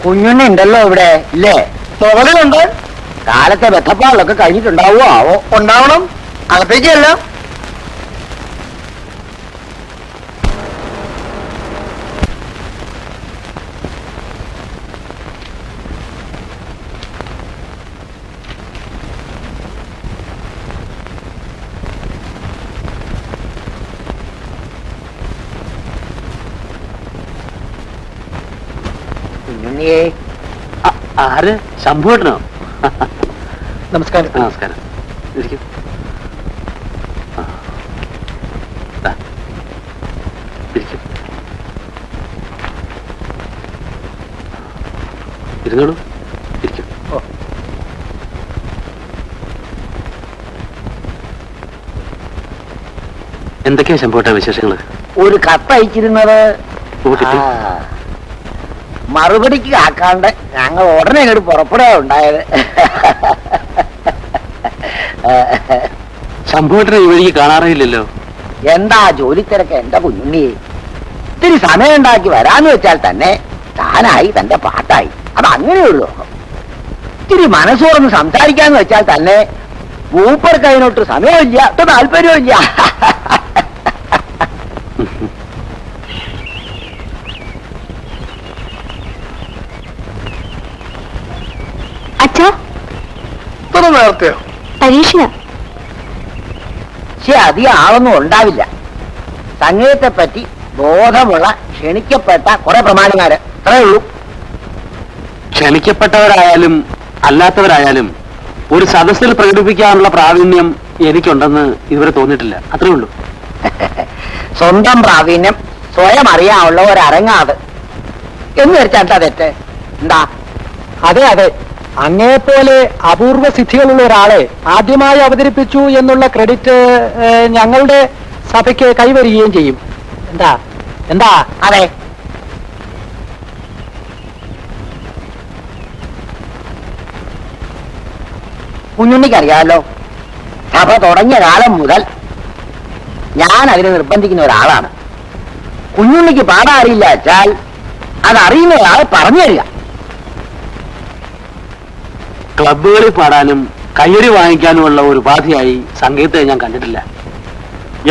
കുഞ്ഞുണ്ണി ഉണ്ടല്ലോ ഇവിടെ ഇല്ലേ? തോന്നലുണ്ട്. കാലത്തെ വെത്തപ്പാടിലൊക്കെ കഴിഞ്ഞിട്ടുണ്ടാവോ? ആവോ. ഉണ്ടാവണം. അകത്തേക്കല്ല. കുഞ്ഞുണ്ണിയെ. ആര്? ശംഭുവേട്ടനോ? നമസ്കാരം. നമസ്കാരം. ഇരിക്കും. ഇരുന്നോളൂ. ഇരിക്കും. എന്തൊക്കെയാ ശംഭുവേട്ട വിശേഷങ്ങള്? ഒരു കത്തയച്ചിരുന്നത് മറുപടിക്ക് ആക്കാണ്ട് ഞങ്ങൾ ഉടനെ ഇങ്ങോട്ട് പുറപ്പെടുക ഉണ്ടായത്. ശംഭുവേട്ടനെ ഈ വഴിക്ക് കാണാറില്ലല്ലോ. എന്താ ജോലി തിരക്ക് എന്റെ കുഞ്ഞുണ്ണിയെ. ഇത്തിരി സമയം ഉണ്ടാക്കി വരാന്ന് വെച്ചാൽ തന്നെ താനായി തന്റെ പാട്ടായി. അത് അങ്ങനെയുള്ളൂ. ഇത്തിരി മനസ്സോർന്ന് സംസാരിക്കാന്ന് വെച്ചാൽ തന്നെ മൂപ്പർക്ക് അതിനൊട്ട് സമയമില്ല, താല്പര്യമില്ല. നേരത്തെയോ? പരീക്ഷ. പക്ഷെ അധികം ആളൊന്നും ഉണ്ടാവില്ല. സംഗീതത്തെ പറ്റി ബോധമുള്ള ക്ഷണിക്കപ്പെട്ട കുറെ പ്രമാണിമാര് അത്രേ ഉള്ളൂ. ക്ഷണിക്കപ്പെട്ടവരായാലും അല്ലാത്തവരായാലും ഒരു സദസ്സിൽ പ്രകടിപ്പിക്കാനുള്ള പ്രാവീണ്യം എനിക്കുണ്ടെന്ന് ഇതുവരെ തോന്നിയിട്ടില്ല. അത്രേ ഉള്ളൂ. സ്വന്തം പ്രാവീണ്യം സ്വയം അറിയാനുള്ള ഒരരങ്ങാത് എന്ന് വെച്ചാൽ എന്താ തെറ്റ്? എന്താ? അതെ അതെ, അങ്ങേപ്പോലെ അപൂർവ സിദ്ധികളുള്ള ഒരാളെ ആദ്യമായി അവതരിപ്പിച്ചു എന്നുള്ള ക്രെഡിറ്റ് ഞങ്ങളുടെ സഭയ്ക്ക് കൈവരികയും ചെയ്യും. എന്താ എന്താ? അതെ, കുഞ്ഞുണ്ണിക്കറിയാമല്ലോ, സഭ തുടങ്ങിയ കാലം മുതൽ ഞാൻ അതിനെ നിർബന്ധിക്കുന്ന ഒരാളാണ്. കുഞ്ഞുണ്ണിക്ക് പാടാൻ അറിയില്ല വെച്ചാൽ അതറിയുന്ന ഒരാൾ പറഞ്ഞു തരിക. ക്ലബുകളിൽ പാടാനും കയ്യടി വാങ്ങിക്കാനുമുള്ള ഒരു ഉപാധിയായി സംഗീതത്തെ ഞാൻ കണ്ടിട്ടില്ല.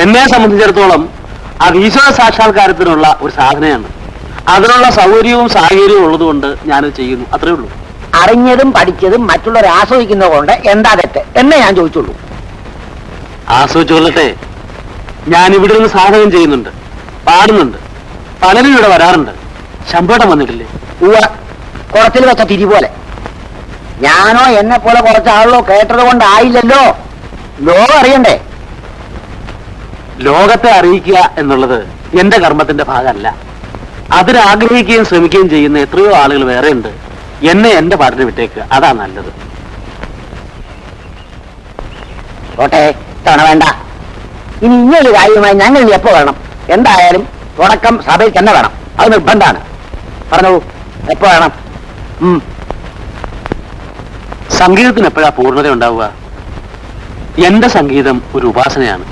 എന്നെ സംബന്ധിച്ചിടത്തോളം അത് ഈശ്വര സാക്ഷാത്കാരത്തിനുള്ള ഒരു സാധനയാണ്. അതിനുള്ള സൗകര്യവും സാഹചര്യവും ഉള്ളതുകൊണ്ട് ഞാനത് ചെയ്യുന്നു. അത്രേ ഉള്ളൂ. അറിഞ്ഞതും പഠിച്ചതും മറ്റുള്ളവരെ ആസ്വദിക്കുന്നത് കൊണ്ട് എന്താ തെറ്റ് എന്നേ ഞാൻ ചോദിച്ചുള്ളൂ. ആസ്വദിച്ചോളട്ടെ. ഞാൻ ഇവിടെ നിന്ന് സാധകം ചെയ്യുന്നുണ്ട്, പാടുന്നുണ്ട്, പലരും ഇവിടെ വരാറുണ്ട്. ശമ്പളം വന്നിട്ടില്ലേ? കുളത്തിൽ വെച്ച തിരി പോലെ. ഞാനോ എന്നെ പോലെ കുറച്ചാളോ കേട്ടത് കൊണ്ടായില്ലല്ലോ. ലോകം അറിയണ്ടേ? ലോകത്തെ അറിയിക്കുക എന്നുള്ളത് എന്റെ കർമ്മത്തിന്റെ ഭാഗമല്ല. അതിനാഗ്രഹിക്കുകയും ശ്രമിക്കുകയും ചെയ്യുന്ന എത്രയോ ആളുകൾ വേറെയുണ്ട്. എന്നെ എന്റെ പാട്ടിന് വിട്ടേക്കുക, അതാ നല്ലത്. കോട്ടെ, തവണ വേണ്ട. ഇനി ഇങ്ങനൊരു കാര്യമായി ഞങ്ങൾ എപ്പോ വേണം? എന്തായാലും തുടക്കം സഭയിൽ തന്നെ വേണം. അത് നിർബന്ധമാണ്. പറഞ്ഞോളൂ, എപ്പോ വേണം? സംഗീതത്തിന് എപ്പോഴാ പൂർണ്ണത ഉണ്ടാവുക? എന്റെ സംഗീതം ഒരു ഉപാസനയാണ്.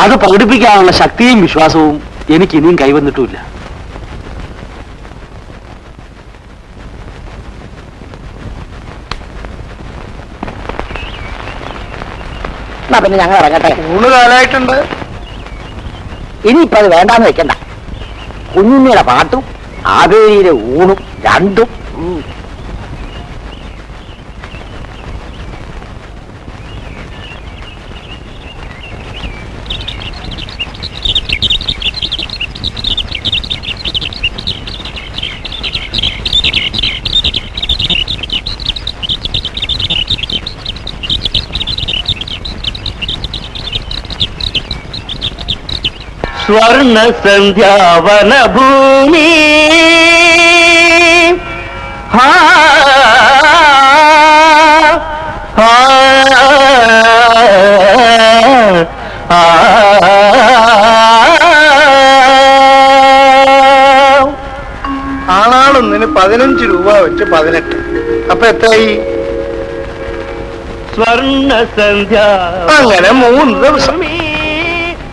അത് പ്രകടിപ്പിക്കാനുള്ള ശക്തിയും വിശ്വാസവും എനിക്ക് ഇനിയും കൈവന്നിട്ടുമില്ല. എന്നാ പിന്നെ ഞങ്ങൾ ഇറങ്ങട്ടെ. ഊണ് കാലായിട്ടുണ്ട്. ഇനിയിപ്പോ അത് വേണ്ടാന്ന് വെക്കണ്ട. കുഞ്ഞുണ്ണിയുടെ പാട്ടും ആവേരിയിലെ ഊണും രണ്ടും. സ്വർണ സന്ധ്യാവനഭൂമി ആളാളൊന്നിന് 15 രൂപ വെച്ച് 18. അപ്പൊ എത്രയായി? സ്വർണ സന്ധ്യ അങ്ങനെ 3 ദിവസം.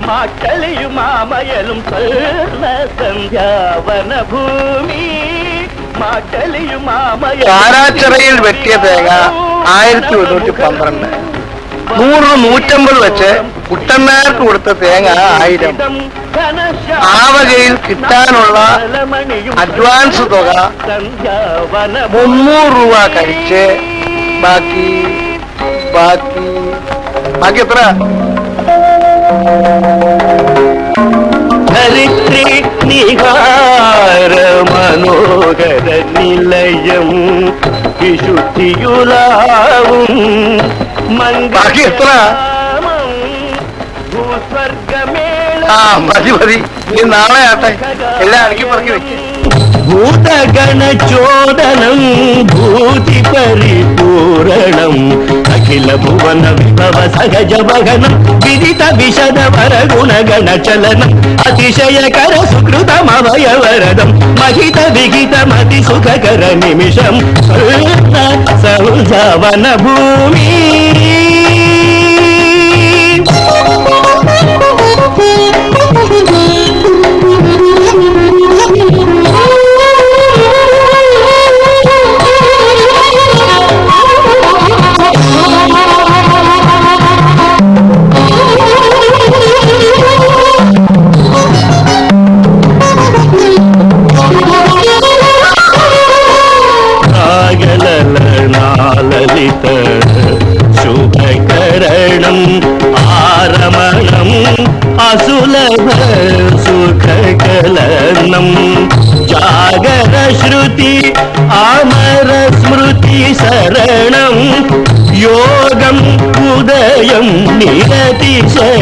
മാറ്റലയും മാമയലും സ്വർണ സന്ധ്യാവനഭൂമി മാറ്റലയും മാമയലും. കാരാച്ചിറയിൽ വെട്ടിയ തേങ്ങ 1112. 100, 150 വെച്ച് കുട്ടന്മാർക്ക് കൊടുത്ത തേങ്ങ 1000. ആ വകയിൽ കിട്ടാനുള്ള അഡ്വാൻസ് തുക 300 രൂപ കഴിച്ച് ബാക്കി എത്ര? ധരിത്രി നിഹാര മനോഹര നിലയം വിശുദ്ധിയുലാവും ബാക്കി എത്ര? മതി നീ നാളെ ആട്ടെ. എല്ലാം അടുക്കി പറക്കി വെക്കും. ഭൂതഗണചോദനം ഭൂതി പരിപൂരണം അഖില ഭുവന വിഭവ സഹജ വഹനം വിദിത വിശദ വരഗുണഗണ ചലനം അതിശയകര സുകൃതമവയവരദം മഹിത വിഹിത മതി സുഖകര നിമിഷം സൗജവന ഭൂമി. ലളിത ശുഭകരണം ആരമണം അസുലഭ സുഖകലനം ജാഗര ശ്രുതി അമര സ്മൃതി ശരണം യോഗം ഉദയം നിരതിശയവരണം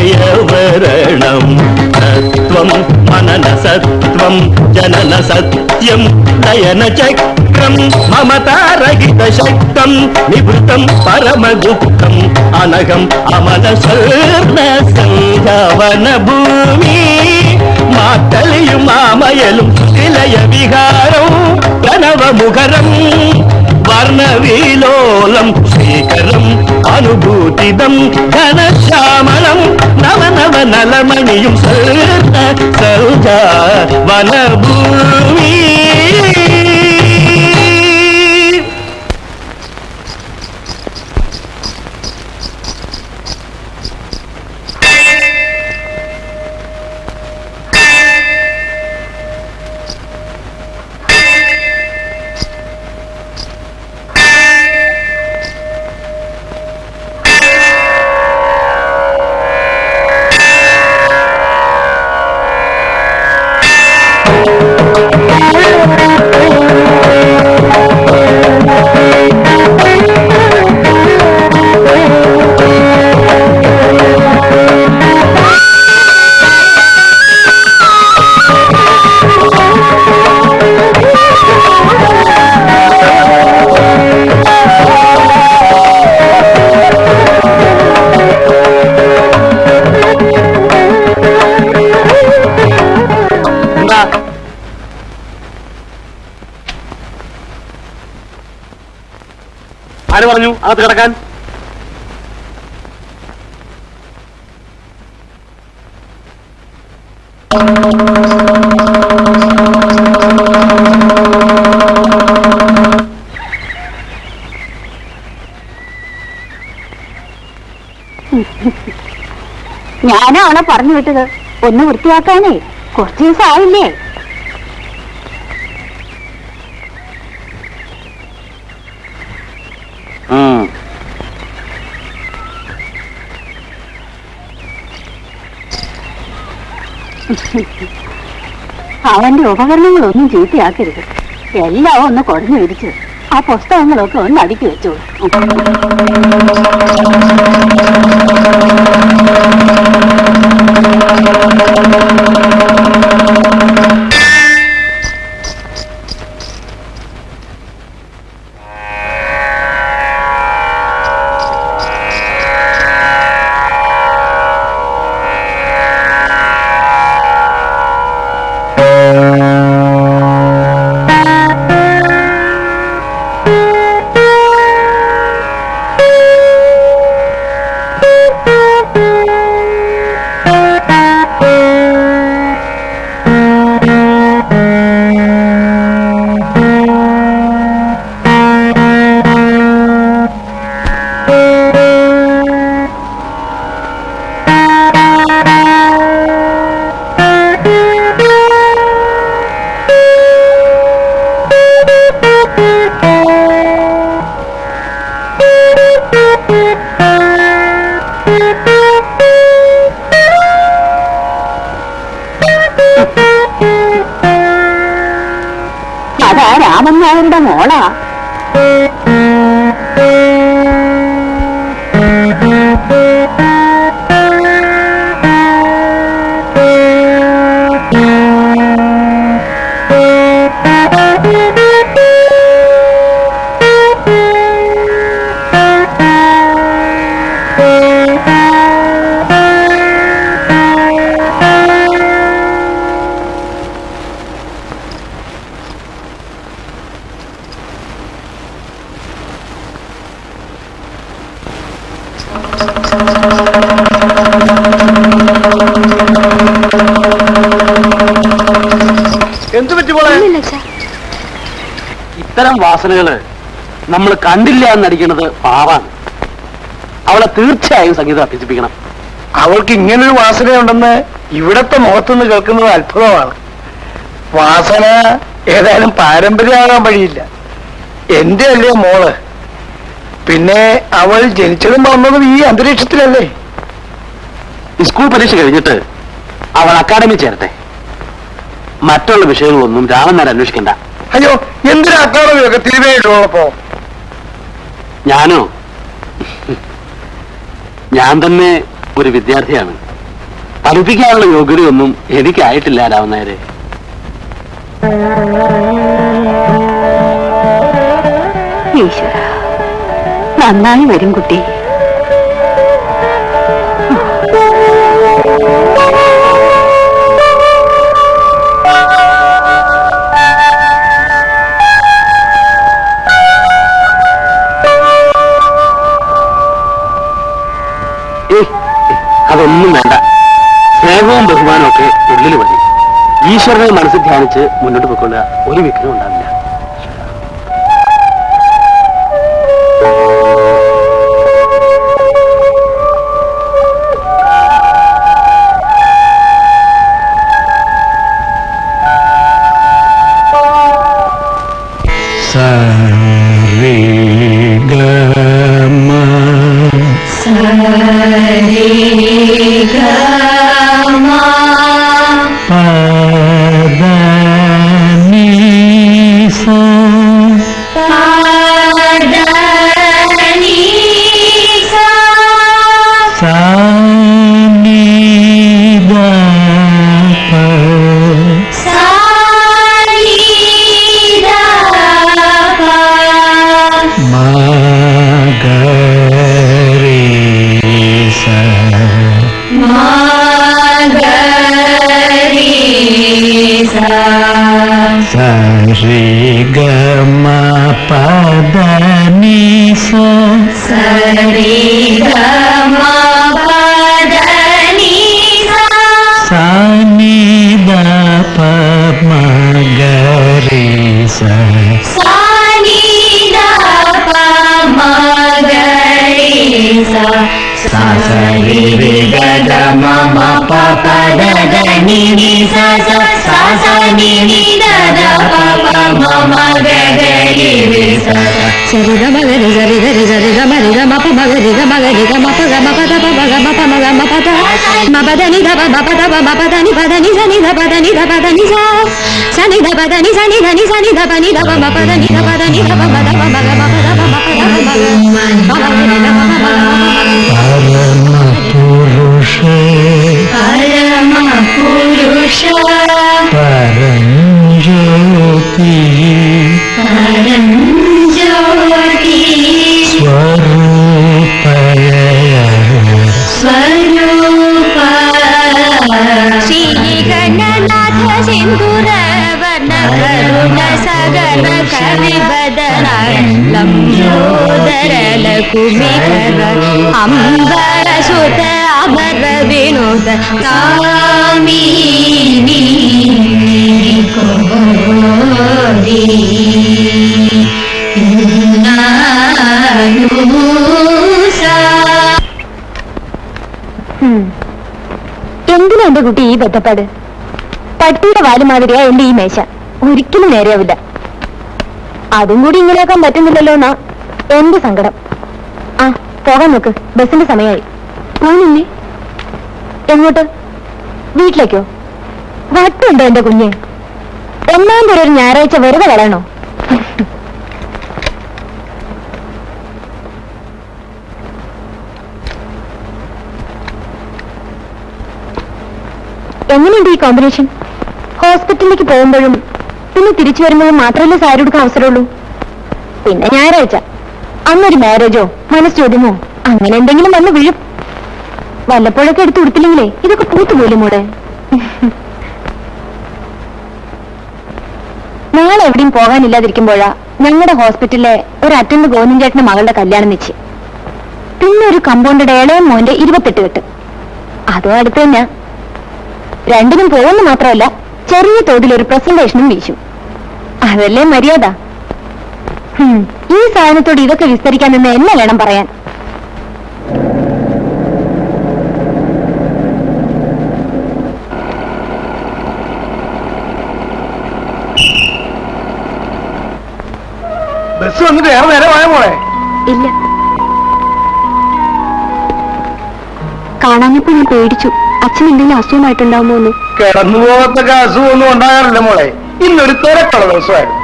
സത്വം മനന സത്വം ജനന സത്യം നയന ചക്രം മമതാരഹിത ശക്തം നിവൃത്തം പരമഗുപ്തം അനഘം അമല സ്വർണ സന്ധ്യാവന ഭൂമി മാത്തലിയും മാമയലും ഇലയ വിഹാരം പ്രണവമുഖരം വർണ്ണവിലോലം ശ്രീകരം അനുഭൂതിദം ഘനശ്യാമളം നവനവ നലമണിയും സ്വർണ സൗജവനഭൂമി. ആര് പറഞ്ഞു അകത്ത് കിടക്കാൻ? ഞാനാ അവളെ പറഞ്ഞു വിട്ടത് ഒന്ന് വൃത്തിയാക്കാനേ. കുറച്ച് ദിവസം ആയില്ലേ? അവന്റെ ഉപകരണങ്ങളൊന്നും ചീത്തയാക്കരുത്. എല്ലാം ഒന്ന് കുടഞ്ഞു വിരിച്ച് ആ പുസ്തകങ്ങളൊക്കെ ഒന്ന് അടുക്കി വെച്ചോളൂ. അതാ രാമൻ നായരുടെ മോളാ. എന്തു പറ്റി പോളെ? ഇത്തരം വാസനകള് നമ്മൾ കണ്ടില്ല എന്നടിക്കുന്നത് പാവാണ്. അവളെ തീർച്ചയായും സംഗീതം അഭ്യസിപ്പിക്കണം. അവൾക്ക് ഇങ്ങനൊരു വാസനയുണ്ടെന്ന് ഇവിടത്തെ മുഖത്തുനിന്ന് കേൾക്കുന്നത് അത്ഭുതമാണ്. വാസന ഏതായാലും പാരമ്പര്യമാകാൻ വഴിയില്ല. എന്റെ അല്ലേ മോള്? പിന്നെ അവൾ ജനിച്ചതും വന്നതും ഈ അന്തരീക്ഷത്തിലല്ലേ? സ്കൂൾ പരീക്ഷ കഴിഞ്ഞിട്ട് അവൾ അക്കാഡമി ചേരട്ടെ. മറ്റുള്ള വിഷയങ്ങളൊന്നും രാമൻ നേരം അന്വേഷിക്കണ്ട. അയ്യോ, എന്തിനാ അക്കാഡമിയൊക്കെ തിരുവേണ്ടുള്ളപ്പോ? ഞാനോ? ഞാൻ തന്നെ ഒരു വിദ്യാർത്ഥിയാണ്. പഠിപ്പിക്കാനുള്ള യോഗ്യതയൊന്നും എനിക്കായിട്ടില്ല രാമൻ നേരെ. ഈശ്വര, നന്നായി വരും കുട്ടി. അതൊന്നും വേണ്ട. സ്നേഹവും ബഹുമാനവും ഒക്കെ ഉള്ളിൽ മതി. ഈശ്വരനെ മനസ്സിൽ ധ്യാനിച്ച് മുന്നോട്ട് പോയിക്കൊള്ളുക. ഒരു വിഘ്നം ഉണ്ടാവില്ല. പരഞ്ജ്യോതി श्रीगणनाथ सिंदूर वर्ण करुण सगन कविबदन लंबोदर लकुमिकर अंबर सुत अमर विनोद कामिनी कोरी എന്തിനാ എന്റെ കുട്ടി ഈ ബന്ധപ്പാട്? പട്ടിയുടെ വാല് മാതിരിയാ എന്റെ ഈ മേശ. ഒരിക്കലും നേരെയാവില്ല. അതും കൂടി ഇങ്ങനെയാക്കാൻ പറ്റുന്നില്ലല്ലോ എന്നാ എന്റെ സങ്കടം. ആ പോകാൻ നോക്ക്, ബസിന്റെ സമയമായി. പോണില്ലേ? എങ്ങോട്ട്? വീട്ടിലേക്കോ? വട്ടുണ്ടോ എന്റെ കുഞ്ഞ്? ഒന്നാം തരം ഒരു ഞായറാഴ്ച വെറുതെ കളയണോ? എങ്ങനെയുണ്ട് ഈ കോമ്പിനേഷൻ? ഹോസ്പിറ്റലിലേക്ക് പോകുമ്പോഴും പിന്നെ തിരിച്ചു വരുമ്പോഴും മാത്രമല്ലേ സാരി എടുക്കാൻ അവസരമുള്ളൂ. പിന്നെ ഞായറാഴ്ച അന്നൊരു മാരേജോ മനസ്സോദ്യമോ അങ്ങനെ എന്തെങ്കിലും വന്ന് വീഴും. വല്ലപ്പോഴൊക്കെ എടുത്ത് കൊടുത്തില്ലെങ്കിലേ ഇതൊക്കെ പൂത്തുപോലും കൂടെ. നാളെ എവിടെയും പോകാനില്ലാതിരിക്കുമ്പോഴാ ഞങ്ങളുടെ ഹോസ്പിറ്റലിലെ ഒരു അറ്റൻഡ് ഗോവിന്ദൻ മകളുടെ കല്യാണം നിശ്ചയം. പിന്നെ ഒരു കമ്പൗണ്ടറുടെ ഇളയ മോന്റെ 28 കെട്ട്. അതും അടുത്ത് തന്നെ. രണ്ടിനും പോകുന്നു മാത്രമല്ല ചെറിയ തോതിൽ ഒരു പ്രസന്റേഷനും വീശും. അതല്ലേ മര്യാദ. ഈ സാധനത്തോട് ഇതൊക്കെ വിസ്തരിക്കാൻ നിന്ന് എന്നെ വേണം പറയാൻ. ബസ് വന്നിട്ട് ഏറെ നേരമായ മോളെ. ഇല്ല, കാണാഞ്ഞപ്പോ ഞാൻ പേടിച്ചു. അച്ഛൻ എന്തെങ്കിലും അസുഖമായിട്ടുണ്ടാവുമോന്ന്. കിടന്നു പോകത്തൊക്കെ അസുഖമൊന്നും ഉണ്ടാകാറില്ല മോളെ. ഇന്നൊരു തിരക്കുള്ള ദിവസമായിരുന്നു.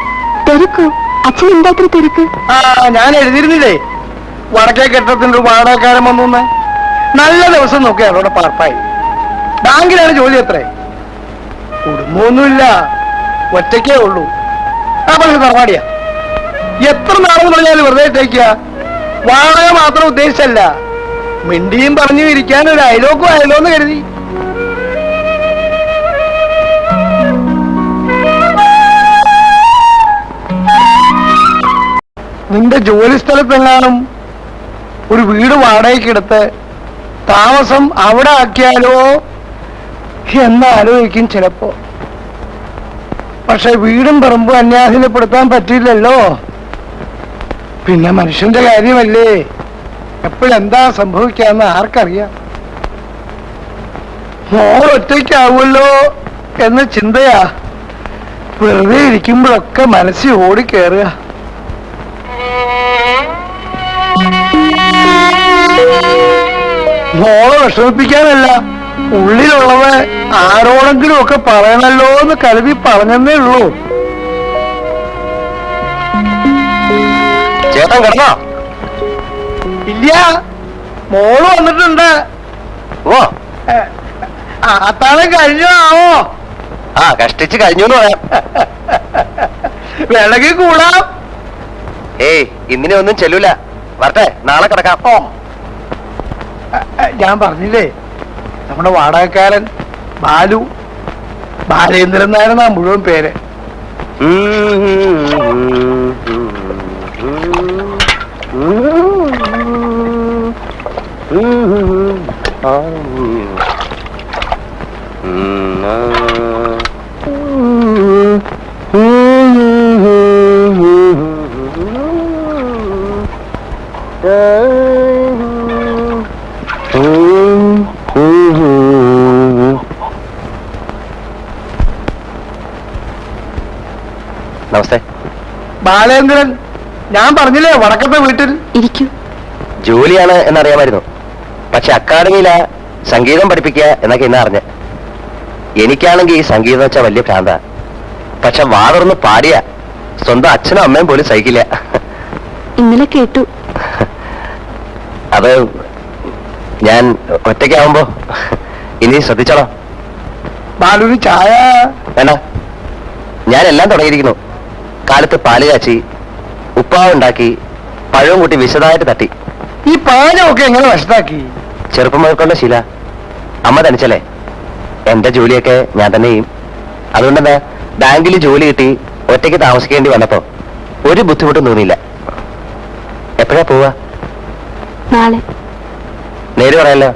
തിരക്കോ? അച്ഛൻ എന്താ ഇത്ര തിരക്ക്? ആ ഞാൻ എഴുതിയിരുന്നില്ലേ വടക്കേ കെട്ടത്തിന്റെ ഒരു വാടകക്കാരൻ വന്നു. നല്ല ദിവസം നോക്കിയാണ് അവിടെ പാർപ്പായി. ബാങ്കിലാണ് ജോലി. എത്രേ? കുടുംബമൊന്നുമില്ല, ഒറ്റയ്ക്കേ ഉള്ളൂ. ആ പറഞ്ഞ തറവാടിയാ. എത്ര നാളെന്ന് പറഞ്ഞാൽ വെറുതെ ഇട്ടേക്കുക. വാടക മാത്രം ഉദ്ദേശിച്ചല്ല, മിണ്ടിയും പറഞ്ഞു ഇരിക്കാൻ ഒരു അയലോക്കും ആയല്ലോ എന്ന് കരുതി. നിന്റെ ജോലി സ്ഥലത്തെങ്ങാനും ഒരു വീട് വാടകയ്ക്കെടുത്ത് താമസം അവിടെ ആക്കിയാലോ എന്നാലോചിക്കും ചിലപ്പോ. പക്ഷെ വീടും പറമ്പും അന്യാധീനപ്പെടുത്താൻ പറ്റില്ലല്ലോ. പിന്നെ മനുഷ്യന്റെ കാര്യമല്ലേ, എപ്പോഴെന്താ സംഭവിക്കാന്ന് ആർക്കറിയാം. മോൾ ഒറ്റയ്ക്കാവുമല്ലോ എന്ന ചിന്തയാ വെറുതെ ഇരിക്കുമ്പോഴൊക്കെ മനസ്സിൽ ഓടിക്കേറുക. മോളെ വിഷമിപ്പിക്കാനല്ല, ഉള്ളിലുള്ളത് ആരോടെങ്കിലും ഒക്കെ പറയണല്ലോ എന്ന് കരുതി പറഞ്ഞതേ ഉള്ളൂ. ചേട്ടൻ കിടന്നോ? ഇല്ല, മോള് വന്നിട്ടുണ്ട്. ഓ അത്താഴം കഴിഞ്ഞോ ആവോ? ആ കഷ്ടിച്ച് കഴിഞ്ഞു എന്ന് പറയാം. വേണമെങ്കിൽ കൂടാം. ഏയ് ഇന്നിനെ ഒന്നും ചെല്ലൂല. വരട്ടെ, നാളെ കിടക്കാം. ഓ ഞാൻ പറഞ്ഞില്ലേ, നമ്മുടെ വാടകക്കാരൻ ബാലു, ബാലേന്ദ്രൻ നായരെന്നാ മുഴുവൻ പേര്. നമസ്തേ. ബാലേന്ദ്രൻ, ഞാൻ പറഞ്ഞില്ലേ വടക്കത്തെ വീട്ടിൽ. ഇരിക്കൂ. ജോലിയാണ് എന്നറിയാമായിരുന്നു, പക്ഷെ അക്കാഡമിയിലാ സംഗീതം പഠിപ്പിക്കുക എന്നൊക്കെ ഇന്ന് അറിഞ്ഞ്. എനിക്കാണെങ്കിൽ ഈ സംഗീതം വെച്ചാൽ വലിയ ഭ്രാന്ത. പക്ഷെ വാതുറന്ന് പാടിയ സ്വന്തം അച്ഛനും അമ്മയും പോലും സഹിക്കില്ല. ഇന്നലെ കേട്ടു. അത് ഞാൻ ഒറ്റയ്ക്കാവുമ്പോ ഇനി ശ്രദ്ധിച്ചോളാം. ബാലുവിന് ചായ. വേണ്ട, ഞാനെല്ലാം തുടങ്ങിയിരിക്കുന്നു. കാലത്ത് പാല് കാച്ചി, ഉപ്പാവുണ്ടാക്കി, പഴവും കൂട്ടി വിശദമായിട്ട് തട്ടി. ഈ പാചകമൊക്കെ എങ്ങനെ വശത്താക്കി? ചെറുപ്പം മുതൽക്കൊണ്ട ശീല. അമ്മ തനിച്ചല്ലേ, എന്റെ ജോലിയൊക്കെ ഞാൻ തന്നെ ചെയ്യും. അതുകൊണ്ടെന്താ, ബാങ്കിൽ ജോലി കിട്ടി ഒറ്റയ്ക്ക് താമസിക്കേണ്ടി വന്നപ്പോ ഒരു ബുദ്ധിമുട്ടും തോന്നിയില്ല. എപ്പോഴാ പോവാ? നാളെ. നേര് പറയാലോ,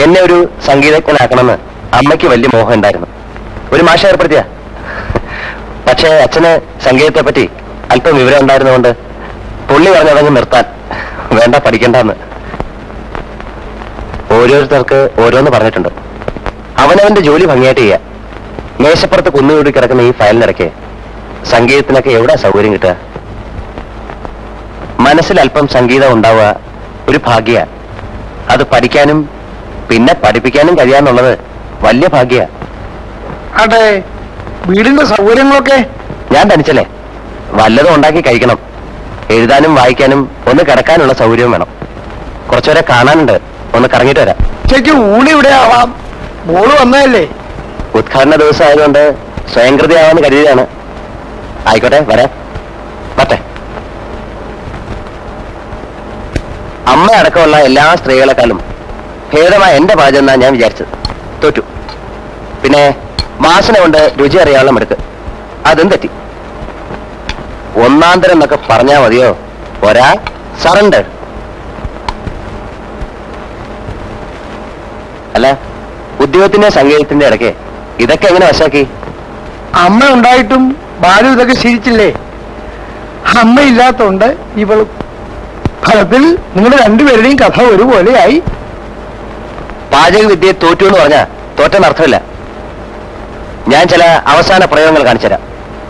എന്നെ ഒരു സംഗീതജ്ഞനാക്കണമെന്ന് അമ്മയ്ക്ക് വലിയ മോഹം ഉണ്ടായിരുന്നു. ഒരു മാഷ ഏർപ്പെടുത്തിയ. പക്ഷേ അച്ഛന് സംഗീതത്തെ പറ്റി അല്പം വിവരം ഉണ്ടായിരുന്നുകൊണ്ട് പുള്ളി പറഞ്ഞതങ്ങ് നിർത്താൻ, വേണ്ട പഠിക്കണ്ടെന്ന്. ഓരോരുത്തർക്ക് ഓരോന്ന് പറഞ്ഞിട്ടുണ്ട്. അവനവന്റെ ജോലി ഭംഗിയായിട്ട് ചെയ്യുക. മേശപ്പുറത്ത് കുന്നുകൂടി കിടക്കുന്ന ഈ ഫയലിനിടയ്ക്ക് സംഗീതത്തിനൊക്കെ എവിടെ സൗകര്യം കിട്ടുക? മനസ്സിൽ അല്പം സംഗീതം ഉണ്ടാവുക ഒരു ഭാഗ്യ. അത് പഠിക്കാനും പിന്നെ പഠിപ്പിക്കാനും കഴിയാന്നുള്ളത് വലിയ ഭാഗ്യ. അതെ, വീടിന്റെ സൗകര്യങ്ങളൊക്കെ? ഞാൻ തനിച്ചല്ലേ, വല്ലതും ഉണ്ടാക്കി കഴിക്കണം. എഴുതാനും വായിക്കാനും ഒന്ന് കിടക്കാനുള്ള സൗകര്യവും വേണം. കുറച്ചുപേരെ കാണാനുണ്ട്, ഒന്ന് കറങ്ങിയിട്ട് വരാം. ചേച്ചി ഊണ് ഇവിടെ ആവാം, മോള് വന്നതല്ലേ? ഉദ്ഘാടന ദിവസം ആയതുകൊണ്ട് സ്വയംകൃതിയാവാന്ന് കരുതിയതാണ്. ആയിക്കോട്ടെ, വരാം. പറ്റേ. അമ്മ അടക്കമുള്ള എല്ലാ സ്ത്രീകളെക്കാളും ഭേദമായ എന്റെ പാചകം എന്നാ ഞാൻ വിചാരിച്ചത്. തോറ്റു. പിന്നെ മാസനെ കൊണ്ട് രുചി അറിയാനുള്ള മിടുക്ക്, അതും തെറ്റി. ഒന്നാം തരം എന്നൊക്കെ പറഞ്ഞാ മതിയോ? ഒരാ സറണ്ടർ. അല്ല, ഉദ്യോഗത്തിന്റെ സംഗീതത്തിന്റെ ഇടയ്ക്ക് ഇതൊക്കെ എങ്ങനെ വശാക്കി? അമ്മ ഉണ്ടായിട്ടും ബാലു ഇതൊക്കെ ശീലിച്ചില്ലേ? അമ്മ ഇല്ലാത്തോണ്ട് ഇവള്. ഫലത്തിൽ നിങ്ങളുടെ രണ്ടുപേരുടെയും കഥ ഒരുപോലെയായി. പാചക വിദ്യയെ തോറ്റു എന്ന് പറഞ്ഞാ തോറ്റെന്ന് അർത്ഥമില്ല. ഞാൻ ചില അവസാന പ്രയോഗങ്ങൾ കാണിച്ചുതരാം.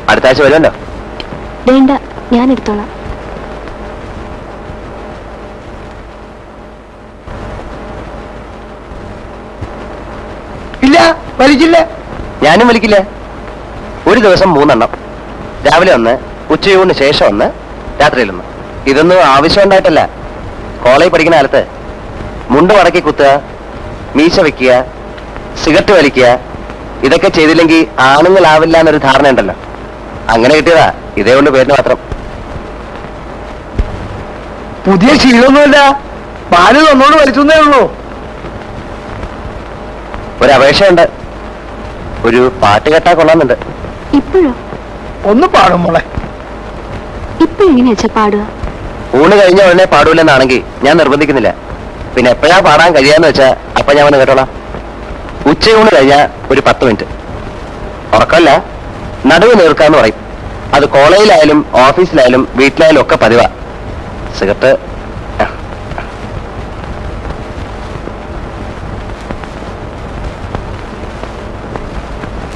അടുത്ത ആഴ്ച വരുമല്ലോ. വേണ്ട, ഞാൻ എടുത്തോളാം. ഇല്ല, വലിച്ചില്ല. ഞാനും വലിക്കില്ല. ഒരു ദിവസം 3 എണ്ണം. രാവിലെ 1, ഉച്ചയൂണിന് ശേഷം 1, രാത്രിയിൽ 1. ഇതൊന്നും ആവശ്യമുണ്ടായിട്ടല്ല. കോളേജ് പഠിക്കുന്ന കാലത്ത് മുണ്ട് മടക്കി കുത്തുക, മീശ വെക്കുക, സിഗരറ്റ് വലിക്കുക, ഇതൊക്കെ ചെയ്തില്ലെങ്കിൽ ആണുങ്ങളാവില്ല എന്നൊരു ധാരണ ഉണ്ടല്ലോ. അങ്ങനെ കിട്ടിയതാ. ഇതേ കൊണ്ട് പേരിന് മാത്രം. പുതിയ ശീലമൊന്നുമല്ല, ബാലു തന്നോട് വലിച്ചേ ഉള്ളൂ. ഒരപേക്ഷയുണ്ട്. ഒരു പാട്ട് കേട്ടാ കൊള്ളാമെന്നുണ്ട്. ഇപ്പോഴോ? ഒന്ന് പാടും മോളെ. ഇപ്പൊ എങ്ങനെയാ അച്ഛാ പാടുക? ഊണ് കഴിഞ്ഞ ഉടനെ പാടൂലെന്നാണെങ്കിൽ ഞാൻ നിർബന്ധിക്കുന്നില്ല. പിന്നെ എപ്പോഴാ പാടാൻ കഴിയാന്ന് വെച്ചാ അപ്പൊ ഞാൻ വന്ന് കേട്ടോളാം. ഉച്ചയൂണ് കഴിഞ്ഞാ ഒരു 10 മിനിറ്റ്. ഉറക്കമല്ല, നടുവ് നീർക്കാന്ന് പറയും. അത് കോളേജിലായാലും ഓഫീസിലായാലും വീട്ടിലായാലും ഒക്കെ പതിവാ. സിഗരറ്റ്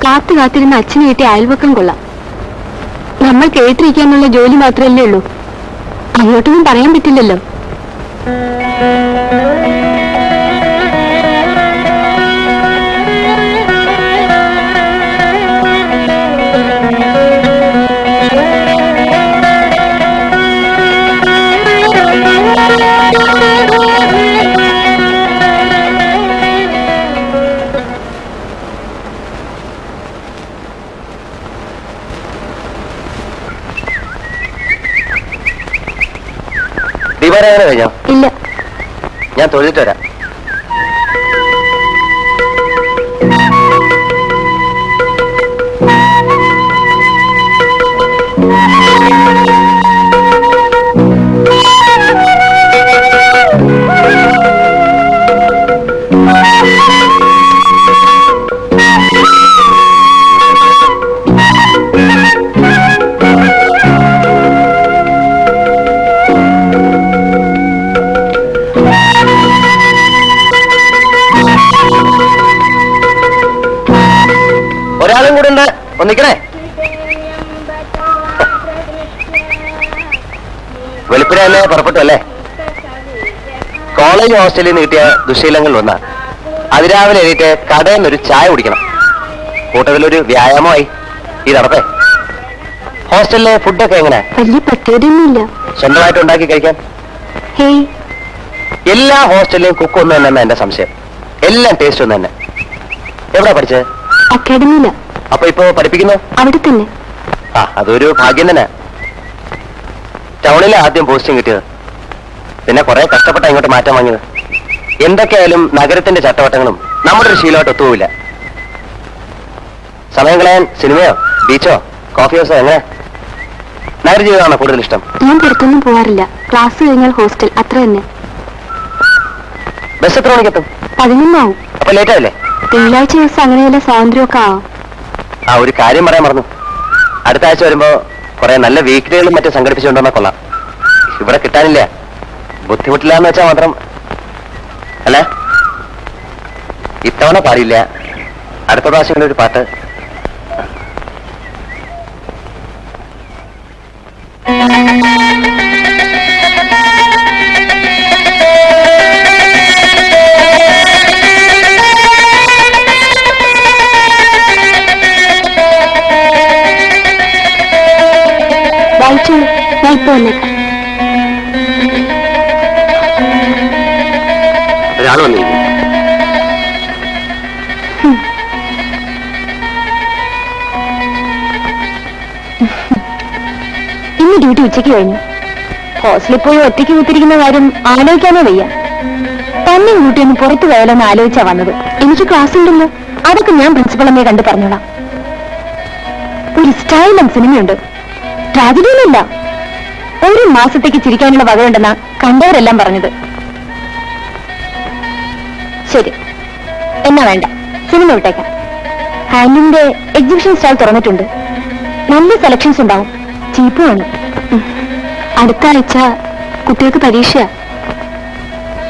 കാത്തു കാത്തിരുന്ന അച്ഛന് കിട്ടിയ അയൽവക്കം കൊള്ളാം. നമ്മൾ കേട്ടിരിക്കാനുള്ള ജോലി മാത്രമല്ലേ ഉള്ളൂ. അങ്ങോട്ടൊന്നും പറയാൻ പറ്റില്ലല്ലോ. ദീപാരാധന കഴിഞ്ഞോ? ഇല്ല. ഞാൻ തൊഴുതിട്ട് വരാം. ഒരാളും കൂടെ ഉണ്ട്, ഒന്നിക്കണേ. വെളുപ്പിനെ തന്നെ പുറപ്പെട്ടു അല്ലേ? കോളേജ് ഹോസ്റ്റലിൽ നിന്ന് കിട്ടിയ ദുശീലങ്ങളിൽ ഒന്നാ അതിരാവിലെ എണീറ്റ് കടയിൽ നിന്നൊരു ചായ കുടിക്കണം. കൂട്ടത്തിലൊരു വ്യായാമമായി ഈ നടപ്പേ. ഹോസ്റ്റലിലെ ഫുഡൊക്കെ എങ്ങനെ? വലിയ പ്രത്യേകതയൊന്നുമില്ല. സ്വന്തമായിട്ട് ഉണ്ടാക്കി കഴിക്കാൻ? ഹേയ്, എല്ലാ ഹോസ്റ്റലിലെയും കുക്ക് ഒന്നും തന്നെ എന്റെ സംശയം. എല്ലാം ടേസ്റ്റ് ഒന്നും തന്നെ. എവിടെ പഠിച്ചത്? അക്കാഡമിയില. അപ്പൊ ഇപ്പൊ പഠിപ്പിക്കുന്നു? അവിടെ തന്നെ. ആ, അതൊരു ഭാഗ്യം തന്നെ. ടൗണിലെ ആദ്യം പോസ്റ്റിംഗ് കിട്ടിയത്, പിന്നെ കുറെ കഷ്ടപ്പെട്ട ഇങ്ങോട്ട് മാറ്റം വാങ്ങിയത്. എന്തൊക്കെയായാലും നഗരത്തിന്റെ ചട്ടവട്ടങ്ങളും നമ്മുടെ ഒരു ശീലമായിട്ട് ഒത്തുപോവില്ല. സമയം കളയാൻ സിനിമയോ ബീച്ചോ കോഫി ഹൗസോ എങ്ങനെ? നഗര ജീവിതമാണോ കൂടുതൽ ഇഷ്ടം? ഞാൻ പുറത്തൊന്നും പോവാറില്ല. ക്ലാസ് കഴിഞ്ഞാൽ ഹോസ്റ്റൽ, അത്ര തന്നെ. ബസ് എത്ര മണിക്കെത്തും? 11 ആവും. അപ്പൊ ലേറ്റ് ആവില്ലേ? തിങ്കളാഴ്ച ദിവസം അങ്ങനെയല്ല സ്വാതന്ത്ര്യമൊക്കെ ആവും. ആ, ഒരു കാര്യം പറയാൻ മറന്നു. അടുത്ത ആഴ്ച വരുമ്പോ കുറെ നല്ല വീക്കിലികളും മറ്റും സംഘടിപ്പിച്ചുകൊണ്ടുവന്നാൽ കൊള്ളാം. ഇവിടെ കിട്ടാനില്ല. ബുദ്ധിമുട്ടില്ല എന്ന് വെച്ചാൽ മാത്രം അല്ല. ഇത്തവണ പാടില്ല, അടുത്ത പ്രാവശ്യം ഒരു പാട്ട്. വായിച്ചോളൂ, ഞാൻ ഇപ്പൊ വന്നേക്കാം. ഒരാൾ വന്നിരിക്കുന്നു. ഇന്ന് ഡ്യൂട്ടി ഉച്ചയ്ക്ക് കഴിഞ്ഞു. ഹോസ്റ്റലിൽ പോയി ഒറ്റയ്ക്ക് കുത്തിരിക്കുന്ന കാര്യം ആലോചിക്കാനേ വയ്യ. തന്നെ കൂട്ടി ഒന്ന് പുറത്തു പോയാലോന്ന് ആലോചിച്ചാ വന്നത്. എനിക്ക് ക്ലാസ് ഉണ്ടല്ലോ, അതൊക്കെ ഞാൻ പ്രിൻസിപ്പൾ അമ്മയെ കണ്ട് പറഞ്ഞോളാം. ഒരു സ്റ്റൈലും സിനിമയുണ്ട്, ട്രാജഡിയൊന്നുമില്ല. 1 മാസത്തേക്ക് ചിരിക്കാനുള്ള വകയുണ്ടെന്നാ കണ്ടവരെല്ലാം പറഞ്ഞത്. ശരി, എന്നാ വേണ്ട, സിനിമ വിട്ടേക്കാം. ഹാൻഡിന്റെ എക്സിബിഷൻ സ്റ്റാൾ തുറന്നിട്ടുണ്ട്. നല്ല സെലക്ഷൻസ് ഉണ്ടാവും, ചീപ്പുമാണ്. അടുത്ത ആഴ്ച കുട്ടികൾക്ക് പരീക്ഷ.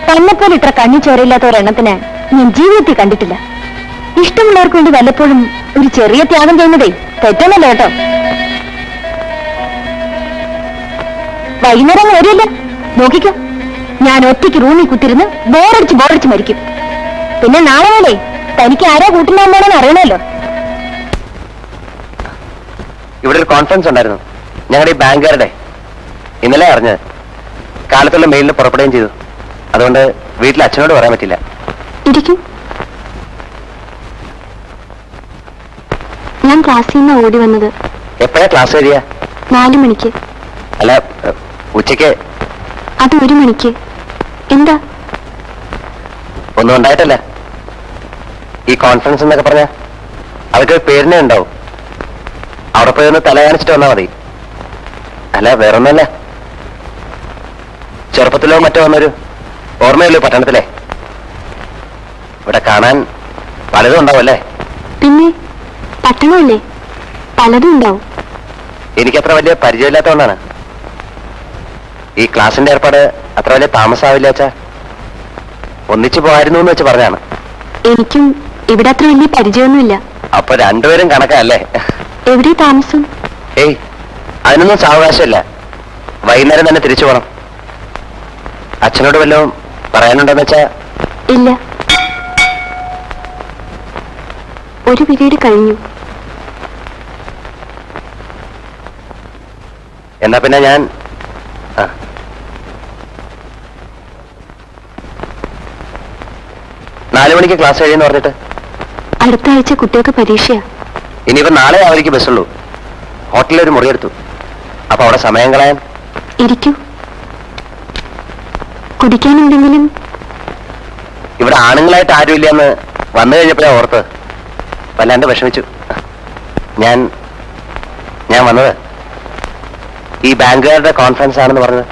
തന്നെപ്പോലെ ഇത്ര കണ്ണി ചോരയില്ലാത്ത ഒരെണ്ണത്തിന് ഞാൻ ജീവിതത്തിൽ കണ്ടിട്ടില്ല. ഇഷ്ടമുള്ളവർക്ക് വേണ്ടി വല്ലപ്പോഴും ഒരു ചെറിയ ത്യാഗം ചെയ്യുന്നതേ തെറ്റൊന്നല്ല കേട്ടോ. വൈകുന്നേരം വരില്ല, നോക്കിക്കോ. ഞാൻ ഒറ്റയ്ക്ക് റൂമിൽ കുത്തിരുന്ന് ബോറടിച്ച് മരിക്കും. പിന്നെ നാളെ വേലേ തനിക്ക് ആരാ കൂട്ടിനാൻ പോണെന്ന് അറിയണമല്ലോ. ഇവിടെ ഒരു കോൺഫറൻസ് ഉണ്ടായിരുന്നു ഞങ്ങളുടെ ഈ ബാങ്കുകാരുടെ. ഇന്നലെ അറിഞ്ഞത്. കാലത്തുള്ള മെയിലിൽ പുറപ്പെടുകയും ചെയ്തു. അതുകൊണ്ട് വീട്ടിൽ അച്ഛനോട് പറയാൻ പറ്റില്ല. ഇരിക്കും. ഞാൻ ക്ലാസ്സിൽ നിന്ന് ഓടി വന്നത്. എപ്പോഴാ ക്ലാസ് വരിക? 4 മണിക്ക്. അല്ല, ഉച്ചയ്ക്ക്. അത് 1 മണിക്ക്. എന്താ? ഒന്നും ഉണ്ടായിട്ടല്ല. ഈ കോൺഫറൻസ് എന്നൊക്കെ പറഞ്ഞ അവർക്ക് പേരിനെ ഉണ്ടാവും. അവിടെ പോയി ഒന്ന് തല കാണിച്ചിട്ട് വന്നാൽ മതി. അല്ല, വേറൊന്നല്ല. ചെറുപ്പത്തിലോ മറ്റോ വന്നൊരു ഓർമ്മയല്ലോ പട്ടണത്തിലെ. ഇവിടെ കാണാൻ പലതും ഉണ്ടാവും അല്ലേ? പിന്നെ പട്ടണമല്ലേ, പലതും ഉണ്ടാവും. എനിക്കത്ര വലിയ പരിചയമില്ലാത്തതുകൊണ്ടാണ്. ഈ ക്ലാസിന്റെ ഏർപ്പാട് അത്ര വലിയ താമസമാവില്ല വെച്ചാ ഒന്നിച്ചു പോകായിരുന്നു എന്ന് വെച്ച് പറഞ്ഞാണ്. എനിക്കും ഇവിടെ അത്ര വലിയ പരിചയമൊന്നുമില്ല. അപ്പൊ രണ്ടുപേരും കണക്കല്ലേ? എവിടെ താമസം? ഏയ്, അതിനൊന്നും സാവകാശമില്ല. വൈകുന്നേരം തന്നെ തിരിച്ചു പോകണം. അച്ഛനോട് വല്ലതും പറയാനുണ്ടോന്ന് വെച്ചാ? ഇല്ല, ഒരു പീരീഡ് കഴിഞ്ഞു. എന്നാ പിന്നെ ഞാൻ 4 മണിക്ക് ക്ലാസ് കഴിയുമെന്ന് പറഞ്ഞിട്ട്. അടുത്ത ആഴ്ച കുട്ടികൾക്ക് പരീക്ഷയാ. ഇനിയിപ്പോ നാളെ അവർക്ക് ബസ്സുള്ളൂ. ഹോട്ടലിൽ ഒരു മുറിയെടുത്തു. അപ്പൊ അവിടെ സമയം കളയാൻ. ഇരിക്കൂ. കുടിക്കാൻ എന്തെങ്കിലും? ഇവിടെ ആണുങ്ങളായിട്ട് ആരുമില്ലെന്ന് വന്നു കഴിഞ്ഞപ്പോഴാ ഓർത്ത്. വല്ലാണ്ട് വിഷമിച്ചു. ഞാൻ വന്നത് ഈ ബാങ്കുകാരുടെ കോൺഫറൻസ് ആണെന്ന് പറഞ്ഞത്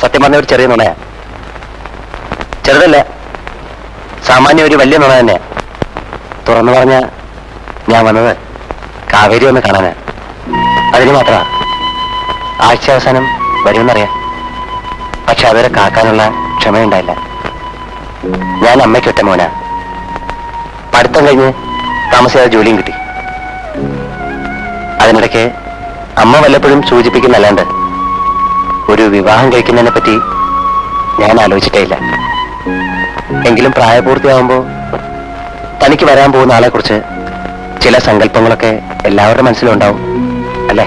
സത്യം പറഞ്ഞ ഒരു ചെറിയ നുണയാ. ചെറുതല്ല, സാമാന്യം ഒരു വലിയ നുണ തന്നെയാ. തുറന്നു പറഞ്ഞ ഞാൻ വന്നത് കാവേരി ഒന്ന് കാണാനാ. അതിന് മാത്രമാ. ആഴ്ച അവസാനം വരുമെന്നറിയാം. പക്ഷെ അതുവരെ കാക്കാനുള്ള ക്ഷമയുണ്ടായില്ല. ഞാൻ അമ്മയ്ക്കൊറ്റ മോനാ. പഠിത്തം കഴിഞ്ഞ് താമസിയാതെ ജോലിയും കിട്ടി. അതിനിടയ്ക്ക് അമ്മ വല്ലപ്പോഴും സൂചിപ്പിക്കുന്നല്ലാണ്ട് ഒരു വിവാഹം കഴിക്കുന്നതിനെ പറ്റി ഞാൻ ആലോചിച്ചിട്ടേ ഇല്ല. എങ്കിലും പ്രായപൂർത്തിയാവുമ്പോൾ തനിക്ക് വരാൻ പോകുന്ന ആളെ കുറിച്ച് ചില സങ്കല്പങ്ങളൊക്കെ എല്ലാവരുടെ മനസ്സിലും ഉണ്ടാവും അല്ലേ?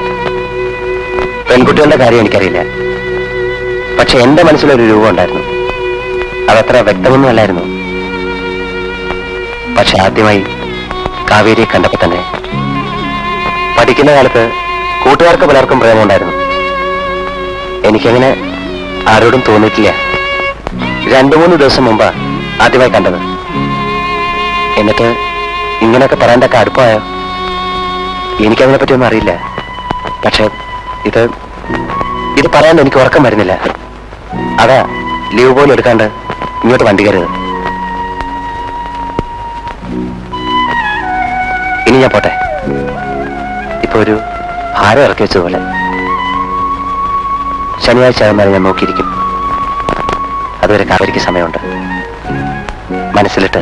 പെൺകുട്ടികളുടെ കാര്യം എനിക്കറിയില്ല. പക്ഷെ എന്റെ മനസ്സിലൊരു രൂപം ഉണ്ടായിരുന്നു. അതത്ര വ്യക്തമൊന്നും അല്ലായിരുന്നു. പക്ഷെ ആദ്യമായി കാവേരിയെ കണ്ടപ്പോ തന്നെ പഠിക്കുന്ന കാലത്ത് കൂട്ടുകാർക്ക് പലർക്കും പ്രേമമുണ്ടായിരുന്നു. എനിക്കങ്ങനെ ആരോടും തോന്നിയിട്ടില്ല. 2-3 ദിവസം മുമ്പാ ആദ്യമായി കണ്ടത്. എന്നിട്ട് ഇങ്ങനെയൊക്കെ പറയാണ്ടൊക്കെ അടുപ്പമായോ? എനിക്കതിനെ പറ്റിയൊന്നും അറിയില്ല. പക്ഷെ ഇത് പറയാൻ എനിക്ക് ഉറക്കം വരുന്നില്ല. അതാ ലീവ് പോലും എടുക്കാണ്ട് ഇങ്ങോട്ട് വണ്ടി കയറിയത്. ഇനി ഞാൻ പോട്ടെ. ഇപ്പൊ ഒരു ഭാരം ഇറക്കി വെച്ചതുപോലെ. ശനിയാഴ്ച ആകുമ്പോൾ ഞാൻ നോക്കിയിരിക്കും. അതുവരെ കാവേരിക്ക് സമയമുണ്ട്. മനസ്സിലിട്ട്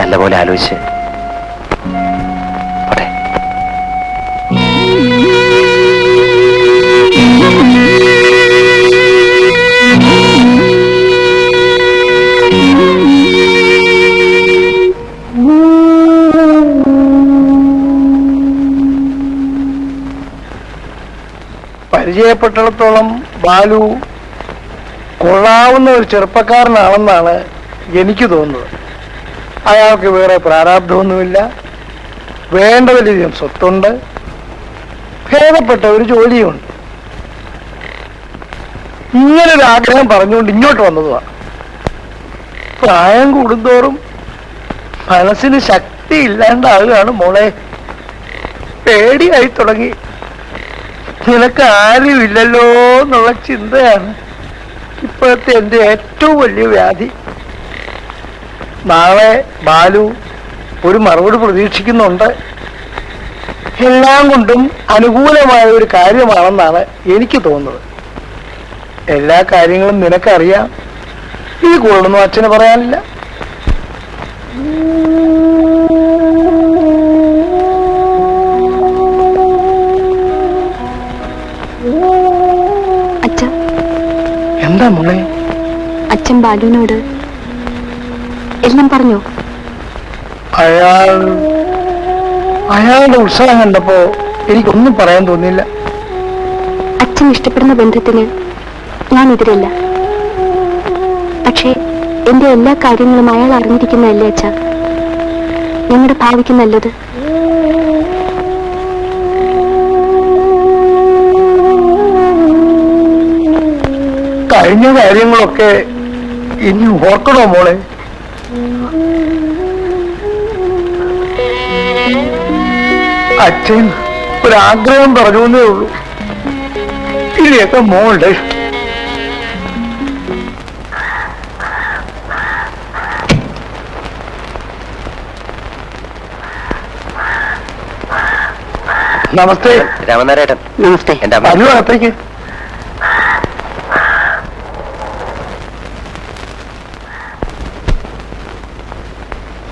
നല്ലപോലെ ആലോചിച്ച് പോട്ടെ. പരിചയപ്പെട്ടിടത്തോളം ബാലു കൊള്ളാവുന്ന ഒരു ചെറുപ്പക്കാരനാണെന്നാണ് എനിക്ക് തോന്നുന്നത്. അയാൾക്ക് വേറെ പ്രാരാബ്ധമൊന്നുമില്ല, വേണ്ടതിലധികം സ്വത്തുണ്ട്, ഭേദപ്പെട്ട ഒരു ജോലിയുണ്ട്. ഇങ്ങനൊരു ആഗ്രഹം പറഞ്ഞുകൊണ്ട് ഇങ്ങോട്ട് വന്നതുമാണ്. പ്രായം കൂടുന്തോറും മനസ്സിന് ശക്തി ഇല്ലാണ്ടാവുകയാണ് മോളെ. പേടിയായി തുടങ്ങി. നിനക്ക് ആരുമില്ലല്ലോ എന്നുള്ള ചിന്തയാണ് ഇപ്പോഴത്തെ എൻ്റെ ഏറ്റവും വലിയ വ്യാധി. നാളെ ബാലു ഒരു മറുപടി പ്രതീക്ഷിക്കുന്നുണ്ട്. എല്ലാം കൊണ്ടും അനുകൂലമായ ഒരു കാര്യമാണെന്നാണ് എനിക്ക് തോന്നുന്നത്. എല്ലാ കാര്യങ്ങളും നിനക്കറിയാം. ഈ കൂടുതലൊന്നും അച്ഛന് പറയാനില്ല. എന്താ മോളെ? അച്ഛൻ ബാലുവിനോട് എല്ലാം പറഞ്ഞോ? അയാളുടെ ഉത്സാഹം കണ്ടപ്പോ എനിക്കൊന്നും പറയാൻ തോന്നിയില്ല. അച്ഛൻ ഇഷ്ടപ്പെടുന്ന ബന്ധത്തിന് ഞാൻ എതിരല്ല. പക്ഷേ എന്റെ എല്ലാ കാര്യങ്ങളും അയാൾ അറിഞ്ഞിരിക്കുന്നതല്ലേ അച്ഛാ ഞങ്ങളുടെ ഭാവിക്ക് നല്ലത്. കഴിഞ്ഞ കാര്യങ്ങളൊക്കെ ഇനി ഓർക്കണോ മോളെ? അച്ഛൻ ഒരാഗ്രഹം പറഞ്ഞേ ഉള്ളൂ. ഇനിയൊക്കെ മോളുടെ നമസ്തേ. രാമനാരായണൻ. നമസ്തേ. എന്റെ അമ്മ. അല്ലു അകത്തേക്ക്.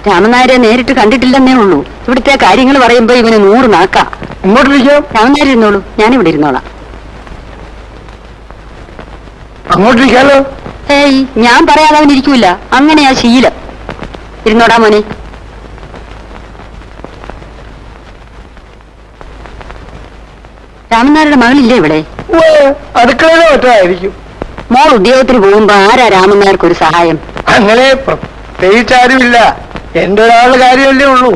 രാമനായരെ നേരിട്ട് കണ്ടിട്ടില്ലെന്നേ ഉള്ളൂ. ഇവിടുത്തെ കാര്യങ്ങൾ പറയുമ്പോ ഇവന് 100 നാക്കാ. ഇങ്ങോട്ടിരിക്കാം. രാമനായർ ഇരുന്നോളൂ, ഞാനിവിടെ ഇരുന്നോളാം. അങ്ങോട്ടിരിക്കാലോ. ഏയ്, ഞാൻ പറയാതെ അവൻ ഇരിക്കൂല. അങ്ങനെയാ ശീലം. ഇരുന്നോടാ മോനെ. രാമനായരുടെ മകളില്ലേ ഇവിടെ? അടുക്കളയിലോ മറ്റായിരിക്കും. മോൾ ഉദ്യോഗത്തിന് പോകുമ്പോ ആരാ രാമനായർക്കൊരു സഹായം? അങ്ങനെ പ്രത്യേകിച്ചാരുമില്ല. എന്റെ ഒരാളുടെ കാര്യമല്ലേ ഉള്ളൂ.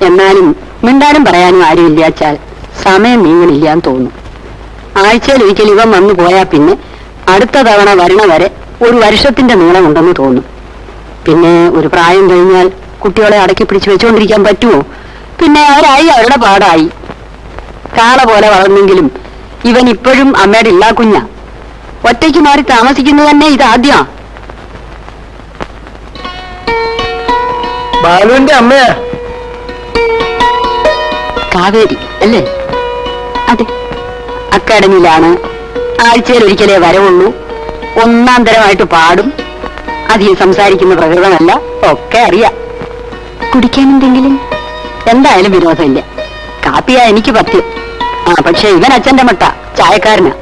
എന്നാലും മിണ്ടാനും പറയാനും ആരുമില്ലാച്ചാൽ സമയം നീങ്ങണില്ലാന്ന് തോന്നും. ആഴ്ചയിൽ ഒരിക്കൽ ഇവൻ വന്നു പോയാൽ പിന്നെ അടുത്ത തവണ വരണ വരെ 1 വർഷത്തിന്റെ നീളമുണ്ടെന്ന് തോന്നും. പിന്നെ ഒരു പ്രായം കഴിഞ്ഞാൽ കുട്ടികളെ അടക്കി പിടിച്ച് വെച്ചുകൊണ്ടിരിക്കാൻ പറ്റുമോ? പിന്നെ അവരായി അവരുടെ പാടായി. കാള പോലെ വളർന്നെങ്കിലും ഇവൻ ഇപ്പോഴും അമ്മയുടെ ഇല്ലാ കുഞ്ഞാ. ഒറ്റയ്ക്ക് മാറി താമസിക്കുന്നത് തന്നെ ഇതാദ്യമാ. ബാലുവിന്റെ അമ്മയാ കാവേരി അല്ലേ? അതെ. അക്കാഡമിയിലാണ്. ആഴ്ചയിൽ ഒരിക്കലേ വരവുള്ളൂ. 1-ാം തരമായിട്ട് പാടും. അധികം സംസാരിക്കുന്ന പ്രകൃതമല്ല. ഒക്കെ അറിയാം. കുടിക്കാൻ എന്തെങ്കിലും? എന്തായാലും വിരോധമില്ല. കാപ്പിയാ എനിക്ക് പത്യം. പക്ഷെ ഇവൻ അച്ഛന്റെ മട്ട ചായക്കാരനാ.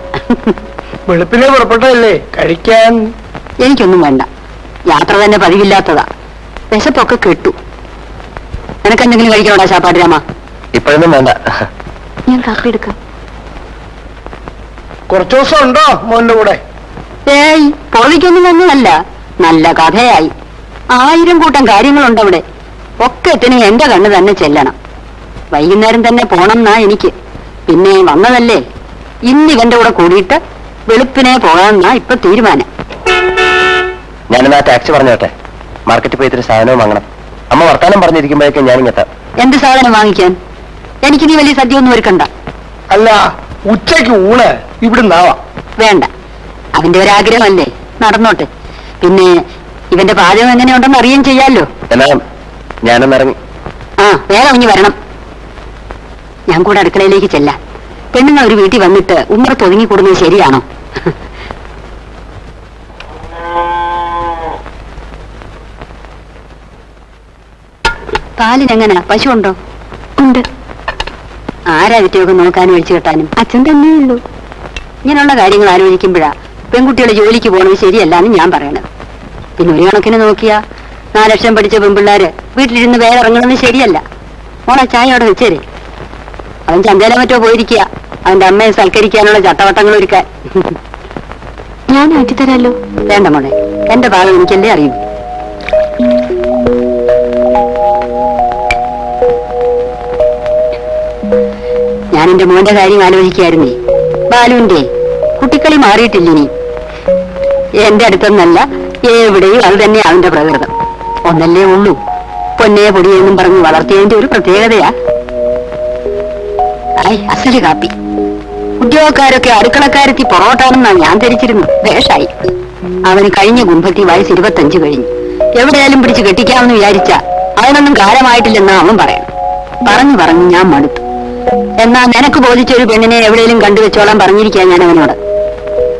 വെളുപ്പിനെ പുറപ്പെട്ടതല്ലേ, കഴിക്കാൻ? എനിക്കൊന്നും വേണ്ട. യാത്ര തന്നെ പതിവില്ലാത്തതാ. വിശപ്പൊക്കെ കെട്ടു. നിനക്കെന്തെങ്കിലും കഴിക്കണോടാ ശാപ്പാട് രാമ? ഇപ്പോഴൊന്നും വേണ്ട. ഞാൻ കാപ്പി എടുക്കാം. കുറച്ചു ദിവസം ഉണ്ടോ മോന്റെ കൂടെ? ഏയ്, പൊളിക്കൊന്നും ഒന്നുമല്ല. നല്ല കഥയായി. 1000 കൂട്ടം കാര്യങ്ങളുണ്ട് അവിടെ. ഒക്കെ എത്തണേ എന്റെ കണ്ണ് തന്നെ ചെല്ലണം. വൈകുന്നേരം തന്നെ പോണമെന്നാ എനിക്ക്. പിന്നെ വന്നതല്ലേ, ഇന്ന് ഇവന്റെ കൂടെ കൂടിയിട്ട് വെളുപ്പിനെ പോകാമെന്നാ ഇപ്പൊ തീരുമാനം. ഞാനെന്നാ ടാക്സി പറഞ്ഞോട്ടെ, മാർക്കറ്റിൽ പോയി ഇത്തിരി സാധനവും വാങ്ങണം. അമ്മ വർത്താനം പറഞ്ഞിരിക്കുമ്പോഴേക്കും ഞാനിങ്ങെത്താം. എന്ത് സാധനം വാങ്ങിക്കാൻ? എനിക്ക് നീ വലിയ സദ്യ ഒന്നും ഒരുക്കണ്ട. അല്ല, ഉച്ചയ്ക്ക് ഊണ് ഇവിടുന്നാവാം. വേണ്ട, അവന്റെ ഒരാഗ്രഹമല്ലേ, നടന്നോട്ടെ. പിന്നെ ഇവന്റെ പാചകം എങ്ങനെയുണ്ടെന്ന് അറിയുകയും ചെയ്യാലോ. എന്നാ ഞാനൊന്നിറങ്ങി. ആ, വേഗം ഇനി വരണം. ഞാൻ കൂടെ അടുക്കളയിലേക്ക് ചെല്ലാം. പെണ്ണുങ്ങൾ ഒരു വീട്ടിൽ വന്നിട്ട് ഉമ്മറത്ത് ഒതുങ്ങിക്കൂടുന്നത് ശരിയാണോ? പാലിനെങ്ങനെ, പശു ഉണ്ടോ? ഉണ്ട്. ആരാ വിറ്റയൊക്കെ നോക്കാനും ഒഴിച്ചു കെട്ടാനും? അച്ഛൻ തന്നെയുള്ളൂ. ഇങ്ങനെയുള്ള കാര്യങ്ങൾ ആലോചിക്കുമ്പോഴാ പെൺകുട്ടികളെ ജോലിക്ക് പോകണത് ശരിയല്ലാന്ന് ഞാൻ പറയണത്. പിന്നെ ഒരു കണക്കിന് നോക്കിയാ 4 ലക്ഷം പഠിച്ച പെൺപിള്ളാര് വീട്ടിലിരുന്ന് വേറെ ഇറങ്ങണമെന്ന് ശരിയല്ല. മോളെ ചായ അവിടെ വെച്ചേരെ. അവൻ ചന്തയിലെ മറ്റോ പോയിരിക്കുക, അവന്റെ അമ്മയെ സൽക്കരിക്കാനുള്ള ചട്ടവട്ടങ്ങൾ ഒരുക്കാൻ. ഞാൻ ആറ്റിത്തരാലോ. വേണ്ട മോളെ, എന്റെ ഭാഗം എനിക്കല്ലേ അറിയൂ. ഞാൻ എന്റെ മോന്റെ കാര്യം ആലോചിക്കായിരുന്നേ. ബാലുവിന്റെ കുട്ടിക്കളി മാറിയിട്ടില്ലിനി. എന്റെ അടുത്തൊന്നല്ല, എവിടെയും അത് തന്നെ അവന്റെ പ്രകൃതം. ഒന്നല്ലേ ഉള്ളൂ, പൊന്നേ പൊടിയെന്നും പറഞ്ഞ് വളർത്തിയതിന്റെ ഒരു പ്രത്യേകതയാ. അസല് കാപ്പി. ഉദ്യോഗക്കാരൊക്കെ അടുക്കളക്കാരെത്തി പൊറോട്ടാണെന്നാണ് ഞാൻ ധരിച്ചിരുന്നു. വേഷായി. അവന് കഴിഞ്ഞ കുംഭത്തി വയസ്സ് 25 കഴിഞ്ഞു. എവിടെയാലും പിടിച്ച് കെട്ടിക്കാമെന്ന് വിചാരിച്ച അതിനൊന്നും കാലമായിട്ടില്ലെന്നാ അവൻ പറയണം. പറഞ്ഞു ഞാൻ മടുത്തു. എന്നാ നിനക്ക് ബോധിച്ചൊരു പെണ്ണിനെ എവിടെയെങ്കിലും കണ്ടുവെച്ചോളാൻ പറഞ്ഞിരിക്കാൻ ഞാൻ അവനോട്.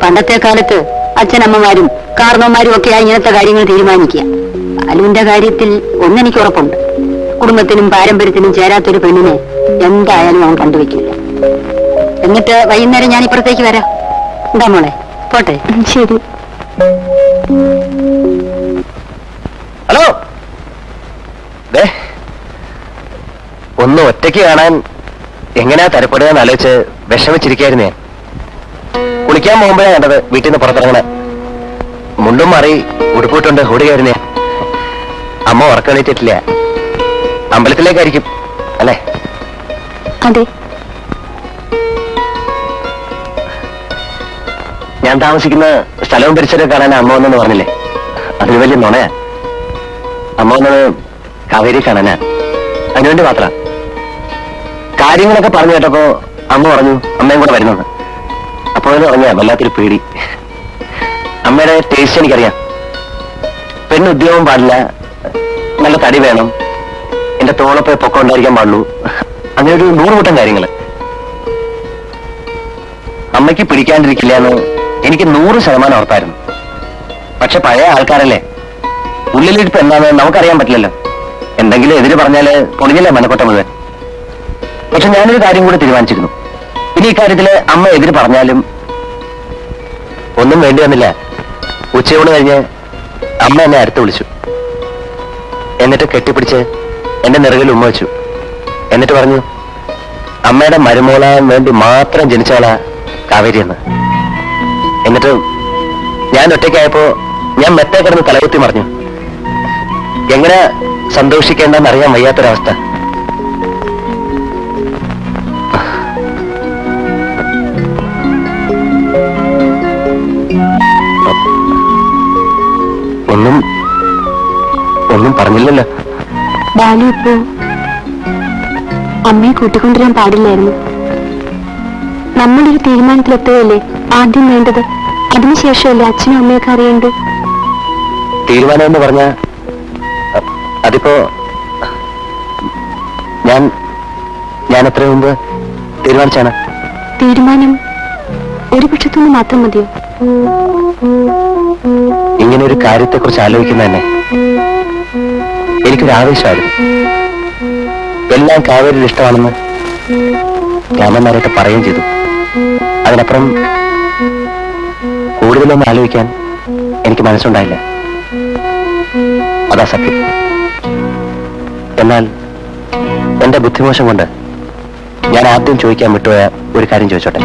പണ്ടത്തെ കാലത്ത് അച്ഛനമ്മമാരും കാർന്നോന്മാരും ഒക്കെയായി ഇങ്ങനത്തെ കാര്യങ്ങൾ തീരുമാനിക്കുക. ബാലുവിന്റെ കാര്യത്തിൽ ഒന്നെനിക്ക് ഉറപ്പുണ്ട്, കുടുംബത്തിനും പാരമ്പര്യത്തിനും ചേരാത്തൊരു പെണ്ണിനെ എന്തായാലും അവൻ കണ്ടുവെക്കില്ല. എന്നിട്ട് വൈകുന്നേരം ഞാൻ ഇപ്പുറത്തേക്ക് വരാം. എന്താ മോളെ, പോട്ടെ? ശരി. ഹലോ, ഒന്ന് ഒറ്റയ്ക്ക് കാണാൻ എങ്ങനെയാ തരപ്പെടുക എന്നാലോചിച്ച് വിഷമിച്ചിരിക്കായിരുന്നേ. കുളിക്കാൻ പോകുമ്പോഴാണ് കണ്ടത് വീട്ടിൽ നിന്ന് പുറത്തിറങ്ങണ. മുണ്ടും മാറി ഉടുപ്പിട്ടുണ്ട് ഓടുകയായിരുന്നേ. അമ്മ ഉറക്കണിട്ടിട്ടില്ല. അമ്പലത്തിലേക്കായിരിക്കും അല്ലേ? അതെ. ഞാൻ താമസിക്കുന്ന സ്ഥലവും പരിസരവും കാണാൻ അമ്മ വന്നെന്ന് പറഞ്ഞില്ലേ, അതിന് വലിയ നുണയാ. അമ്മ വന്നത് കാവേരി കാണാനാ, അതിനുവേണ്ടി മാത്രം. കാര്യങ്ങളൊക്കെ പറഞ്ഞു കേട്ടപ്പോ അമ്മ പറഞ്ഞു അമ്മയും കൂടെ വരുന്നത്. അപ്പോൾ പറഞ്ഞ വല്ലാത്തൊരു പേടി. അമ്മയുടെ ടേസ്റ്റ് എനിക്കറിയാം. പെണ്ണ് ഉദ്യോഗം പാടില്ല, നല്ല തടി വേണം, എന്റെ തോളപ്പ് പൊക്കം ഉണ്ടായിരിക്കാൻ പാടുള്ളൂ, അങ്ങനെ ഒരു 100 കൂട്ടം കാര്യങ്ങള്. അമ്മയ്ക്ക് പിടിക്കാണ്ടിരിക്കില്ല എന്ന് എനിക്ക് 100% ഉറപ്പായിരുന്നു. പക്ഷെ പഴയ ആൾക്കാരല്ലേ, ഉള്ളിലിരിപ്പ് എന്താന്ന് നമുക്കറിയാൻ പറ്റില്ലല്ലോ. എന്തെങ്കിലും എതിര് പറഞ്ഞാല് പൊളിഞ്ഞില്ലേ മനക്കൊട്ട മുഴുവൻ. പക്ഷെ ഞാനൊരു കാര്യം കൂടി തീരുമാനിച്ചിരുന്നു. ഇനി ഇക്കാര്യത്തില് അമ്മ എതിര് പറഞ്ഞാലും ഒന്നും വേണ്ടി വന്നില്ല. ഉച്ചയോട് കഴിഞ്ഞ് അമ്മ എന്നെ അടുത്ത് വിളിച്ചു. എന്നിട്ട് കെട്ടിപ്പിടിച്ച് എന്റെ നെറുകിൽ ഉമ്മ വെച്ചു. എന്നിട്ട് പറഞ്ഞു അമ്മയുടെ മരുമോളാൻ വേണ്ടി മാത്രം ജനിച്ചവളാ കാവേരി എന്ന്. എന്നിട്ട് ഞാൻ ഒറ്റയ്ക്കായപ്പോ ഞാൻ മെത്തേ കിടന്ന് തലകുത്തി മറിഞ്ഞു. എങ്ങനെ സന്തോഷിക്കേണ്ടെന്ന് അറിയാൻ വയ്യാത്തൊരവസ്ഥ. ഒന്നും പറഞ്ഞില്ലല്ലോ. ബാലു ഇപ്പോ അമ്മയെ കൂട്ടിക്കൊണ്ടുവരാൻ പാടില്ലായിരുന്നു. നമ്മളൊരു തീരുമാനത്തിലെത്തുകയല്ലേ ആദ്യം വേണ്ടത്. അതിനുശേഷമല്ലേ അച്ഛനും അമ്മയൊക്കെ അറിയേണ്ടത്. തീരുമാനം എന്ന് പറഞ്ഞ അതിപ്പോ ഞാൻ എത്ര മുമ്പ് തീരുമാനിച്ചാണ്. തീരുമാനം ഒരു പക്ഷത്തുനിന്ന് മാത്രം മതിയോ? ഇങ്ങനെ ഒരു കാര്യത്തെക്കുറിച്ച് ആലോചിക്കുന്ന തന്നെ എനിക്കൊരു ആവേശമായിരുന്നു. എല്ലാം കാവേരിയിൽ ഇഷ്ടമാണെന്ന് രാമന്മാരായിട്ട് പറയുകയും ചെയ്തു. അതിനപ്പുറം കൂടുതലൊന്നും ആലോചിക്കാൻ എനിക്ക് മനസ്സുണ്ടായില്ല. അതാ സത്യം. എന്നാൽ എന്റെ ബുദ്ധിമോശം കൊണ്ട് ഞാൻ ആദ്യം ചോദിക്കാൻ വിട്ടുപോയ ഒരു കാര്യം ചോദിച്ചോട്ടെ.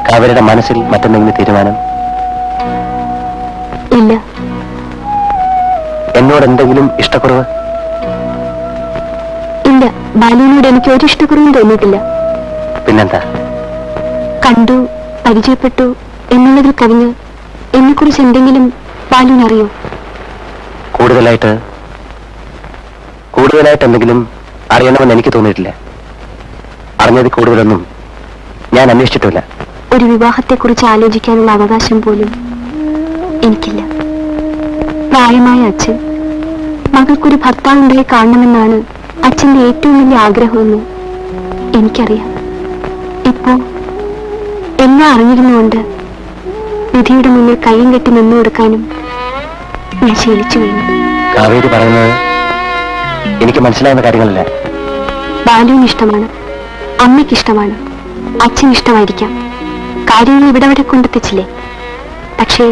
കാവേരിയുടെ മനസ്സിൽ മറ്റെന്തെങ്കിലും തീരുമാനം? ഇല്ല. എന്നോട് എന്തെങ്കിലും ഇഷ്ടക്കുറവ്? ഇല്ല, ബാലുവിനോട് എനിക്ക് ഒരു ഇഷ്ടക്കുറവും തോന്നിയിട്ടില്ല. പിന്നെന്താ? കണ്ടു, പരിചയപ്പെട്ടു എന്നുള്ളതിൽ കവിഞ്ഞ് എന്നെക്കുറിച്ച് എന്തെങ്കിലും ബാലുവിനറിയോ? കൂടുതലായിട്ട് എന്തെങ്കിലും അറിയണമെന്ന് എനിക്ക് തോന്നിയിട്ടില്ല. അറിഞ്ഞത് കൂടുതലൊന്നും ഞാൻ അന്വേഷിച്ചിട്ടില്ല. ഒരു വിവാഹത്തെക്കുറിച്ച് ആലോചിക്കാനുള്ള അവകാശം പോലും എനിക്കില്ല. പ്രായമായ അച്ഛൻ മകൾക്കൊരു ഭർത്താവുണ്ടായി കാണണമെന്നാണ് അച്ഛന്റെ ഏറ്റവും വലിയ ആഗ്രഹമെന്ന് എനിക്കറിയാം. ഇപ്പോ എല്ലാം അറിഞ്ഞിരുന്നുകൊണ്ട് വിധിയുടെ മുന്നിൽ കയ്യും കെട്ടി നിന്നു കൊടുക്കാനും ഞാൻ ശീലിച്ചു കഴിഞ്ഞു. കാവേരി പറയുന്നത് എനിക്ക് മനസ്സിലാവുന്ന കാര്യങ്ങളല്ല. ബാലുവിന് ഇഷ്ടമാണ്, അമ്മയ്ക്കിഷ്ടമാണ്, അച്ഛനിഷ്ടമായിരിക്കാം. കാര്യങ്ങൾ ഇവിടെ വരെ കൊണ്ടെത്തിച്ചില്ലേ? പക്ഷേ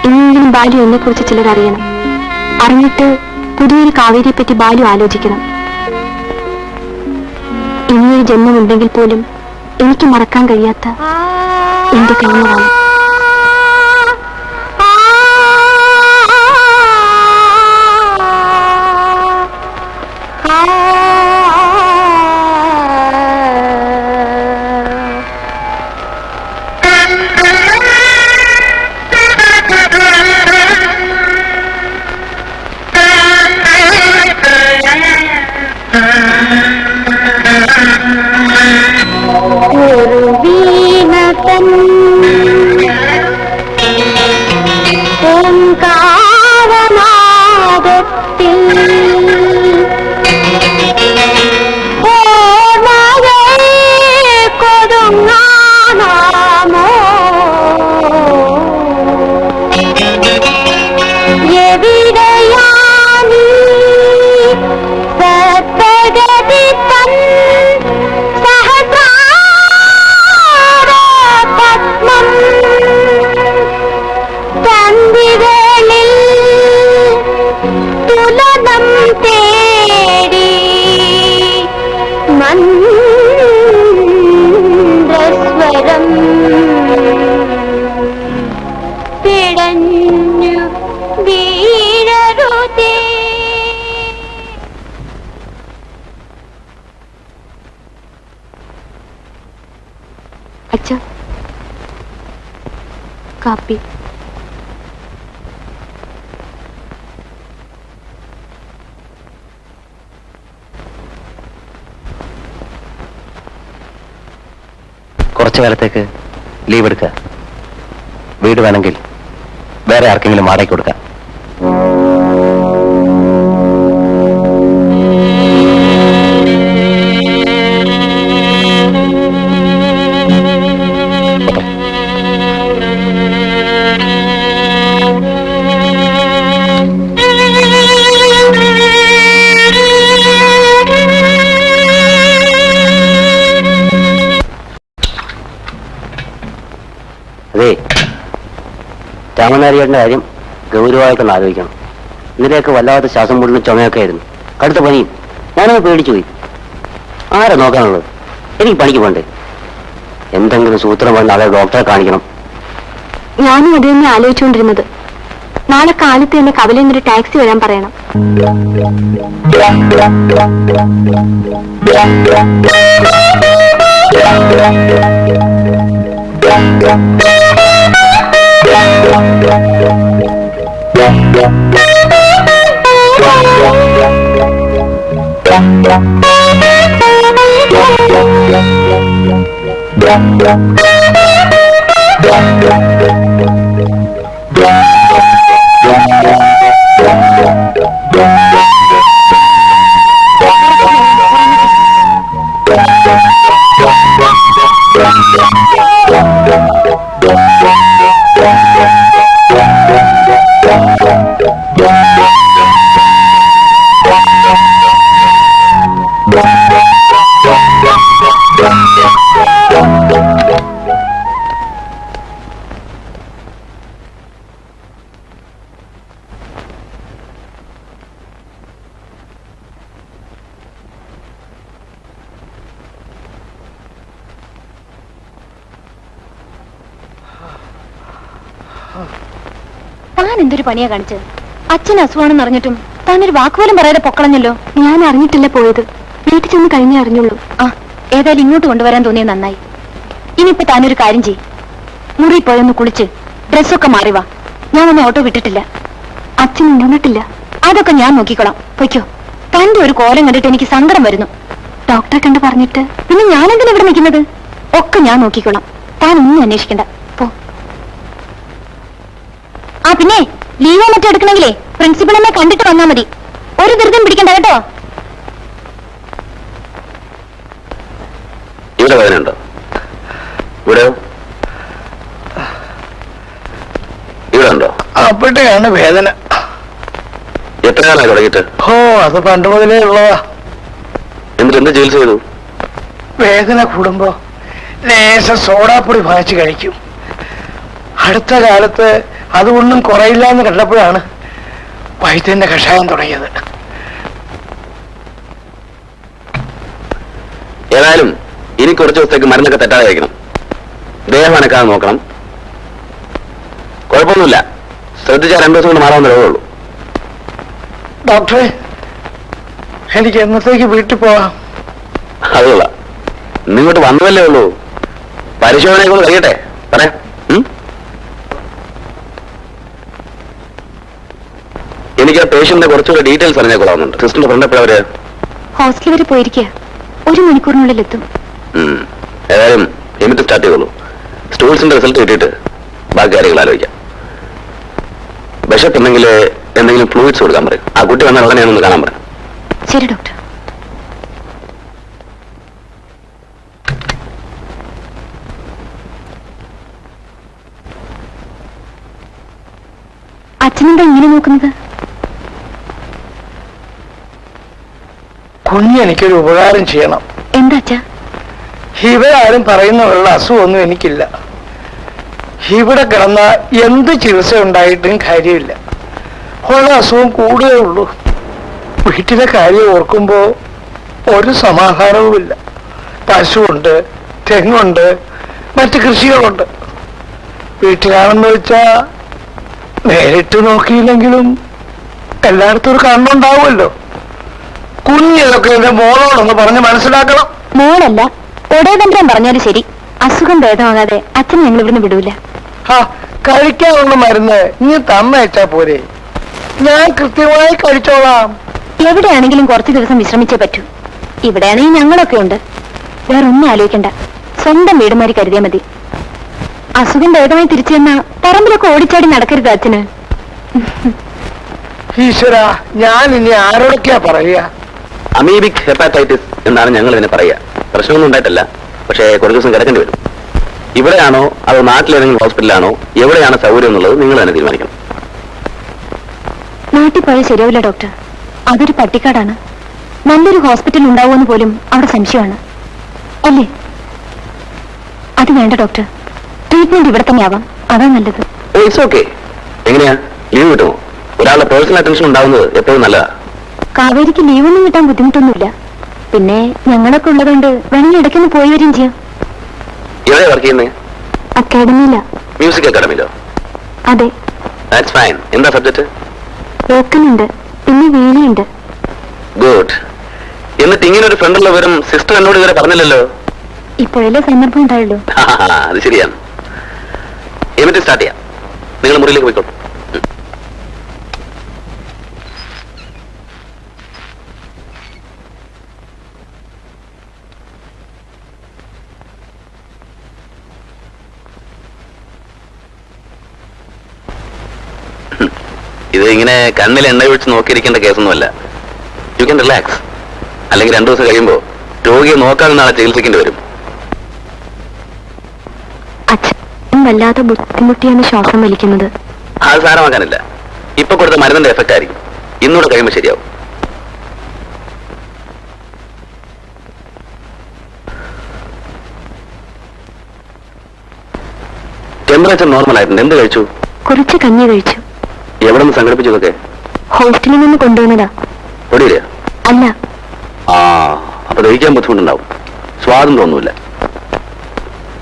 ഇനിയെങ്കിലും ബാലു എന്നെക്കുറിച്ച് ചിലർ അറിയണം. അറിഞ്ഞിട്ട് പുതിയൊരു കാവേരിയെ പറ്റി ബാലു ആലോചിക്കണം. ഇനിയൊരു ജന്മമുണ്ടെങ്കിൽ പോലും എനിക്ക് മറക്കാൻ കഴിയാത്ത എന്റെ കഴിഞ്ഞതാണ്. അച്ഛാ, കാപ്പി. കുറച്ചു കാലത്തേക്ക് ലീവ് എടുക്കുക. വീട് വേണമെങ്കിൽ വേറെ ആർക്കെങ്കിലും വാടകയ്ക്ക് കൊടുക്കാം. അതെ, രാമനാരിയുടെ കാര്യം ഗൗരവമായിട്ടൊന്ന് ആലോചിക്കണം. ഇന്നലെയൊക്കെ വല്ലാത്ത ശ്വാസം മുട്ടലും ചുമയൊക്കെ ആയിരുന്നു, കടുത്ത പനിയും. ഞാനത് പേടിച്ചു പോയി. ആരാ നോക്കാനുള്ളത്? എനിക്ക് പണിക്ക് പോണ്ടേ? എന്തെങ്കിലും സൂത്രം വന്ന് അവരെ ഡോക്ടറെ കാണിക്കണം. ഞാനും അത് തന്നെ ആലോചിച്ചുകൊണ്ടിരുന്നത്. നാളെ കാലത്ത് എന്നെ കവലയിൽ നിന്നൊരു ടാക്സി വരാൻ പറയണം. താൻ എന്തൊരു പണിയാ കാണിച്ചത്? അച്ഛൻ അസുഖമാണെന്ന് അറിഞ്ഞിട്ടും താനൊരു വാക്കുപോലും പറയാതെ പൊക്കളഞ്ഞല്ലോ. ഞാൻ അറിഞ്ഞിട്ടില്ല പോയത്. വീട്ടിൽ ചെന്ന് കഴിഞ്ഞേ അറിഞ്ഞുള്ളൂ. ആ ഏതായാലും ഇങ്ങോട്ട് കൊണ്ടുവരാൻ തോന്നിയത് നന്നായി. ഇനിയിപ്പോ താനൊരു കാര്യം ചെയ്യ്, മുറി പോയൊന്ന് കുളിച്ച് ഡ്രസ്സൊക്കെ മാറിവാ. ഞാൻ ഒന്ന് ഓട്ടോ വിട്ടിട്ടില്ല, അച്ഛൻ ഉണർന്നിട്ടില്ല. അതൊക്കെ ഞാൻ നോക്കിക്കോളാം. പൊയ്ക്കോ. തന്റെ ഒരു കോലം കണ്ടിട്ട് എനിക്ക് സങ്കടം വരുന്നു. ഡോക്ടറെ കണ്ട് പറഞ്ഞിട്ട് പിന്നെ ഞാനെന്തിനാ ഇവിടെ നിൽക്കുന്നത്? ഒക്കെ ഞാൻ നോക്കിക്കോളാം. താൻ ഒന്നും അന്വേഷിക്കണ്ട, പോ. ആ പിന്നെ ലീവോ മറ്റോ എടുക്കണമെങ്കിലേ പ്രിൻസിപ്പൾ എന്നെ കണ്ടിട്ട് വന്നാ മതി. ഒരു ധൃതിയും പിടിക്കണ്ട കേട്ടോ. ഇവിടെ വേദനയുണ്ടോ? ഇവിടെ ഇവിടെ ഉണ്ടോ? അപ്പോഴത്തെയാണ് വേദന. എത്ര കാലമായി തുടങ്ങിയിട്ട്? ഓ, അത് പണ്ട് മുതലേ ഉള്ളതാ. എന്നിട്ട് എന്ത് ചികിത്സ ചെയ്തു? വേദന കൂടുമ്പോ ലേശം സോഡാപ്പൊടി വാങ്ങിച്ച് കഴിക്കും. അടുത്ത കാലത്ത് അതൊന്നും കുറയില്ല എന്ന് കണ്ടപ്പോഴാണ് വൈദ്യന്റെ കഷായം തുടങ്ങിയത്. ഏതായാലും ഇനി കുറച്ച് ദിവസത്തേക്ക് മരുന്നൊക്കെ തെറ്റാതെ കഴിക്കണം. ദേഹം അനക്കാതെ നോക്കണം. കുഴപ്പമൊന്നുമില്ല, ശ്രദ്ധിച്ചാൽ 2 ദിവസം കൊണ്ട് മാറാവുന്ന രോഗമുള്ളൂ. ഡോക്ടറെ, എനിക്ക് എന്നത്തേക്ക് വീട്ടിൽ പോവാം? അതുകൊള്ള നിങ്ങോട്ട് വന്നതല്ലേ ഉള്ളൂ. പരിശോധനയെ കൊണ്ട് കഴിയട്ടെ, പറയാം. എനിക്ക് ആ പേഷ്യന്റിന്റെ കുറച്ചുകൂടെ ഡീറ്റെയിൽസ് അറിഞ്ഞാൽ കൊള്ളാവുന്നുണ്ട്. സിസ്റ്ററിന്റെ ഫ്രണ്ട് എപ്പോഴവര് ഹോസ്റ്റൽ വരെ പോയിരിക്കുക. 1 മണിക്കൂറിനുള്ളിൽ എത്തും. ഏതായാലും എന്നിട്ട് സ്റ്റാർട്ട് ചെയ്തോളൂ. സ്റ്റൂൾസിന്റെ റിസൾട്ട് കിട്ടിയിട്ട് ബാക്കി കാര്യങ്ങൾ ആലോചിക്കാം. വിശപ്പുണ്ടെങ്കിൽ എന്തെങ്കിലും ഫ്ലൂയിഡ്സ് കൊടുക്കാൻ പറയും. ആ കുട്ടി വന്നാൽ ഉടനെ ഒന്ന് കാണാൻ പറയാം. ശരി ഡോക്ടർ. അച്ഛനെന്താ ഇങ്ങനെ നോക്കുന്നത്? കുഞ്ഞെനിക്കൊരു ഉപകാരം ചെയ്യണം. എന്താ അച്ഛാ? ഇവരാരും പറയുന്നവരുള്ള അസുഖമൊന്നും എനിക്കില്ല. ഇവിടെ കിടന്ന എന്ത് ചികിത്സ ഉണ്ടായിട്ടും കാര്യമില്ല. ഉള്ള അസുഖം കൂടുകയേ ഉള്ളൂ. വീട്ടിലെ കാര്യം ഓർക്കുമ്പോ ഒരു സമാധാനവുമില്ല. പശുവുണ്ട്, തെങ്ങുണ്ട്, മറ്റ് കൃഷികളുണ്ട്. വീട്ടിലാണെന്ന് വെച്ചാ നേരിട്ട് നോക്കിയില്ലെങ്കിലും എല്ലായിടത്തും ഒരു കണ്ണുണ്ടാവുമല്ലോ. കുഞ്ഞിതൊക്കെ എന്റെ മോളോടൊന്ന് പറഞ്ഞ് മനസ്സിലാക്കണം. മോളല്ല, ഒടേതന്ത്രം പറഞ്ഞാലും ശരി, അസുഖം ഭേദമാകാതെ അച്ഛൻ ഞങ്ങൾ ഇവിടുന്ന് വിടൂല. ആ, കഴിക്കാനുള്ള മരുന്ന് നീ തന്നയച്ചാ പോരെ, ഞാൻ കൃത്യമായി കഴിച്ചോളാം. എവിടെയാണെങ്കിലും കുറച്ചു ദിവസം വിശ്രമിച്ചേ പറ്റൂ. ഇവിടെയാണെങ്കിൽ ഞങ്ങളൊക്കെ ഉണ്ട്. വേറൊന്നും ആലോചിക്കണ്ട, സ്വന്തം വീടുമാരി കരുതിയാ മതി. അസുഖം ഭേദമായി തിരിച്ചു ചെന്നാ പറമ്പിലൊക്കെ ഓടിച്ചാടി നടക്കരുത് അച്ഛന്. ഈശ്വര, ഞാൻ ഇനി ആരോടൊക്കെയാ പറയുക? അമീബിക് ഹെപ്പാറ്റൈറ്റിസ് എന്നാണ് ഞങ്ങൾ ഇതിനെ പറയുക. പ്രശ്നമൊന്നും ഉണ്ടായിട്ടല്ല, പക്ഷേ കുറച്ച് ദിവസം കിടക്കേണ്ടി വരും. ഇവിടെയാണോ അതോ നാട്ടിലേതെങ്കിലും ഹോസ്പിറ്റലാണോ, എവിടെയാണ് സൗകര്യം എന്നുള്ളത് നിങ്ങൾ തന്നെ തീരുമാനിക്കണം. നാട്ടിൽ പോയാൽ ശരിയാവില്ല ഡോക്ടർ, അതൊരു പട്ടിക്കാടാണ്. നല്ലൊരു ഹോസ്പിറ്റൽ ഉണ്ടാവുമെന്ന് പോലും അവിടെ സംശയമാണ്. അല്ലേ? അത് വേണ്ട ഡോക്ടർ, ട്രീറ്റ്മെന്റ് ഇവിടെ തന്നെ ആവാം, അതാ നല്ലത്. It's okay. എങ്ങനെയാ, ലീവ് കിട്ടുമോ? ഒരാളുടെ പേഴ്സണൽ അറ്റൻഷൻ ഉണ്ടാവുന്നത് എപ്പോഴും നല്ലതാ. കാവേരിക്ക് ലീവൊന്നും കിട്ടാൻ ബുദ്ധിമുട്ടൊന്നുമില്ല. പിന്നെ ഞങ്ങളൊക്കെ ഉള്ളതുകൊണ്ട് വേണമെങ്കിൽ ഇടയ്ക്കൊന്ന് പോയി വരികയും ചെയ്യാം. എവിടെ വർക്ക് ചെയ്യുന്നേ? അക്കാഡമിയില. മ്യൂസിക് അക്കാഡമിയിലോ? അതെ. That's fine. എന്താ സബ്ജക്ട്? വോക്കലുണ്ട്, പിന്നെ വീണയുണ്ട്. ഗുഡ്. എന്നിട്ട് ഇങ്ങനെ ഒരു ഫ്രണ്ടുള്ള വിവരം സിസ്റ്റർ എന്നോട് ഇതുവരെ പറഞ്ഞില്ലല്ലോ. ഇപ്പോഴല്ലേ സന്ദർഭം ഉണ്ടായുള്ളൂ. അത് ശരിയാണ്. എന്നിട്ട് സ്റ്റാർട്ട് ചെയ്യാം. നിങ്ങൾ മുറിയിലേക്ക് പോയിക്കോളൂ. ഇത് ഇങ്ങനെ കണ്ണിൽ എണ്ണ ഒഴിച്ച് നോക്കിയിരിക്കേണ്ട കേസൊന്നുമല്ല. You can relax. അല്ലെങ്കിൽ 2 ദിവസം കഴിയുമ്പോൾ രോഗിയെ നോക്കാതെ നാളെ ചികിത്സിക്കേണ്ടി വരും. അച്ഛൻ വല്ലാതെ ബുദ്ധിമുട്ടിയാണ് ശ്വാസം വലിക്കുന്നത്. അത് സാരമാക്കാനില്ല. ഇപ്പൊ കൊടുത്ത മരുന്നിന്റെ എഫക്റ്റ് ആയിരിക്കും. ഇന്നൂടെ കഴിയുമ്പോൾ ശരിയാവും. ടെമ്പറേച്ചർ നോർമൽ ആയിട്ടുണ്ട്. എന്ത് കഴിച്ചു? കുറച്ച് കഞ്ഞി കഴിച്ചു. എവിടെ നിന്ന് സംഘടിപ്പിച്ചു ഇതൊക്കെ? ഹോസ്റ്റലിൽ നിന്ന് കൊണ്ടുവന്നതാ. പൊടിയില്ല? അല്ല. ആ, അപ്പൊ ദഹിക്കാൻ ബുദ്ധിമുട്ടുണ്ടാവും. സ്വാദം തോന്നൂല.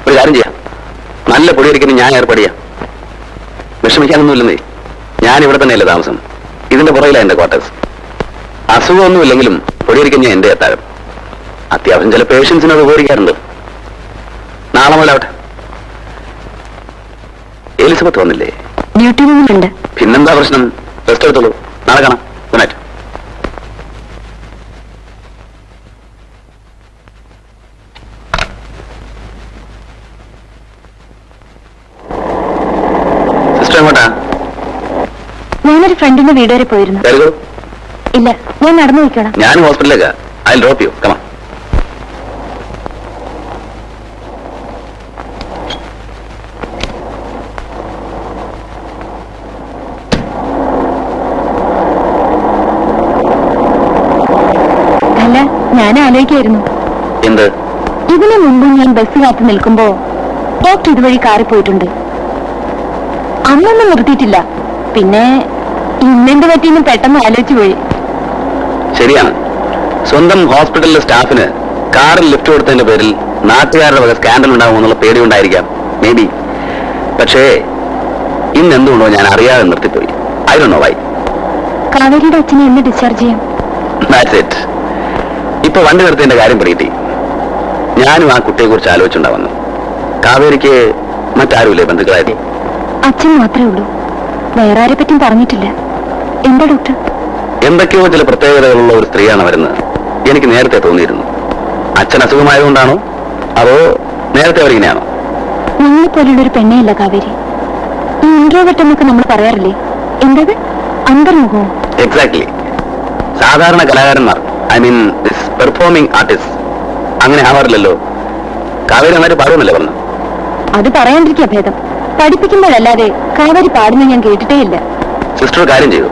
ഒരു കാര്യം ചെയ്യാം, നല്ല പൊടിയരിക്കുന്ന ഞാൻ ഏർപ്പാട് ചെയ്യാം. വിഷമിക്കാനൊന്നുമില്ലെന്നേ. ഞാൻ ഇവിടെ തന്നെയല്ലേ താമസം. ഇതിന്റെ പുറകിലാണ് എന്റെ ക്വാർട്ടേഴ്സ്. അസുഖമൊന്നുമില്ലെങ്കിലും പൊടിയരിക്കുന്ന ഞാൻ എന്റെ എത്താരം. അത്യാവശ്യം ചില പേഷ്യൻസിന് അത് ഉപകരിക്കാറുണ്ട്. നാളെ മുതലാവട്ടെ. എലിസബത്ത് വന്നില്ലേ? ഡ്യൂട്ടി റൂമിലുണ്ട്. പിന്നെന്താ പ്രശ്നം? റെസ്റ്റ് എടുത്തോളൂ. നാളെ കാണാം. Good night. സിസ്റ്റർ എങ്ങോട്ടാ? ഞാനൊരു ഫ്രണ്ടിന്റെ വീട് വരെ പോയിരുന്നു. Very good. ഇല്ല, ഞാൻ നടന്നു പോയിക്കോളാം. ഞാൻ ഹോസ്പിറ്റലിലേക്കാ. I will drop you. Come on. അല്ല, ഞാൻ ആലോചിക്കായിരുന്നു. എന്ത്? ഇതിനു മുമ്പ് ഞാൻ ബസ് കാത്തു നിൽക്കുമ്പോ ഡോക്ടർ ഇതുവഴി കാറി പോയിട്ടുണ്ട്. അന്നൊന്നും നിർത്തിയിട്ടില്ല. പിന്നെ ഇന്നെന്ത് പറ്റിയെന്ന് പെട്ടെന്ന് ആലോചിച്ചു പോയി. ശരിയാണ്. സ്വന്തം ഹോസ്പിറ്റലിലെ സ്റ്റാഫിന് കാറിൽ ലിഫ്റ്റ് കൊടുത്തതിന്റെ പേരിൽ നാട്ടുകാരുടെ വക സ്കാൻഡൽ ഉണ്ടാകുമെന്നുള്ള പേടി ഉണ്ടായിരിക്കാം, മേ ബി. പക്ഷേ ഇന്ന് എന്തുകൊണ്ടോ ഞാൻ അറിയാതെ നിർത്തിപ്പോയി. I don't know why. കാവേരിയുടെ അച്ഛനെ എന്ന് ഡിസ്ചാർജ് ചെയ്യാം? That's it. ഇപ്പൊ വണ്ടി നിർത്തിയതിന്റെ കാര്യം പിടികിട്ടി. ഞാനും ആ കുട്ടിയെ കുറിച്ച് ആലോചിച്ചുണ്ടാവുന്നു. കാവേരിക്ക് മറ്റാരുമില്ലേ ബന്ധുക്കളായിട്ട്? അച്ഛൻ മാത്രമേ ഉള്ളൂ. വേറെ ആരെ പറ്റിയും പറഞ്ഞിട്ടില്ല. എന്താ ഡോക്ടർ? എന്തൊക്കെയോ ചില പ്രത്യേകതകളുള്ള ഒരു സ്ത്രീയാണ് വരുന്നത്. എനിക്ക് നേരത്തെ തോന്നിയിരുന്നു. അച്ഛൻ അസുഖമായതുകൊണ്ടാണോ അതോ നേരത്തെ അവരിങ്ങനെയാണോ? ഞങ്ങളെ പോലുള്ള ഒരു പെണ്ണേയല്ല കാവേരി. ഈ ഇൻട്രോവേർട്ട് എന്നൊക്കെ നമ്മൾ പറയാറില്ലേ, എന്തത് അന്തർമുഖവും? എക്സാക്ട്ലി. സാധാരണ കലാകാരന്മാർ, I mean this performing artist, അങ്ങനെ ആവാറില്ലല്ലോ. കാവേരി നന്നായിട്ട് പാടുമെന്നല്ലേ പറഞ്ഞു? അത് പറയാണ്ടിരിക്കുക ഭേദം. പഠിപ്പിക്കുമ്പോഴല്ലാതെ കാവേരി പാടുന്ന ഞാൻ കേട്ടിട്ടേ ഇല്ല. സിസ്റ്റർ കാര്യം ചെയ്തു.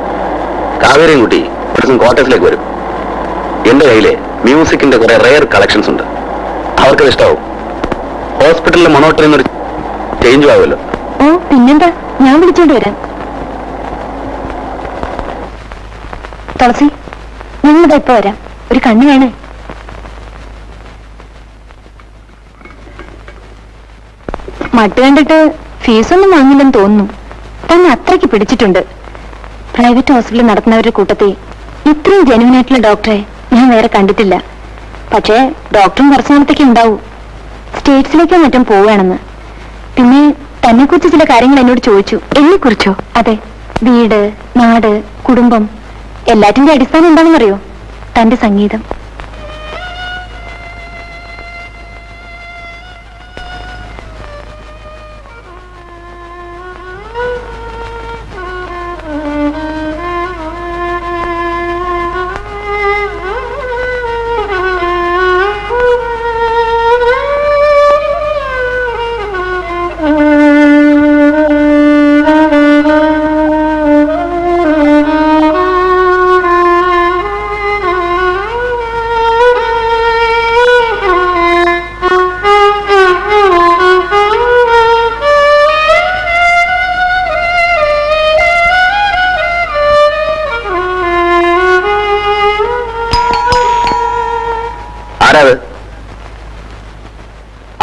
കാവേരിയും കുട്ടി ഒരു ദിവസം ക്വാർട്ടേഴ്സിലേക്ക് വരും. എന്റെ കയ്യിലെ മ്യൂസിക്കിന്റെ കുറെ റെയർ കളക്ഷൻസ് ഉണ്ട്. അവർക്കത് ഇഷ്ടാവും. ഹോസ്പിറ്റലിലെ മൊണോട്ടറിൽ നിന്നൊരു ചേഞ്ചും ആവുമല്ലോ. ഓ പിന്നെന്താ, ഞാൻ വിളിച്ചോണ്ട് വരാം. തുളസി, ഞങ്ങളിതാ ഇപ്പൊ വരാം. ഒരു കണ്ണ് വേണേ. മട്ട് കണ്ടിട്ട് ഫീസൊന്നും വാങ്ങില്ലെന്ന് തോന്നുന്നു. തന്നെ അത്രയ്ക്ക് പിടിച്ചിട്ടുണ്ട്. പ്രൈവറ്റ് ഹോസ്പിറ്റൽ നടത്തുന്നവരുടെ കൂട്ടത്തിൽ ഇത്രയും ജെന്യൂൻ ആയിട്ടുള്ള ഡോക്ടറെ ഞാൻ വേറെ കണ്ടിട്ടില്ല. പക്ഷേ ഡോക്ടറും കുറച്ചു നാളത്തേക്ക് ഉണ്ടാവും. സ്റ്റേറ്റ്സിലേക്കോ മറ്റും പോവുകയാണെന്ന്. പിന്നെ തന്നെ കുറിച്ച് ചില കാര്യങ്ങൾ എന്നോട് ചോദിച്ചു. എന്നെ കുറിച്ചോ? അതെ. വീട്, നാട്, കുടുംബം, എല്ലാറ്റിന്റെ അടിസ്ഥാനം എന്താണെന്നറിയോ? തന്റെ സംഗീതം.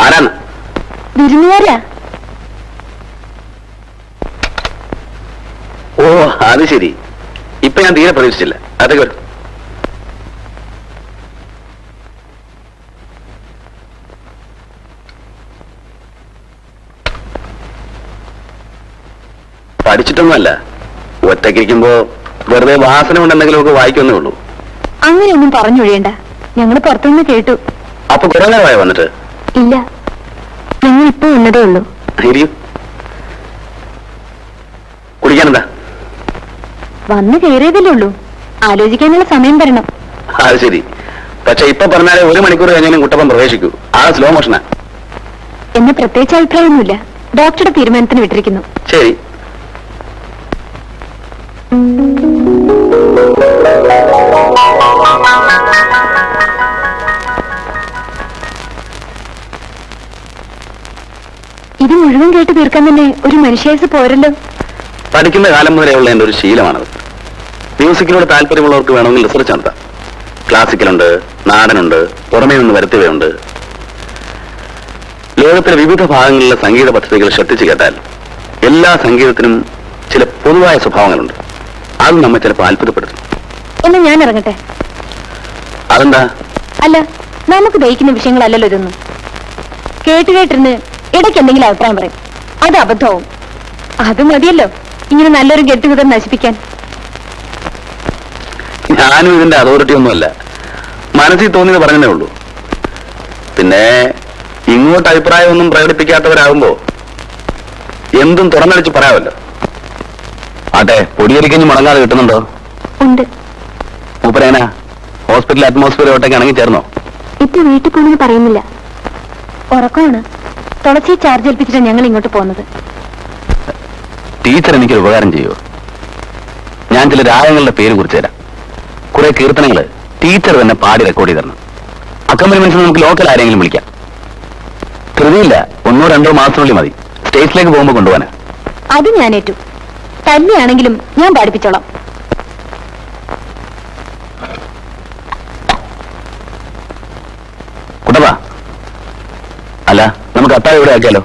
ആരാണ്? വിരുന്നുകാരാ. ഓ അത് ശരി. ഇപ്പൊ ഞാൻ തീരെ പ്രതീക്ഷിച്ചില്ല. അതൊക്കെ വരും. പഠിച്ചിട്ടൊന്നുമല്ല. ഒറ്റയ്ക്കിരിക്കുമ്പോ വെറുതെ വാസന കൊണ്ടെന്തെങ്കിലും ഒക്കെ വായിക്കുന്നേ ഉള്ളൂ. അങ്ങനെയൊന്നും പറഞ്ഞൊഴിയണ്ട. ഞങ്ങൾ പുറത്തുനിന്ന് കേട്ടു. അപ്പൊ കുറെ നേരമായി വന്നിട്ട്? ഇല്ല, ഞങ്ങൾ ഇപ്പൊ വന്നതേ ഉള്ളൂ. ഇരിക്കും. കുടിക്കാനെന്താ? വന്ന് കയറിയതല്ലേ ഉള്ളൂ. ആലോചിക്കാനുള്ള സമയം തരണം. അത് ശരി. പക്ഷെ ഇപ്പൊ പറഞ്ഞാലേ 1 മണിക്കൂർ കഴിഞ്ഞാലും കുട്ടപ്പം പ്രവേശിക്കൂ. ആ സ്ലോ മോഷനാ. എന്നെ പ്രത്യേകിച്ച് അഭിപ്രായമൊന്നുമില്ല. ഡോക്ടറുടെ തീരുമാനത്തിന് വിട്ടിരിക്കുന്നു. ശരി. ഇത് മുഴുവൻ കേട്ട് തീർക്കാൻ തന്നെ ഒരു മനുഷ്യായുസ് പോരല്ലോ. പഠിക്കുന്ന കാലം മുതലേ ഉള്ള എന്റെ ഒരു ശീലമാണത്. മ്യൂസിക്കിനോട് താല്പര്യമുള്ളവർക്ക് വേണമെങ്കിൽ റിസർച്ച് നടത്താം. ക്ലാസിക്കലുണ്ട്, നാടനുണ്ട്, പുറമേ നിന്ന് വരുത്തിയവയുണ്ട്. ലോകത്തിലെ വിവിധ ഭാഗങ്ങളിലെ സംഗീത പദ്ധതികൾ ശ്രദ്ധിച്ചു കേട്ടാൽ എല്ലാ സംഗീതത്തിനും ചില പൊതുവായ സ്വഭാവങ്ങളുണ്ട്. അത് നമ്മെ ചിലപ്പോൾ അത്ഭുതപ്പെടുത്തും. എന്നാ ഞാൻ ഇറങ്ങട്ടെ. അതെന്താ? അല്ല, നമുക്ക് ദഹിക്കുന്ന വിഷയങ്ങളല്ലല്ലോ ഇതൊന്നും. കേട്ടിരുന്ന് ഇടയ്ക്ക് എന്തെങ്കിലും അഭിപ്രായം പറയും, അത് അബദ്ധവും. അത് മതിയല്ലോ ഇങ്ങനെ നല്ലൊരു ഗെറ്റുഗതർ നശിപ്പിക്കാൻ. ഞാനും ഇതിന്റെ അതോറിറ്റി ഒന്നുമല്ല, മനസ്സിൽ തോന്നിയത് പറഞ്ഞതേ ഉള്ളൂ. പിന്നെ ഇങ്ങോട്ട് അഭിപ്രായമൊന്നും പ്രകടിപ്പിക്കാത്തവരാകുമ്പോ എന്തും തുറന്നടിച്ച് പറയാമല്ലോ. ആട്ടെ, പൊടിയരിക്കഞ്ഞ് മുടങ്ങാതെ കിട്ടുന്നുണ്ടോ? ഉണ്ട്. മൂപ്പരേനാ ഹോസ്പിറ്റൽ അറ്റ്മോസ്ഫിയറോട്ടൊക്കെ ഇണങ്ങി ചേർന്നോ? ഇപ്പൊ വീട്ടിൽ പോണെന്ന് പറയുന്നില്ല, ഉറക്കമാണ്. തുളസി ചാർജ് ഏൽപ്പിച്ചിട്ടാണ് ഞങ്ങൾ ഇങ്ങോട്ട് പോകുന്നത്. ടീച്ചർ എനിക്കൊരു ഉപകാരം ചെയ്യുമോ? ഞാൻ ചില രാഗങ്ങളുടെ പേര് കുറിച്ച് തരാം. കുറെ കീർത്തനങ്ങള് ടീച്ചർ തന്നെ പാടി റെക്കോർഡ് ചെയ്ത് തരണം. അക്കമ്പനിമെന്റ്സ് നമുക്ക് ലോക്കൽ ആരെങ്കിലും വിളിക്കാം. ധൃതിയില്ല, 1-2 മാസത്തിനുള്ളിൽ മതി. സ്റ്റേജിലേക്ക് പോകുമ്പോൾ കൊണ്ടുപോകാനാ. അത് ഞാൻ ഏറ്റു. തന്നെയാണെങ്കിലും ഞാൻ പാടിപ്പിച്ചോളാം. കുട്ടപ്പാ, അല്ല നമുക്ക് അത്താഴം ഇവിടെ ആക്കിയാലോ?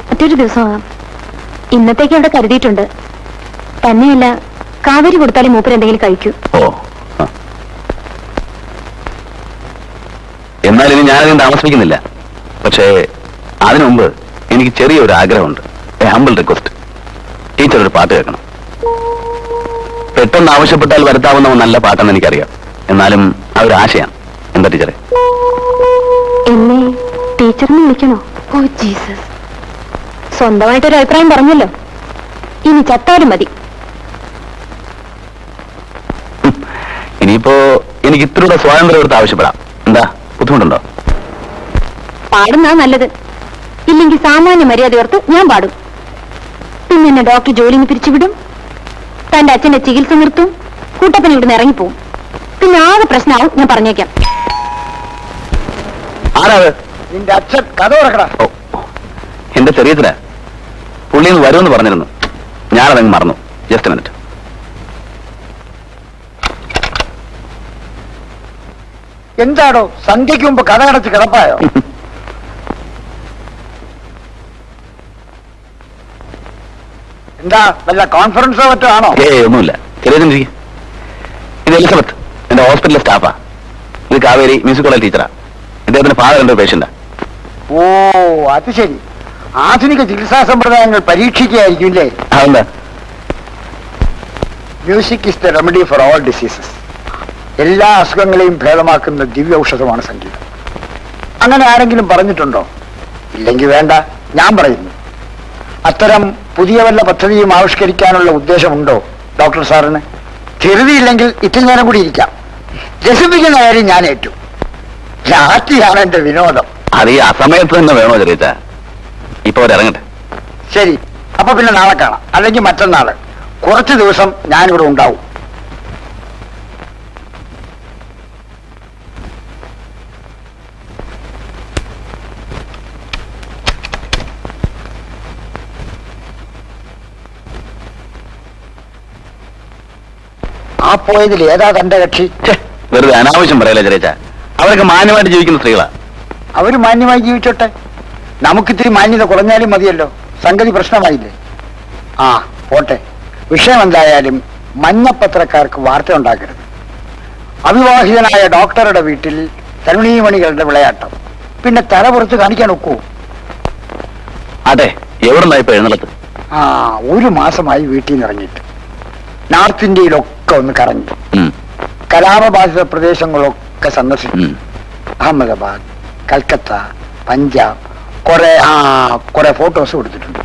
മറ്റൊരു ദിവസമാകാം. ഇന്നത്തേക്ക് അവിടെ കരുതിയിട്ടുണ്ട്. തന്നെയല്ല, കാവേരി കൊടുത്താലും മൂപ്പർ എന്തെങ്കിലും കഴിക്കൂ. ഓ, എന്നാൽ ഇനി ഞാനധികം താമസിപ്പിക്കുന്നില്ല. പക്ഷേ അതിനു മുമ്പ് എനിക്ക് ചെറിയൊരു ആഗ്രഹമുണ്ട്. Humble request. ടീച്ചർ ഒരു പാട്ട് കേൾക്കണം. പെട്ടെന്ന് ആവശ്യപ്പെട്ടാൽ വരുത്താവുന്ന നല്ല പാട്ടെന്ന് എനിക്കറിയാം. എന്നാലും ആ ഒരു ആശയാണ്. എന്താ ടീച്ചറെ? എന്നെ ടീച്ചറിനെ വിളിക്കണോ? ഓ ജീസസ്, സ്വന്തമായിട്ടൊരു അഭിപ്രായം പറഞ്ഞല്ലോ. ഇനി ചത്താലും മതി. ഇനിയിപ്പോ എനിക്ക് ഇത്രയുടെ സ്വാതന്ത്ര്യം എടുത്ത് ആവശ്യപ്പെടാം. എന്താ ബുദ്ധിമുട്ടുണ്ടോ? പാടുന്നാ നല്ലത്. ഇല്ലെങ്കിൽ സാമാന്യ മര്യാദ ഓർത്ത് ഞാൻ പാടും. പിന്നെ എന്നെ ഡോക്ടർ ജോലിന്ന് പിരിച്ചുവിടും. തന്റെ അച്ഛന്റെ ചികിത്സ നിർത്തും. കൂട്ടപ്പൻ ഇവിടുന്ന് ഇറങ്ങിപ്പോവും. പിന്നെ ആകെ പ്രശ്നമാവും. ഞാൻ പറഞ്ഞേക്കാം. ആരാത്? നിന്റെ അച്ഛൻ. കഥ തുറക്കടാ. ഓ, എന്റെ ചെറിയച്ഛനാ. പുള്ളിന്ന് വരുമെന്ന് പറഞ്ഞിരുന്നു. ഞാനതങ്ങ് മറന്നു. Just minute. എന്താടോ സന്ധ്യയ്ക്ക് മുമ്പ് കഥ അടച്ച് കിടപ്പായോ? എന്താ വല്ല കോൺഫറൻസോ മറ്റോ ആണോ? ഒന്നുമില്ല. ചെറിയച്ഛൻ ഇരിക്കും. ഇത് എലിസബത്ത്, എന്റെ ഹോസ്പിറ്റലിലെ സ്റ്റാഫാ. ഇത് കാവേരി, മ്യൂസിക് കോളേജ് ടീച്ചറാ. ഇദ്ദേഹത്തിന്റെ ഫാദർ എന്റെ പേഷ്യന്റാ. ഓ, അത് ശരി. ആധുനിക ചികിത്സാ സമ്പ്രദായങ്ങൾ പരീക്ഷിക്കുകയായിരിക്കും അല്ലേ? അതെന്താ? Music is the remedy for all diseases. എല്ലാ അസുഖങ്ങളെയും ഭേദമാക്കുന്ന ദിവ്യ ഔഷധമാണ് സംഗീതം. അങ്ങനെ ആരെങ്കിലും പറഞ്ഞിട്ടുണ്ടോ? ഇല്ലെങ്കിൽ വേണ്ട, ഞാൻ പറയുന്നു. അത്തരം പുതിയ വല്ല പദ്ധതിയും ആവിഷ്കരിക്കാനുള്ള ഉദ്ദേശമുണ്ടോ ഡോക്ടർ സാറിന്? ധൃതിയില്ലെങ്കിൽ ഇത്തിരി നേരം കൂടി ഇരിക്കാം. രസിപ്പിക്കുന്ന കാര്യം ഞാൻ ഏറ്റു. രാത്രിയാണ് എന്റെ വിനോദം. അത് ഈ അസമയത്ത് തന്നെ വേണോ ചെറിയച്ച? ഇപ്പൊ അവരിറങ്ങട്ടെ. ശരി, അപ്പൊ പിന്നെ നാളെ കാണാം. അല്ലെങ്കിൽ മറ്റന്നാള്. കുറച്ച് ദിവസം ഞാനിവിടെ ഉണ്ടാവും. ആ പോയതിൽ ഏതാ തന്റെ കക്ഷി? വെറുതെ അനാവശ്യം പറയല്ലേ ചെറിയച്ച. അവരൊക്കെ മാന്യമായിട്ട് ജീവിക്കുന്ന സ്ത്രീകളാ. അവര് മാന്യമായി ജീവിച്ചോട്ടെ. നമുക്കിത്തിരി മാന്യത കുറഞ്ഞാലും മതിയല്ലോ. സംഗതി പ്രശ്നമായില്ലേ? ആ പോട്ടെ. വിഷയം എന്തായാലും മഞ്ഞപ്പത്രക്കാർക്ക് വാർത്ത ഉണ്ടാക്കരുത്. അവിവാഹിതനായ ഡോക്ടറുടെ വീട്ടിൽ തരുണീമണികളുടെ വിളയാട്ടം. പിന്നെ തല പുറത്ത് കാണിക്കാൻ ഒക്കൂ? അതെ, എവിടെ ഇപ്പൊ എഴുന്നള്ളത്ത്? 1 മാസമായി വീട്ടിൽ നിന്ന് ഇറങ്ങിയിട്ട്. നോർത്ത് ഇന്ത്യയിലൊക്കെ ഒന്ന് കറങ്ങി. കലാപബാധിത പ്രദേശങ്ങളൊക്കെ സന്ദർശിച്ചു. അഹമ്മദാബാദ്, കൽക്കത്ത, പഞ്ചാബ്. കുറെ ഫോട്ടോസ് കൊടുത്തിട്ടുണ്ട്.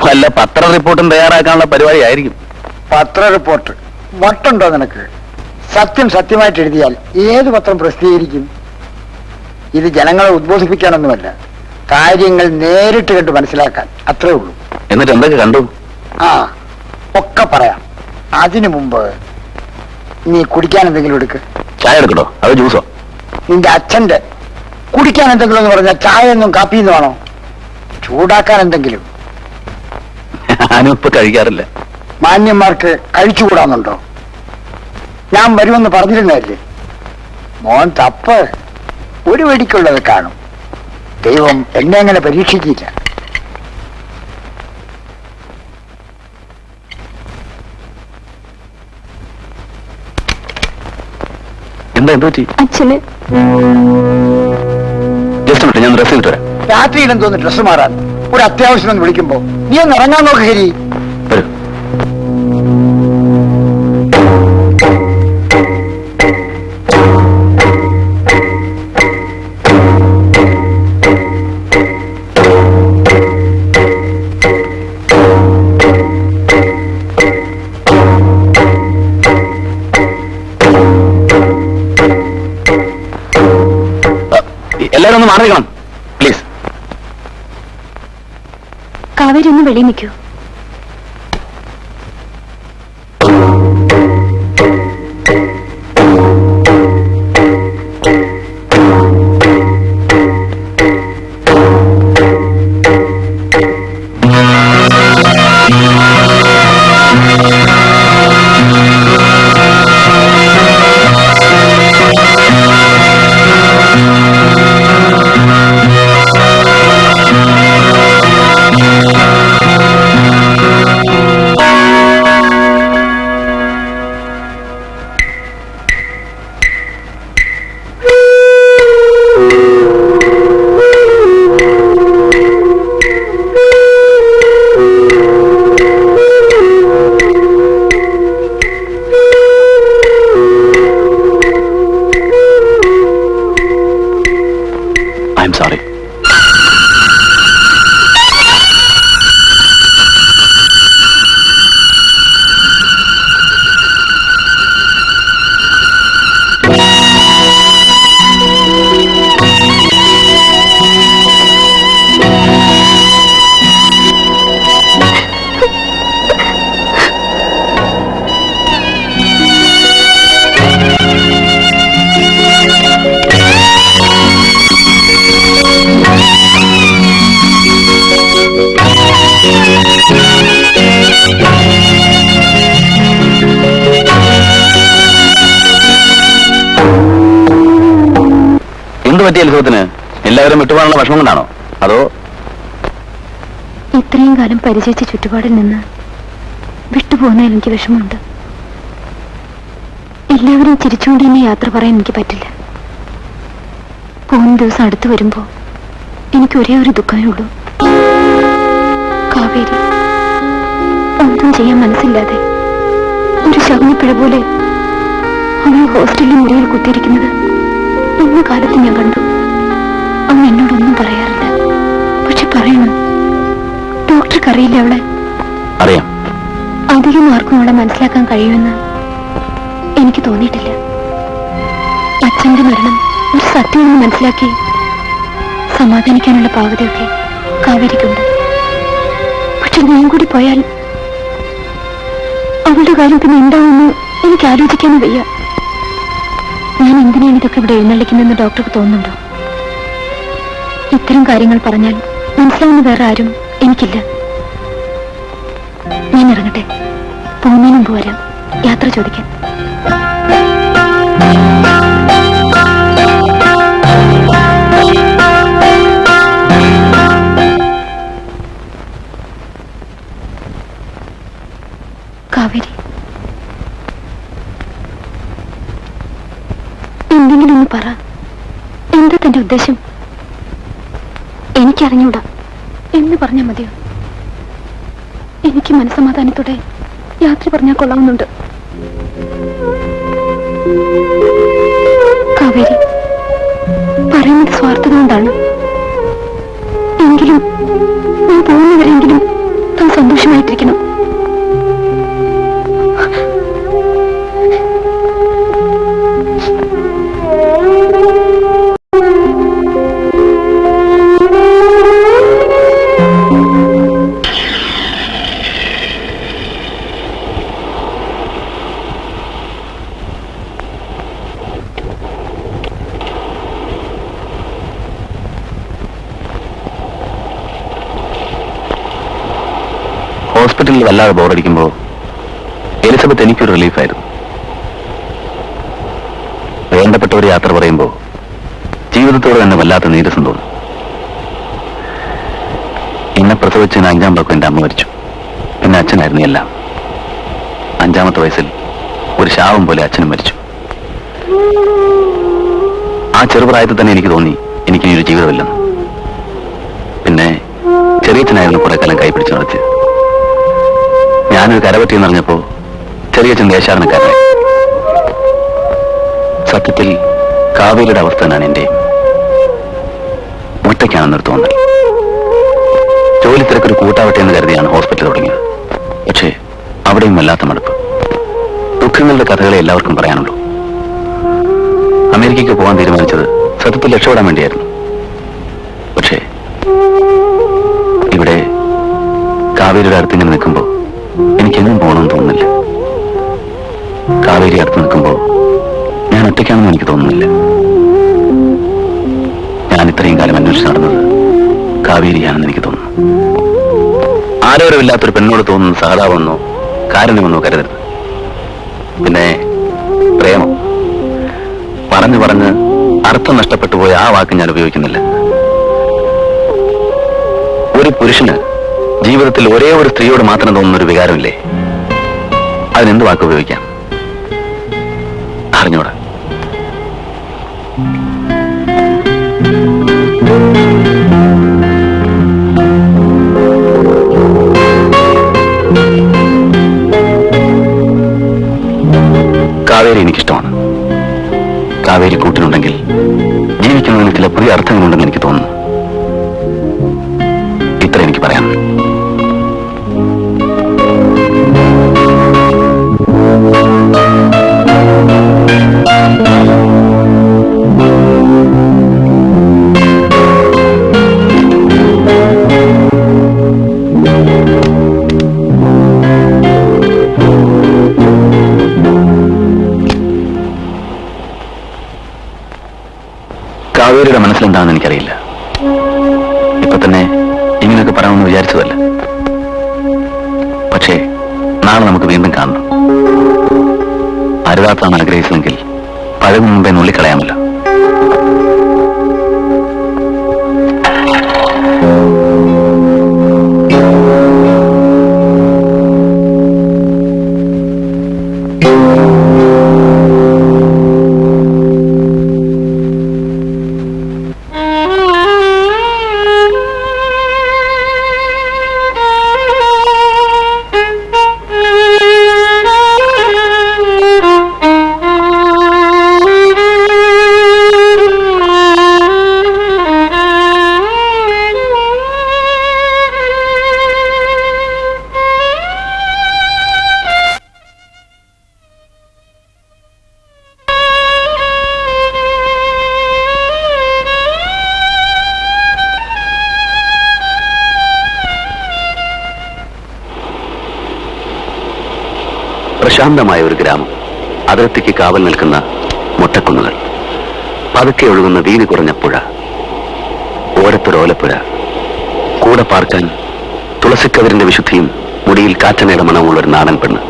വല്ല പത്ര റിപ്പോർട്ടും തയ്യാറാക്കാനുള്ള പരിപാടി ആയിരിക്കും. പത്ര റിപ്പോർട്ട് വട്ടുണ്ടോ നിനക്ക്? സത്യം സത്യമായിട്ട് എഴുതിയാൽ ഏത് പത്രം പ്രസിദ്ധീകരിക്കും? ഇത് ജനങ്ങളെ ഉദ്ബോധിപ്പിക്കാനൊന്നുമല്ല, കാര്യങ്ങൾ നേരിട്ട് കണ്ട് മനസ്സിലാക്കാൻ. അത്രേ ഉള്ളൂ. എന്നിട്ട് എന്തൊക്കെ കണ്ടു? ഒക്കെ പറയാം. അതിനു മുമ്പ് നീ കുടിക്കാൻ എന്തെങ്കിലും എടുക്ക്. ചായ എടുക്കട്ടോ അത് ജ്യൂസോ? നിന്റെ അച്ഛന്റെ കുടിക്കാൻ എന്തെങ്കിലും എന്ന് പറഞ്ഞാൽ ചായ ഒന്നും കാപ്പിന്നും ആണോ? ചൂടാക്കാൻ എന്തെങ്കിലും. ഞാനും ഇപ്പൊ കഴിക്കാറില്ല. മാന്യന്മാർക്ക് കഴിച്ചുകൂടാന്നുണ്ടോ? ഞാൻ വരുമെന്ന് പറഞ്ഞിരുന്നല്ലേ? മോൻ തപ്പ്. ഒരു വെടിക്കുള്ളത് കാണും. ദൈവം എന്നെ അങ്ങനെ പരീക്ഷിക്കില്ല. എന്താ എന്ത് പറ്റി? അച്ഛന് ജസ്റ്റ് വിട്ട് ഞാൻ ഡ്രസ് ചെയ്തിട്ട് വരാം. രാത്രിയിലും തോന്നി ഡ്രസ്സ് മാറാൻ ഒരു അത്യാവശ്യം എന്ന് വിളിക്കുമ്പോ നീ ഒന്ന് ഇറങ്ങാൻ നോക്ക് ഹരി. വരൂ. എല്ലാരും ഒന്ന് മാറിക്കണം പ്ലീസ്. കാവേരി ഒന്ന് വെളിയിൽ നിൽക്കൂ. I am sorry. എന്ത് പറ്റിയ അത്ഭുതത്തിന്? എല്ലാവരും വിട്ടുപോകാനുള്ള വിഷമം കൊണ്ടാണോ? അതോ ഇത്രയും കാലം പരിചയിച്ച ചുറ്റുപാടിൽ നിന്ന് വിട്ടുപോകുന്നതിൽ എനിക്ക് വിഷമമുണ്ട്. എല്ലാവരും ചിരിച്ചുകൊണ്ട് തന്നെ യാത്ര പറയാൻ എനിക്ക് പറ്റില്ല. പോകുന്ന ദിവസം അടുത്ത് വരുമ്പോ എനിക്ക് ഒരേ ഒരു ദുഃഖമേ ഉള്ളൂ. കാവേരി ഒന്നും ചെയ്യാൻ മനസ്സില്ലാതെ ഒരു ശകുനിപ്പിഴ പോലെ അവൾ ഹോസ്റ്റലിൽ മുറിയിൽ കുത്തിയിരിക്കുന്നത് ഇന്ന കാലത്ത് ഞാൻ കണ്ടു. അവൻ എന്നോടൊന്നും പറയാറില്ല. പക്ഷെ പറയണം, ഡോക്ടർക്ക് അറിയില്ല അവളെ. അറിയാം. അധികം ആർക്കും അവളെ മനസ്സിലാക്കാൻ കഴിയുമെന്ന് എനിക്ക് തോന്നിയിട്ടില്ല. അച്ഛന്റെ മരണം ഒരു സത്യമെന്ന് മനസ്സിലാക്കി സമാധാനിക്കാനുള്ള പാകതയൊക്കെ കാവേരിക്കുണ്ട്. പക്ഷെ ഞാൻ കൂടി പോയാൽ അവളുടെ കാര്യം പിന്നെ എന്താവുമെന്ന് എനിക്ക് ആലോചിക്കാനും വയ്യ. ഞാൻ എന്തിനാണ് ഇതൊക്കെ ഇവിടെ എഴുന്നള്ളിക്കുന്നതെന്ന് ഡോക്ടർക്ക് തോന്നുന്നുണ്ടോ? ഇത്തരം കാര്യങ്ങൾ പറഞ്ഞാൽ മനസ്സിലാവുന്ന വേറെ ആരും എനിക്കില്ല. ഞാൻ ഇറങ്ങട്ടെ. പോകുന്നതിന് മുമ്പ് വരാം യാത്ര ചോദിക്കാൻ. കാവേരി, എന്തെങ്കിലും ഒന്ന് പറ. എന്താ തന്റെ ഉദ്ദേശം? എനിക്കറിഞ്ഞൂടാ എന്ന് പറഞ്ഞാൽ മതിയോ? എനിക്ക് മനസ്സമാധാനത്തോടെ യാത്ര പറഞ്ഞാൽ കൊള്ളാവുന്നുണ്ട്. കാവേരി, പറയുന്നത് സ്വാർത്ഥത കൊണ്ടാണ്. എങ്കിലും ഞാൻ പോകുന്നവരെങ്കിലും താൻ സന്തോഷമായിട്ടിരിക്കണം. ഹോസ്പിറ്റലിൽ വല്ലാതെ ബോറടിക്കുമ്പോൾ എലിസബത്ത് എനിക്കൊരു റിലീഫായിരുന്നു. വേണ്ടപ്പെട്ടവർ യാത്ര പറയുമ്പോൾ ജീവിതത്തോട് തന്നെ വല്ലാത്ത നീരസം തോന്നും. എന്നെ പ്രസവിച്ചതിന് 5-ാം പക്കം എൻ്റെ അമ്മ മരിച്ചു. പിന്നെ അച്ഛനായിരുന്നു എല്ലാം. 5-ാമത്തെ വയസ്സിൽ ഒരു ശാപം പോലെ അച്ഛനും മരിച്ചു. ആ ചെറുപ്രായത്തിൽ തന്നെ എനിക്ക് തോന്നി എനിക്കിനിയൊരു ജീവിതമില്ലെന്ന്. പിന്നെ ചെറിയച്ഛനായിരുന്നു കുറെ കാലം കൈപിടിച്ചു നടത്തി. ഞാനൊരു കരപറ്റിയെന്ന് അറിഞ്ഞപ്പോ ചെറിയച്ഛൻ ദേശാടനക്കാരനായി. സത്യത്തിൽ കാവേരിയുടെ അവസ്ഥ തന്നെയാണ് എന്റെയും. ഒറ്റയ്ക്കാണെന്നൊരു തോന്നൽ. ജോലി തിരക്കൊരു കൂട്ടാവട്ടെ എന്ന് കരുതിയാണ് ഹോസ്പിറ്റൽ തുടങ്ങിയത്. പക്ഷേ അവിടെയും വല്ലാത്ത മടുപ്പ്. ദുഃഖങ്ങളുടെ കഥകളെ എല്ലാവർക്കും പറയാനുള്ളൂ. അമേരിക്കയ്ക്ക് പോകാൻ തീരുമാനിച്ചത് സത്യത്തിൽ രക്ഷപ്പെടാൻ വേണ്ടിയായിരുന്നു. പക്ഷേ ഇവിടെ കാവേരിയുടെ അടുത്ത് ഇങ്ങനെ നിൽക്കുമ്പോൾ എനിക്കെങ്ങും പോകണമെന്ന് തോന്നുന്നില്ല. കാവേരി അടുത്ത് നിൽക്കുമ്പോൾ ഞാൻ ഒറ്റയ്ക്കാണെന്ന് എനിക്ക് തോന്നുന്നില്ല. ഞാൻ ഇത്രയും കാലം അന്വേഷിച്ച് നടന്നത് കാവേരിയാണെന്ന് എനിക്ക് തോന്നുന്നു. ആരോരമില്ലാത്തൊരു പെണ്ണോട് തോന്നുന്ന സഹതാപമെന്നോ കാരുണ്യമെന്നോ കരുതരുത്. പിന്നെ പ്രേമം പറഞ്ഞു പറഞ്ഞ് അർത്ഥം നഷ്ടപ്പെട്ടു പോയ ആ വാക്ക് ഞാൻ ഉപയോഗിക്കുന്നില്ല. ഒരു പുരുഷന് ജീവിതത്തിൽ ഒരേ ഒരു സ്ത്രീയോട് മാത്രം തോന്നുന്ന ഒരു വികാരമില്ലേ? അതിനെന്ത് വാക്ക് ഉപയോഗിക്കാം? അറിഞ്ഞൂടാ. കാവേരി എനിക്കിഷ്ടമാണ്. കാവേരി കൂട്ടിനുണ്ടെങ്കിൽ ജീവിക്കുന്നതിന് ചില പുതിയ അർത്ഥങ്ങളുണ്ടെന്ന് എനിക്ക് തോന്നുന്നു. ഇത്ര എനിക്ക് പറയാം. കാവേരിയുടെ മനസ്സിലെന്താണെന്ന് എനിക്കറിയില്ല. ഇപ്പൊ തന്നെ ഇങ്ങനെയൊക്കെ പറയാമെന്ന് വിചാരിച്ചതല്ല. പക്ഷേ നാളെ നമുക്ക് വീണ്ടും കാണണം. അരുതാത്താണ് ആഗ്രഹിച്ചതെങ്കിൽ പഴകും മുമ്പേ നുള്ളിക്കളയാമല്ലോ. പ്രശാന്തമായ ഒരു ഗ്രാമം, അതിർത്തിക്ക് കാവൽ നിൽക്കുന്ന മുട്ടക്കുന്നുകൾ, പതുക്കെ ഒഴുകുന്ന വീതി കുറഞ്ഞ പുഴ, ഓരത്തൊരോലപ്പുഴ, കൂടെ പാർക്കാൻ തുളസിക്കതിരിന്റെ വിശുദ്ധിയും മുടിയിൽ കാറ്റനയുടെ മണമുള്ള ഒരു നാടൻ പെണ്ണ്.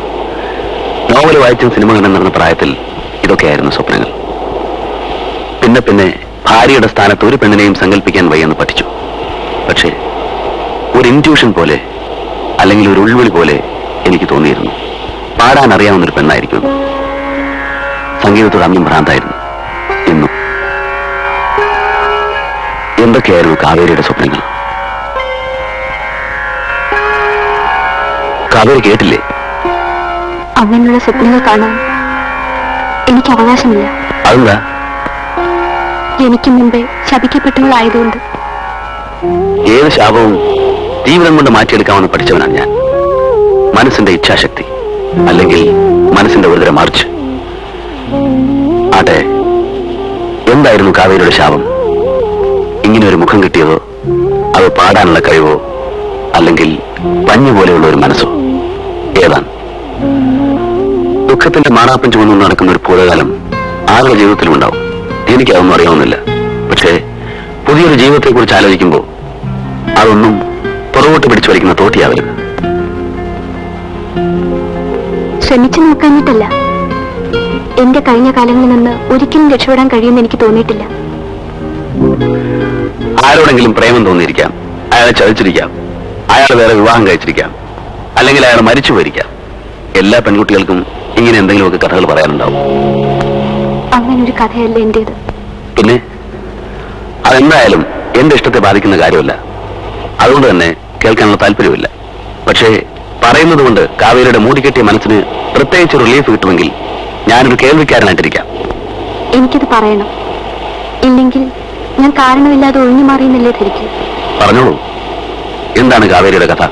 നോവൽ വായിച്ചും സിനിമ കണ്ടു നടന്ന പ്രായത്തിൽ ഇതൊക്കെയായിരുന്നു സ്വപ്നങ്ങൾ. പിന്നെ പിന്നെ ഭാര്യയുടെ സ്ഥാനത്ത് ഒരു പെണ്ണിനെയും സങ്കല്പിക്കാൻ വയ്യെന്ന് പഠിച്ചു. പക്ഷേ ഒരു ഇൻറ്റ്യൂഷൻ പോലെ, അല്ലെങ്കിൽ ഒരു ഉൾവിളി പോലെ എനിക്ക് തോന്നിയിരുന്നു പാടാൻ അറിയാവുന്നൊരു പെണ്ണായിരിക്കും. സംഗീതത്തോട് അന്നും ഭ്രാന്തായിരുന്നു. ഇന്നും. എന്തൊക്കെയായിരുന്നു കാവേരിയുടെ സ്വപ്നങ്ങൾ? കാവേരി കേട്ടില്ലേ? അങ്ങനെയുള്ള സ്വപ്നങ്ങൾ കാണാൻ എനിക്ക് അവകാശമില്ല. അതെന്താ? എനിക്ക് മുമ്പേ ശപിക്കപ്പെട്ടവളായതുകൊണ്ട്. ഏത് ശാപവും ജീവിതം കൊണ്ട് മാറ്റിയെടുക്കാമെന്ന് പഠിച്ചവനാണ് ഞാൻ. മനസ്സിന്റെ ഇച്ഛാശക്തി, അല്ലെങ്കിൽ മനസ്സിന്റെ ഒരുതര മാർച്ച്. ആട്ടെ, എന്തായിരുന്നു കാവേരിയുടെ ശാപം? ഇങ്ങനെ ഒരു മുഖം കിട്ടിയതോ, അത് പാടാനുള്ള കഴിവോ, അല്ലെങ്കിൽ പഞ്ഞു പോലെയുള്ള ഒരു മനസ്സോ? ഏതാണ്? ദുഃഖത്തിന്റെ മാറാപ്പൻ ചുമന്നു നടക്കുന്ന ഒരു ഭൂതകാലം ആരുടെ ജീവിതത്തിലും ഉണ്ടാവും. എനിക്കതൊന്നും അറിയാവുന്നില്ല. പക്ഷേ പുതിയൊരു ജീവിതത്തെക്കുറിച്ച് ആലോചിക്കുമ്പോൾ അതൊന്നും പുറകോട്ട് പിടിച്ചു വലിക്കുന്ന തോട്ടിയാവരുത്. ശ്രമിച്ചു നോക്കാഞ്ഞിട്ടല്ല. എന്റെ കഴിഞ്ഞ കാലങ്ങളിൽ നിന്ന് ഒരിക്കലും രക്ഷപ്പെടാൻ കഴിയുമെന്ന് എനിക്ക് തോന്നിയിട്ടില്ല. ആരോടെങ്കിലും പ്രേമം തോന്നിയിരിക്കാം, അയാളെ ചതിച്ചിരിക്കാം, അയാൾ വേറെ വിവാഹം കഴിച്ചിരിക്കാം, അല്ലെങ്കിൽ അയാൾ മരിച്ചു പോയിരിക്കാം. എല്ലാ പെൺകുട്ടികൾക്കും ഇങ്ങനെ എന്തെങ്കിലുമൊക്കെ കഥകൾ പറയാനുണ്ടാവും. അങ്ങനൊരു കഥയല്ല എന്റേത്. പിന്നെ അതെന്തായാലും എന്റെ ഇഷ്ടത്തെ ബാധിക്കുന്ന കാര്യമല്ല. അതുകൊണ്ട് തന്നെ കേൾക്കാനുള്ള താല്പര്യമില്ല. പക്ഷേ പറയുന്നത് കൊണ്ട് കാവേരിയുടെ മൂടിക്കെട്ടിയ മനസ്സിന് പ്രത്യേകിച്ച് റിലീഫ് കിട്ടുമെങ്കിൽ ഞാനൊരു കേൾവിക്കാരനായിട്ടിരിക്കാം. എനിക്കത് പറയണം. ഇല്ലെങ്കിൽ ഞാൻ കാരണമില്ലാതെ ഒഴിഞ്ഞു മാറിയെന്നല്ലേ ധരിക്കൂ. പറഞ്ഞോളൂ, എന്താണ് കാവേരിയുടെ കഥ?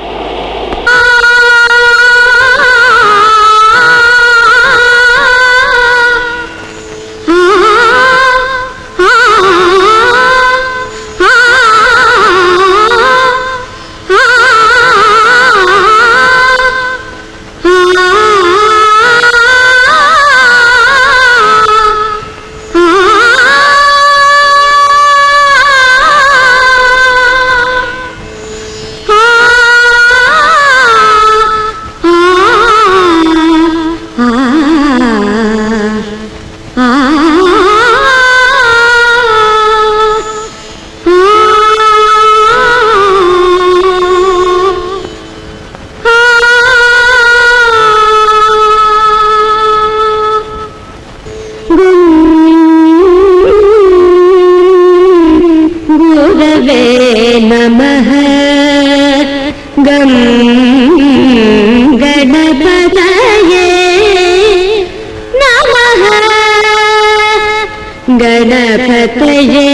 गणपतये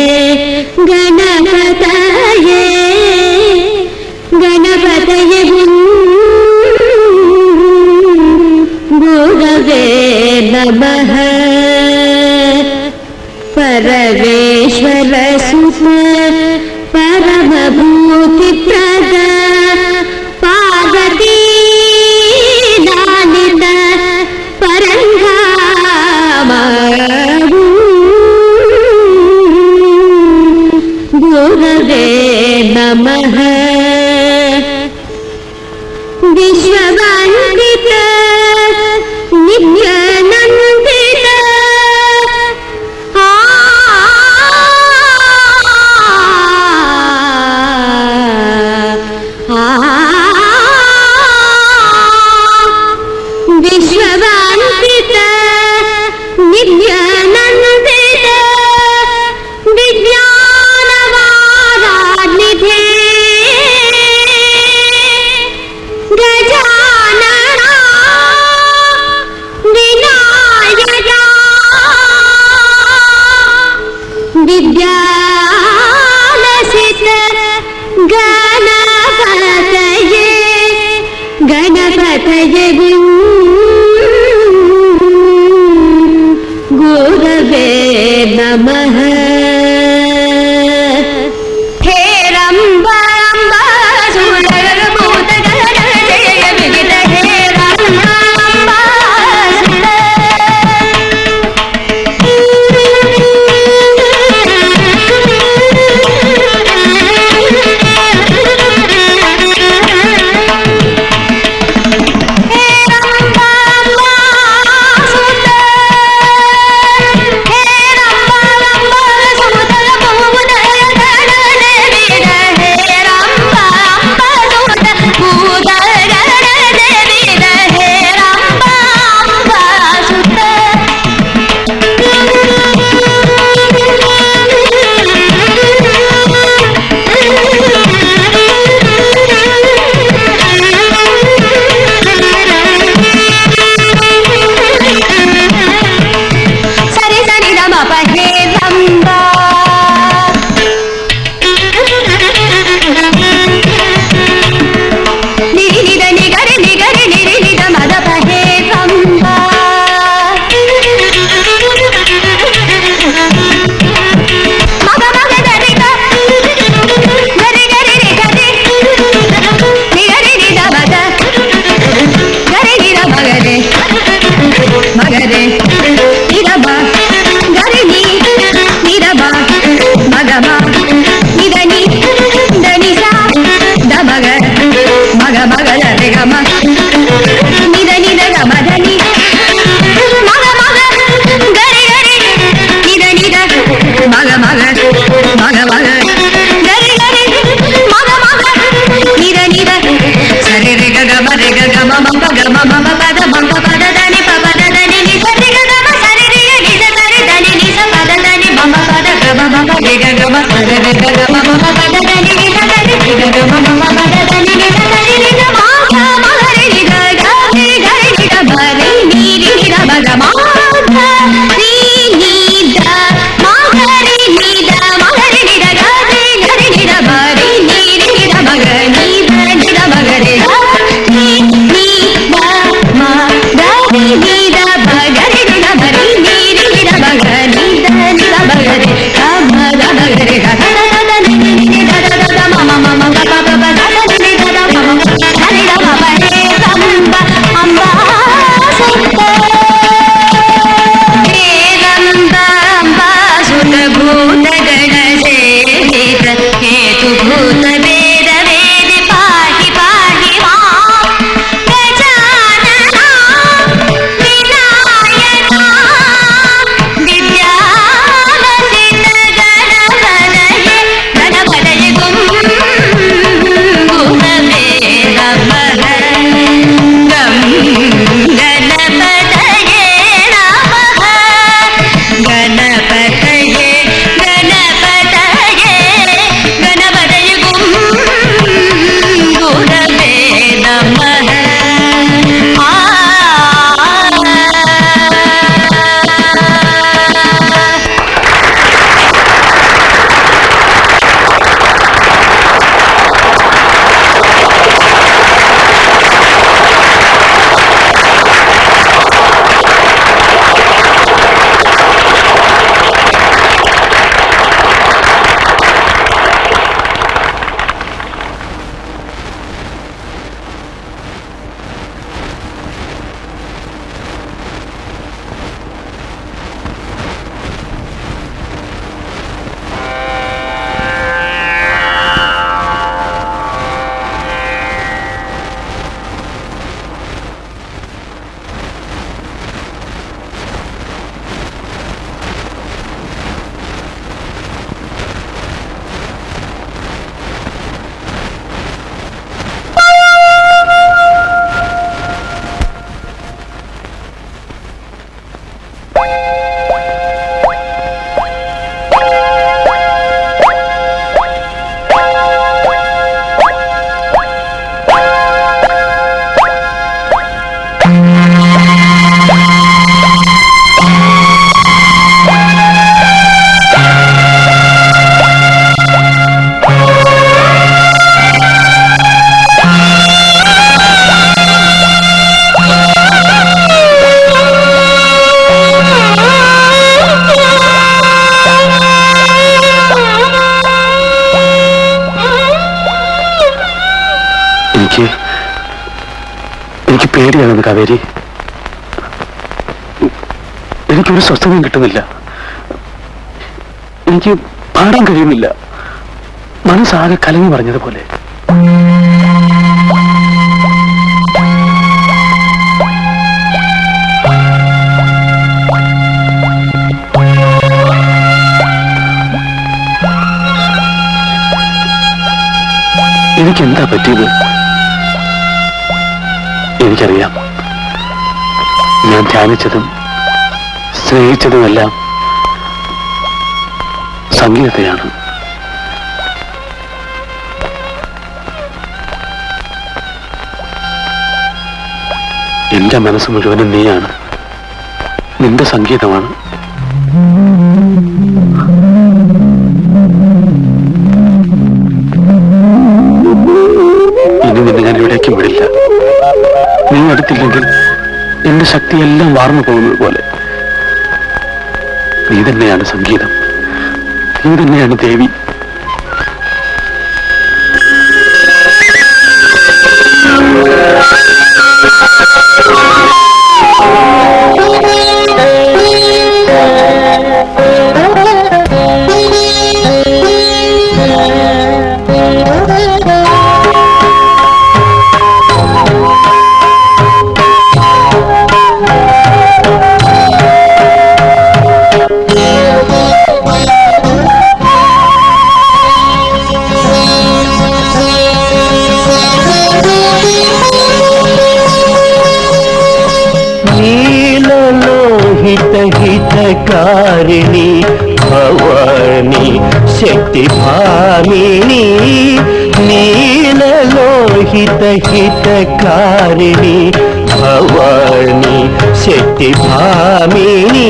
गणपतये गणपतये गुरवे नमः परमेश्वर सुत परमभूतिप्रद पार्वती नानित परंधाम गुरवे नमः विश्ववन्दित नित्यानन्दित विश्ववन्दित नित्यानन्दित विज्ञानवारानिधे गजानना विनायका विद्यालसित गणपतये गणपतये गुरवे नमः हे रम्बा सुरभूत जय विजित हे रम्बा हे रम्बा എനിക്ക് പേടിയാണെന്ന് കാവേരി. എനിക്കൊരു സ്വസ്ഥതയും കിട്ടുന്നില്ല. എനിക്ക് പാടാൻ കഴിയുന്നില്ല. മനസ്സാകെ കലങ്ങി പറഞ്ഞതുപോലെ. എനിക്കെന്താ പറ്റിയത്? എനിക്കറിയാം. ഞാൻ ധ്യാനിച്ചതും സ്നേഹിച്ചതുമെല്ലാം സംഗീതത്തെയാണ്. എന്റെ മനസ്സ് മുഴുവനും നീയാണ്. നിന്റെ സംഗീതമാണ്. ഇനി നിന്നെ ഞാൻ എവിടേക്കും വിടില്ല. നീ അടുത്തില്ലെങ്കിൽ എന്റെ ശക്തിയെല്ലാം വാർന്നു പോകുന്നത് പോലെ. നീ തന്നെയാണ് സംഗീതം. നീ തന്നെയാണ് ദേവി. ശക്തിഭാമിനി നീലലോഹിത ഹിതകാരിണി ഭവാനി ശക്തിഭാമിനി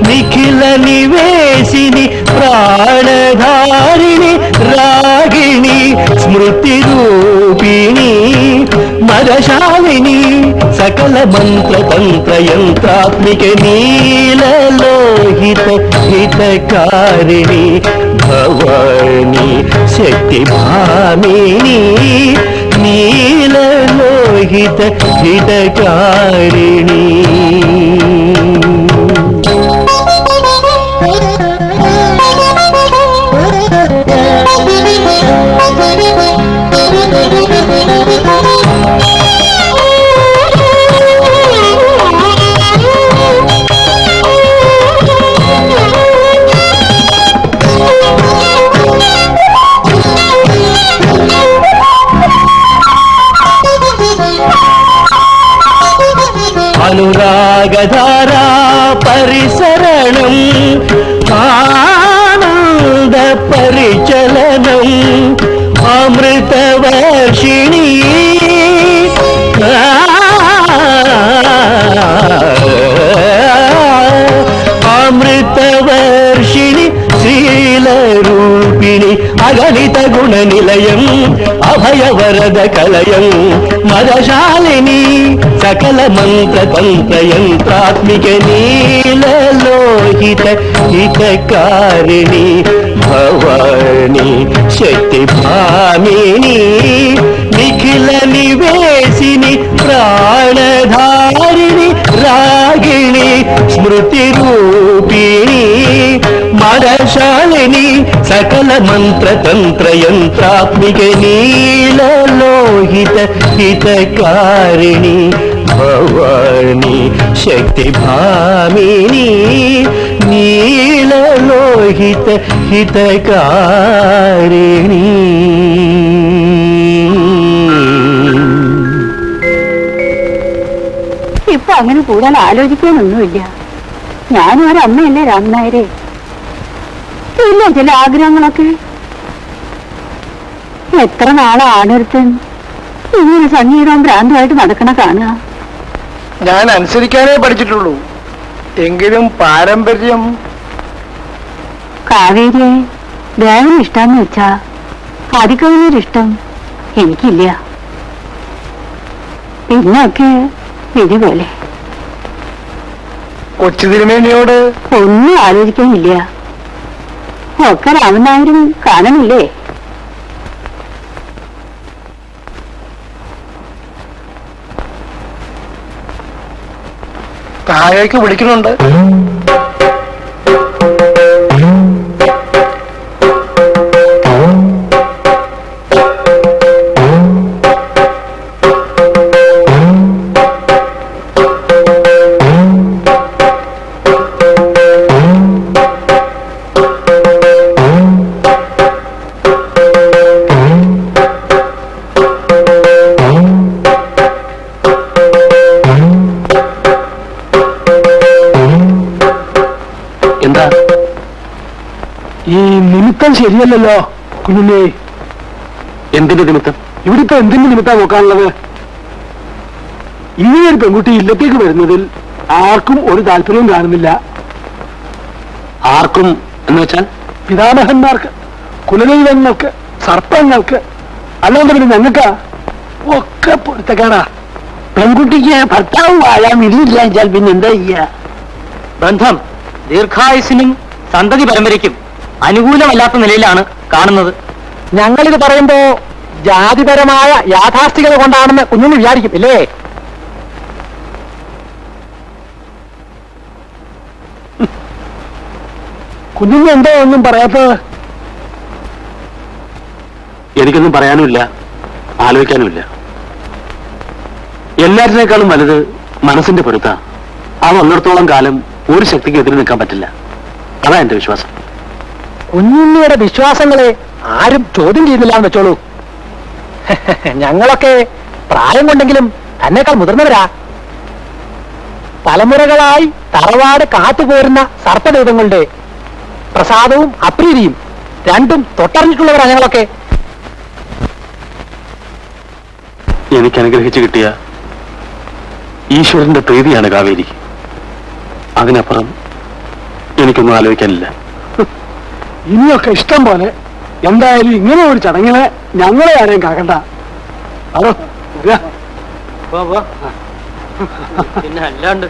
നിഖില നിവേശിനി പ്രാണധാരിണി രാഗിണി സ്മൃതിരൂപിണി മരശാലിനി സകല മന്ത്രതന്ത്ര യന്ത്രാത്മിക നീലലോഹിത ഹിതകാരിണി ഭവാനി ശക്തിഭാമിനി നീലലോഹിത ഹിതകാരിണി. അനുരാഗധാരാ പരിസരണം ആനന്ദ പരിചലനം അമൃതവർഷിണി അമൃതവർഷിണി ശീലരൂപിണി അഗണിത ഗുണനിലയം അഭയവരദ കലയം മരശാലിനി സകല മന്ത്രതന്ത്ര യന്ത്രാത്മിക നീലലോഹിത ഹിതകാരിണി ഭവാനി ശക്തിഭാമിനി നിഖില നിവേശിനി പ്രാണധാരിണി രാഗിണി സ്മൃതിരൂപിണി മരശാലിനി സകല മന്ത്രതന്ത്ര യന്ത്രാത്മിക നീലലോഹിത ഹിതകാരിണി ഭവാനി ശക്തിഭാമിനി നീലലോഹിത ഹിതകാരിണി. ഇപ്പൊ അങ്ങനെ കൂടുതൽ ആലോചിക്കാനൊന്നുമില്ല. ഞാനും ഒരമ്മയല്ലേ രാമനായരെ. ഇല്ല ചില ആഗ്രഹങ്ങളൊക്കെ. എത്ര നാളാണൊരുത്തൻ ഇങ്ങനെ സംഗീതവും ഭ്രാന്തമായിട്ട് നടക്കണ കാണുക. ഞാൻ അനുസരിക്കാനേ പഠിച്ചിട്ടുള്ളൂ. എങ്കിലും പാരമ്പര്യം. കാവേരിയെ ദേവന് ഇഷ്ടാന്ന് വെച്ചാ ആദിക്കവിനൊരിഷ്ടം എനിക്കില്ല. പിന്നൊക്കെ വിധി പോലെ. കൊച്ചു തിരുമേനിയോട് ഒന്നും ആലോചിക്കാനില്ല. ഒക്കെ രാമനായരും കാണുന്നില്ലേ. താഴേക്ക് വിളിക്കുന്നുണ്ട്. ഈ നിമിത്തം ശരിയല്ലല്ലോ കുഞ്ഞിനെ. എന്തിന്റെ നിമിത്തം? ഇവിടെ ഇപ്പൊ എന്തിന്റെ നിമിത്തം നോക്കാനുള്ളത്? ഇങ്ങനെയൊരു പെൺകുട്ടി ഇല്ലത്തേക്ക് വരുന്നതിൽ ആർക്കും ഒരു താല്പര്യവും കാണുന്നില്ല. ആർക്കും എന്ന് വെച്ചാൽ പിതാമഹന്മാർക്ക്, കുലദൈവങ്ങൾക്ക്, സർപ്പങ്ങൾക്ക്, അല്ലാതെ പിന്നെ ഞങ്ങൾക്ക് ഒക്കെ പൊരുത്തക്കാടാ. പെൺകുട്ടിക്ക് ഭർത്താവ് വാഴാൻ വിധിയില്ല വെച്ചാൽ പിന്നെ എന്താ ചെയ്യ? ബന്ധം ദീർഘായുസിനും സന്തതി പരമ്പരയ്ക്കും അനുകൂലമല്ലാത്ത നിലയിലാണ് കാണുന്നത്. ഞങ്ങളിത് പറയുമ്പോ ജാതിപരമായ യാഥാസ്ഥികത കൊണ്ടാണെന്ന് കുഞ്ഞിന് വിചാരിക്കും ഇല്ലേ? കുഞ്ഞിന് എന്തോ ഒന്നും പറയാത്തത്? എനിക്കൊന്നും പറയാനുമില്ല, ആലോചിക്കാനുമില്ല. എല്ലാറ്റിനേക്കാളും വലുത് മനസ്സിന്റെ പൊരുത്ത. അത് ഒന്നിടത്തോളം കാലം ഒരു ശക്തിക്ക് എതിരെ നിൽക്കാൻ പറ്റില്ല. അതാ എന്റെ വിശ്വാസം. കുഞ്ഞുണ്ണിയുടെ വിശ്വാസങ്ങളെ ആരും ചോദ്യം ചെയ്യുന്നില്ല എന്ന് വെച്ചോളൂ. ഞങ്ങളൊക്കെ പ്രായം കൊണ്ടെങ്കിലും തന്നെക്കാൾ മുതിർന്നവരാ. തലമുറകളായി തറവാട് കാത്തുപോരുന്ന സർപ്പദൈവങ്ങളുടെ പ്രസാദവും അപ്രീതിയും രണ്ടും തൊട്ടറിഞ്ഞിട്ടുള്ളവരാ ഞങ്ങളൊക്കെ. എനിക്ക് അനുഗ്രഹിച്ചു കിട്ടിയ ഈശ്വരന്റെ പ്രീതിയാണ് കാവേരി. അതിനപ്പുറം എനിക്കൊന്നും ആലോചിക്കാനില്ല. ഇനിയൊക്കെ ഇഷ്ടം പോലെ. എന്തായാലും ഇങ്ങനെ ഒരു ചടങ്ങിന് ഞങ്ങളെ ആരെയും കാക്കണ്ട. അതോ പിന്നെ അല്ലാണ്ട്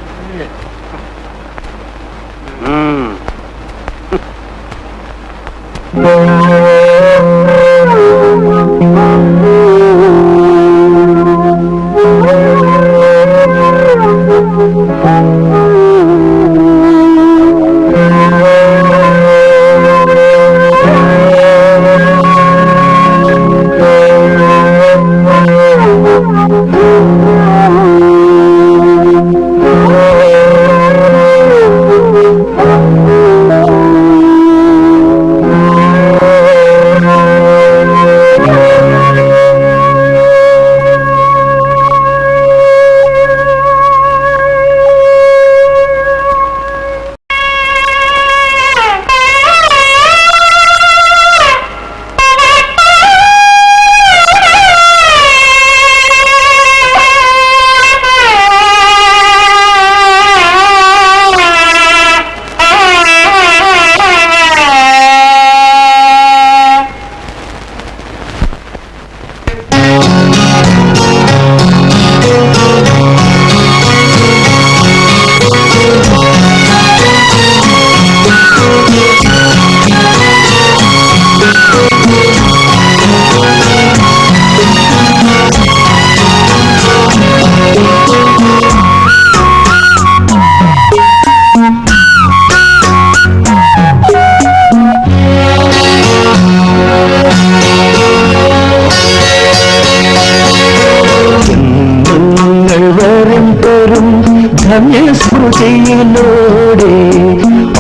ധന്യസ്മൃതിയിലൂടെ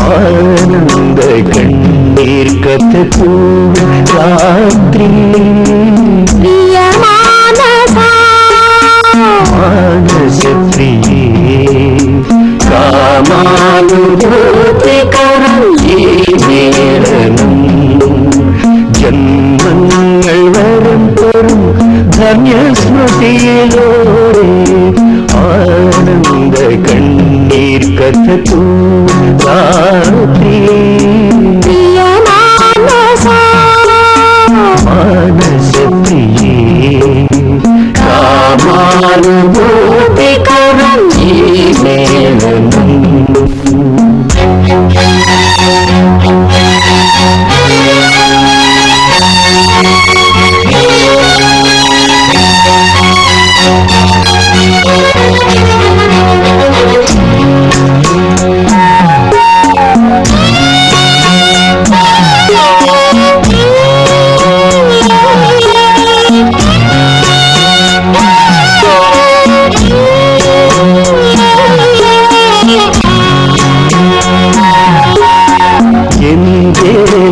ആനന്ദ കണ്ണീർ കഥ രാത്രി മാനസപ്രിയേ കാമാനുഭൂതികരം ഈ മേളനം ജന്മങ്ങൾ വരം തരും ധന്യസ്മൃതിയിലൂടെ ആനന്ദ കണ്ണീർ കഥ രാത്രി മാനസപ്രിയേ കാമാനുഭൂതികരം ഈ മേളനം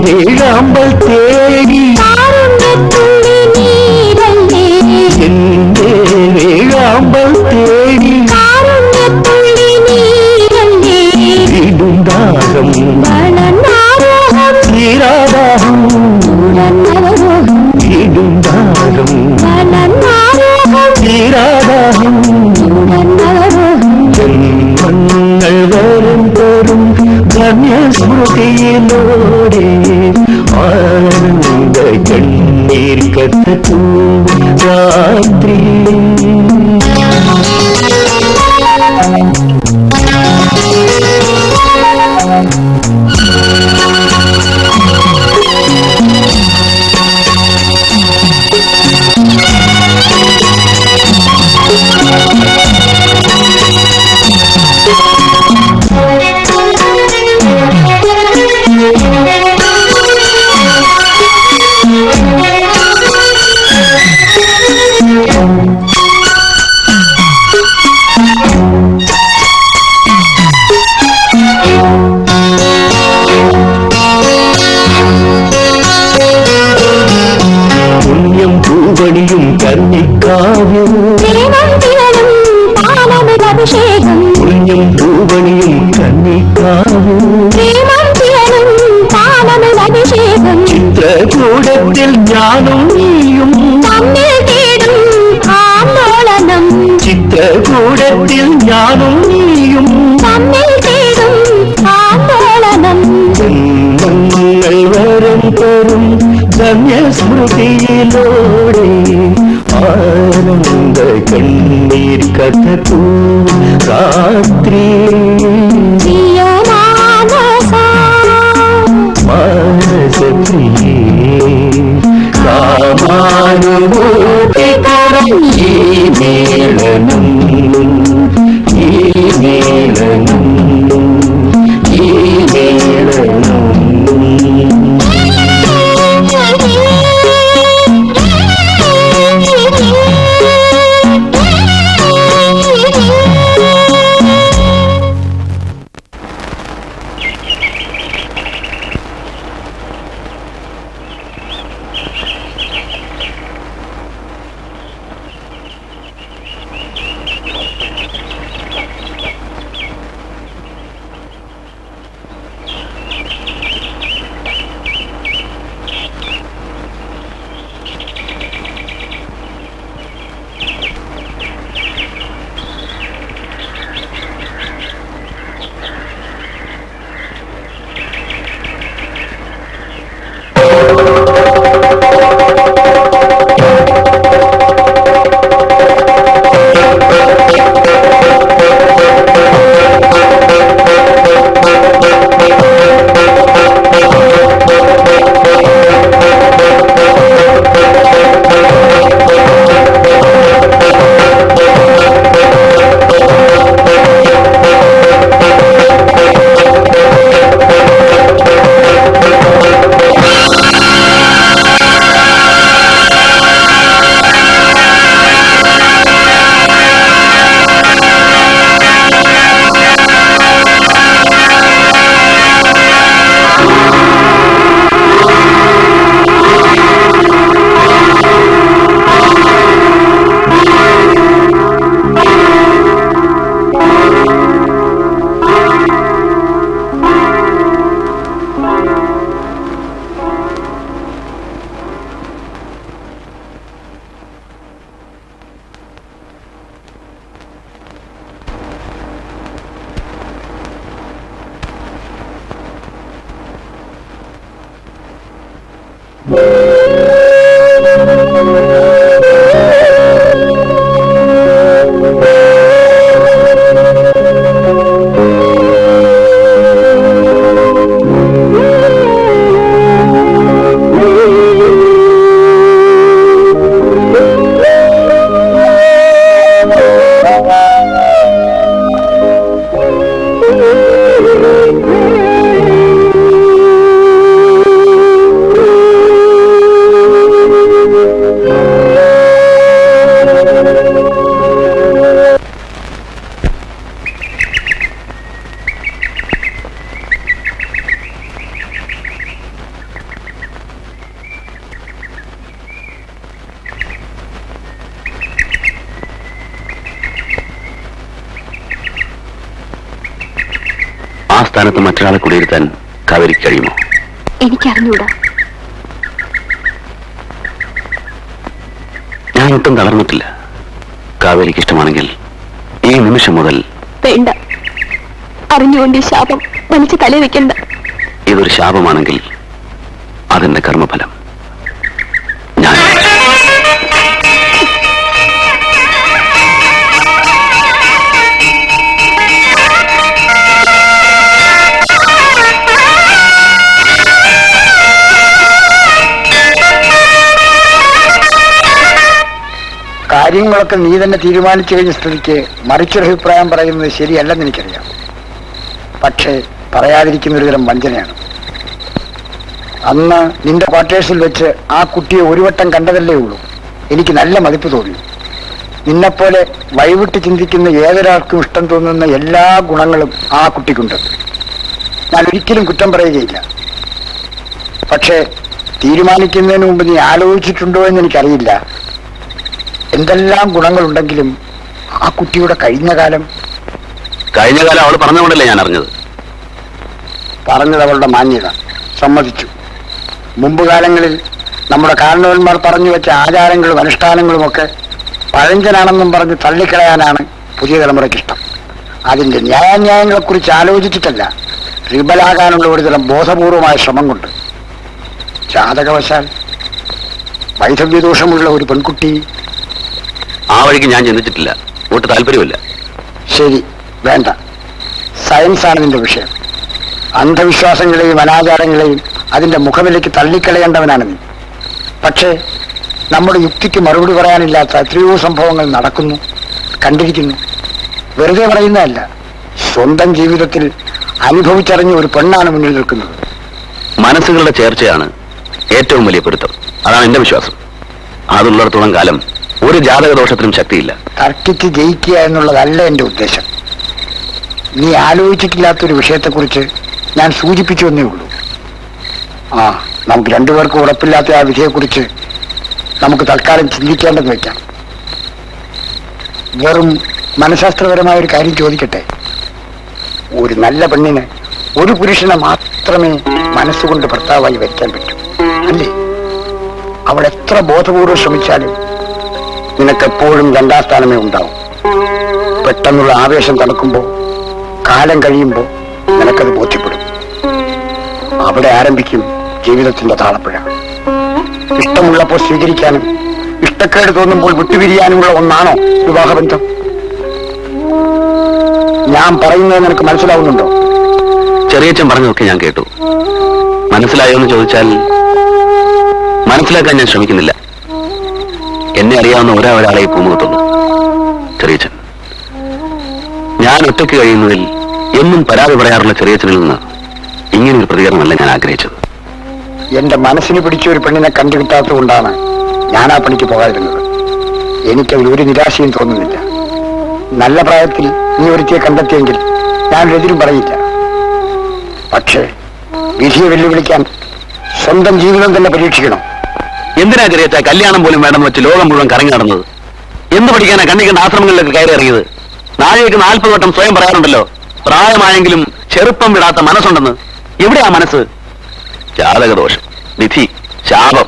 വേഴാമ്പൽ തേടി എന്റെ വേഴാമ്പൽ തേടി ഇടുണ്ടാകം തീരാദാഹം ഇടുണ്ടാകം തീരാദാഹം ജന്മങ്ങൾ വരും തരും ധന്യസ്മൃതിയിലൂടെ ആനന്ദ കണ്ണീർ കഥ രാത്രി പുണ്യം പൂവണിയും കന്നിക്കാവ്യം പുണ്യം പൂവണിയും കന്നിക്കാവ്യം ചിത്ത ചിത്രകൂടത്തിൽ ഞാനും നീയും തമ്മിൽ തേടും ആന്തോളനം ചിത്രകൂടത്തിൽ ഞാനും നീയും തമ്മിൽ തേടും ആന്തോളനം ജന്മങ്ങൾ വരം തരും ധന്യസ്മൃതിയിലൂടെ ആനന്ദ കണ്ണീർ കഥകൂ രാത്രി മാനസപ്രിയേ കാമാനുഭൂതികരം ഈ മേളനം ഈ മേളനം ഈ മേളനം ആ സ്ഥാനത്ത് മറ്റൊരാളെ കുടിയിരുത്താൻ കാവേരിക്ക് കഴിയുമോ? എനിക്കറിഞ്ഞൂടാ. ഞാൻ ഒട്ടും തളർന്നിട്ടില്ല. കാവേരിക്ക് ഇഷ്ടമാണെങ്കിൽ ഈ നിമിഷം മുതൽ. വേണ്ട, അറിഞ്ഞുകൊണ്ട് ഈ ശാപം വലിച്ചു തല വെക്കണ്ട. ഇതൊരു ശാപമാണെങ്കിൽ അതിന്റെ കർമ്മഫലം. ഞാൻ കാര്യങ്ങളൊക്കെ നീ തന്നെ തീരുമാനിച്ചു കഴിഞ്ഞ സ്ഥിതിക്ക് മറിച്ചൊരു അഭിപ്രായം പറയുന്നത് ശരിയല്ലെന്ന് എനിക്കറിയാം. പക്ഷേ പറയാതിരിക്കുന്ന ഒരുതരം വഞ്ചനയാണ്. അന്ന് നിന്റെ ക്വാർട്ടേഴ്സിൽ വെച്ച് ആ കുട്ടിയെ ഒരു വട്ടം കണ്ടതല്ലേ ഉള്ളൂ. എനിക്ക് നല്ല മതിപ്പ് തോന്നി. നിന്നെപ്പോലെ വഴിവിട്ട് ചിന്തിക്കുന്ന ഏതൊരാൾക്കും ഇഷ്ടം തോന്നുന്ന എല്ലാ ഗുണങ്ങളും ആ കുട്ടിക്കുണ്ട്. ഞാൻ ഒരിക്കലും കുറ്റം പറയുകയില്ല. പക്ഷേ തീരുമാനിക്കുന്നതിന് മുമ്പ് നീ ആലോചിച്ചിട്ടുണ്ടോ എന്ന് എനിക്കറിയില്ല. എന്തെല്ലാം ഗുണങ്ങളുണ്ടെങ്കിലും ആ കുട്ടിയുടെ കഴിഞ്ഞ കാലം അവൾ പറഞ്ഞുകൊണ്ടല്ലേ ഞാൻ അറിഞ്ഞത്. പറഞ്ഞത് അവളുടെ മാന്യത, സമ്മതിച്ചു. മുമ്പ് കാലങ്ങളിൽ നമ്മുടെ കാരണവന്മാർ പറഞ്ഞു വെച്ച ആചാരങ്ങളും അനുഷ്ഠാനങ്ങളുമൊക്കെ പഴഞ്ചനാണെന്നും പറഞ്ഞ് തള്ളിക്കളയാനാണ് പുതിയ തലമുറയ്ക്കിഷ്ടം. അതിന്റെ ന്യായാന്യായങ്ങളെക്കുറിച്ച് ആലോചിച്ചിട്ടല്ല, റിബലാകാനുള്ള ഒരുതരം ബോധപൂർവമായ ശ്രമം കൊണ്ട്. ജാതകവശാൽ വൈധവ്യദോഷമുള്ള ഒരു പെൺകുട്ടി. ആ വഴിക്ക് ഞാൻ ചിന്തിച്ചിട്ടില്ല, ഒട്ട് താല്പര്യമില്ല. ശരി, വേണ്ട. സയൻസാണ് നിന്റെ വിഷയം. അന്ധവിശ്വാസങ്ങളെയും അനാചാരങ്ങളെയും അതിന്റെ മുഖവിലേക്ക് തള്ളിക്കളയേണ്ടവനാണ് നീ. പക്ഷേ നമ്മുടെ യുക്തിക്ക് മറുപടി പറയാനില്ലാത്ത എത്രയോ സംഭവങ്ങൾ നടക്കുന്നു, കണ്ടിരിക്കുന്നു. വെറുതെ പറയുന്നതല്ല, സ്വന്തം ജീവിതത്തിൽ അനുഭവിച്ചറിഞ്ഞ ഒരു പെണ്ണാണ് മുന്നിൽ നിൽക്കുന്നത്. മനസ്സുകളുടെ ചേർച്ചയാണ് ഏറ്റവും വലിയ പൊരുത്തം. അതാണ് എന്റെ വിശ്വാസം. അതുള്ളിടത്തോളം കാലം ഒരു ജാതകദോഷത്തിനും ശക്തിയില്ല. തർക്കിച്ച് ജയിക്കുക എന്നുള്ളതല്ല എന്റെ ഉദ്ദേശം. നീ ആലോചിച്ചിട്ടില്ലാത്തൊരു വിഷയത്തെക്കുറിച്ച് ഞാൻ സൂചിപ്പിച്ചു എന്നേ ഉള്ളൂ. നമുക്ക് രണ്ടുപേർക്കും ഉറപ്പില്ലാത്ത ആ വിധിയെക്കുറിച്ച് നമുക്ക് തൽക്കാലം ചിന്തിക്കേണ്ടെന്ന് വയ്ക്കാം. വെറും മനഃശാസ്ത്രപരമായ ഒരു കാര്യം ചോദിക്കട്ടെ. ഒരു നല്ല പെണ്ണിന് ഒരു പുരുഷനെ മാത്രമേ മനസ്സുകൊണ്ട് ഭർത്താവായി വരിക്കാൻ പറ്റൂ, അല്ലേ? അവൾ എത്ര ബോധപൂർവ്വം ശ്രമിച്ചാലും നിനക്കെപ്പോഴും രണ്ടാം സ്ഥാനമേ ഉണ്ടാവും. പെട്ടെന്നുള്ള ആവേശം തണുക്കുമ്പോൾ, കാലം കഴിയുമ്പോൾ നിനക്കത് ബോധ്യപ്പെടും. അവിടെ ആരംഭിക്കും ജീവിതത്തിന്റെ താളപ്പുഴ. ഇഷ്ടമുള്ളപ്പോൾ സ്വീകരിക്കാനും ഇഷ്ടക്കേട് തോന്നുമ്പോൾ വിട്ടുപിരിയാനുമുള്ള ഒന്നാണോ വിവാഹബന്ധം? ഞാൻ പറയുന്നത് നിനക്ക് മനസ്സിലാവുന്നുണ്ടോ? ചെറിയച്ഛൻ പറഞ്ഞതൊക്കെ ഞാൻ കേട്ടു. മനസ്സിലായോ എന്ന് ചോദിച്ചാൽ മനസ്സിലാക്കാൻ ഞാൻ ശ്രമിക്കുന്നില്ല. എന്നെ അറിയാവുന്ന ഒരാളെ പൂമുഖത്തുള്ളൂ, ചെറിയച്ഛൻ. ഞാൻ ഒറ്റയ്ക്ക് കഴിയുന്നതിൽ എന്നും പരാതി പറയാറുള്ള ചെറിയച്ഛനിൽ നിന്ന് ഇങ്ങനൊരു പ്രതികരണമല്ല ഞാൻ ആഗ്രഹിച്ചത്. എന്റെ മനസ്സിന് പിടിച്ച ഒരു പെണ്ണിനെ കണ്ടുകിട്ടാത്തത് കൊണ്ടാണ് ഞാൻ ആ പണിക്ക് പോകാതിരുന്നത്. എനിക്കതിൽ ഒരു നിരാശയും തോന്നുന്നില്ല. നല്ല പ്രായത്തിൽ നീ ഒരുത്തിയെ കണ്ടെത്തിയെങ്കിൽ ഞാനൊരെതിരും പറയില്ല. പക്ഷേ വിധിയെ വെല്ലുവിളിക്കാൻ സ്വന്തം ജീവിതം തന്നെ പരീക്ഷിക്കണം. എന്തിനാ ചെറിയച്ഛ കല്യാണം പോലും വേണമെന്ന് വെച്ച് ലോകം മുഴുവൻ കറങ്ങി നടന്നത്? എന്ത് പഠിക്കാനാ കണ്ണിക്കണ്ട ആശ്രമങ്ങളിലേക്ക് കയറി ഇറങ്ങിയത്? നാളേക്ക് 40 വട്ടം സ്വയം പറയാറുണ്ടല്ലോ, പ്രായമായെങ്കിലും ചെറുപ്പം വിടാത്ത മനസ്സുണ്ടെന്ന്. എവിടെയാ മനസ്സ്? ജാതകദോഷം, വിധി, ശാപം.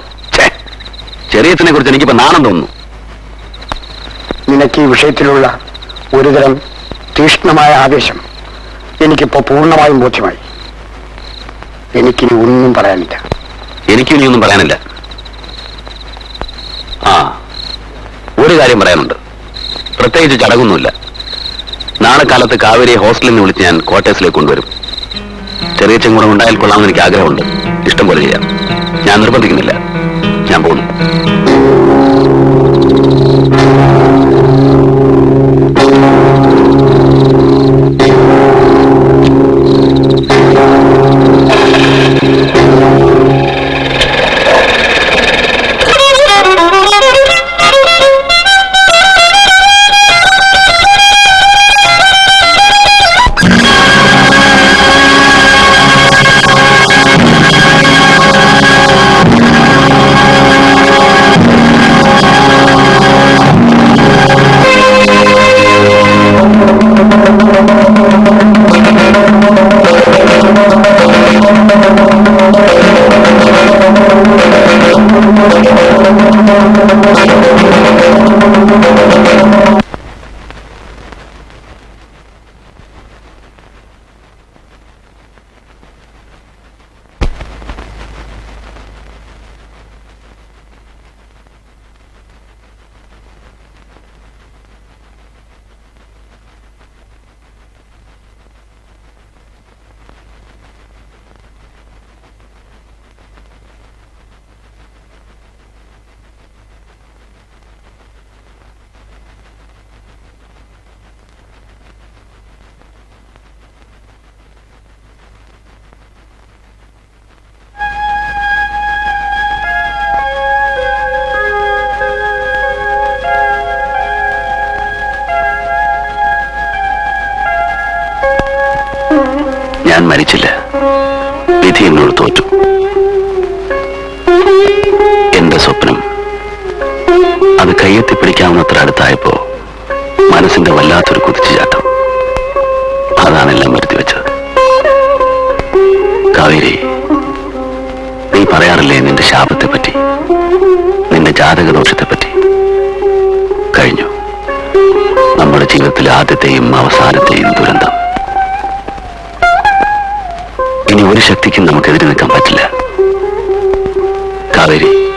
ചെറിയച്ഛനെ കുറിച്ച് എനിക്കിപ്പോ നാണം തോന്നുന്നു. നിനക്ക് ഈ വിഷയത്തിലുള്ള ഒരുതരം തീക്ഷ്ണമായ ആവേശം എനിക്കിപ്പോ പൂർണ്ണമായും ബോധ്യമായി. എനിക്കിനി ഒന്നും പറയാനില്ല. എനിക്കിനിയൊന്നും പറയാനില്ല. ഒരു കാര്യം പറയാനുണ്ട്. പ്രത്യേകിച്ച് ചടങ്ങൊന്നുമില്ല. നാളെ കാലത്ത് കാവേരിയെ ഹോസ്റ്റലിൽ നിന്ന് വിളിച്ച് ഞാൻ ക്വാർട്ടേഴ്സിലേക്ക് കൊണ്ടുവരും. ചെറിയച്ഛൻ കൂടെ ഉണ്ടായാൽ കൊള്ളാമെന്ന് എനിക്ക് ആഗ്രഹമുണ്ട്. ഇഷ്ടം പോലെ ചെയ്യാം. ഞാൻ നിർബന്ധിക്കുന്നില്ല. ഞാൻ പോകുന്നു. ഞാൻ മരിച്ചില്ല. വിധി എന്നോട് തോറ്റു. എന്റെ സ്വപ്നം അത് കയ്യെത്തിപ്പിടിക്കാവുന്നത്ര അടുത്തായപ്പോ മനസ്സിന്റെ വല്ലാത്തൊരു കുതിച്ചുചാട്ടം. അതാണെല്ലാം വരുത്തി വെച്ചത്. കാവേരി, നീ പറയാറില്ലേ ശാപത്തെപ്പറ്റി, നിന്റെ ജാതകദോഷത്തെപ്പറ്റി. കഴിഞ്ഞു. നമ്മുടെ ജീവിതത്തിലെ ആദ്യത്തെയും അവസാനത്തെയും ദുരന്തം. ഇനി ഒരു ശക്തിക്കും നമുക്കെതിരെ നിൽക്കാൻ പറ്റില്ല. കാവേരി,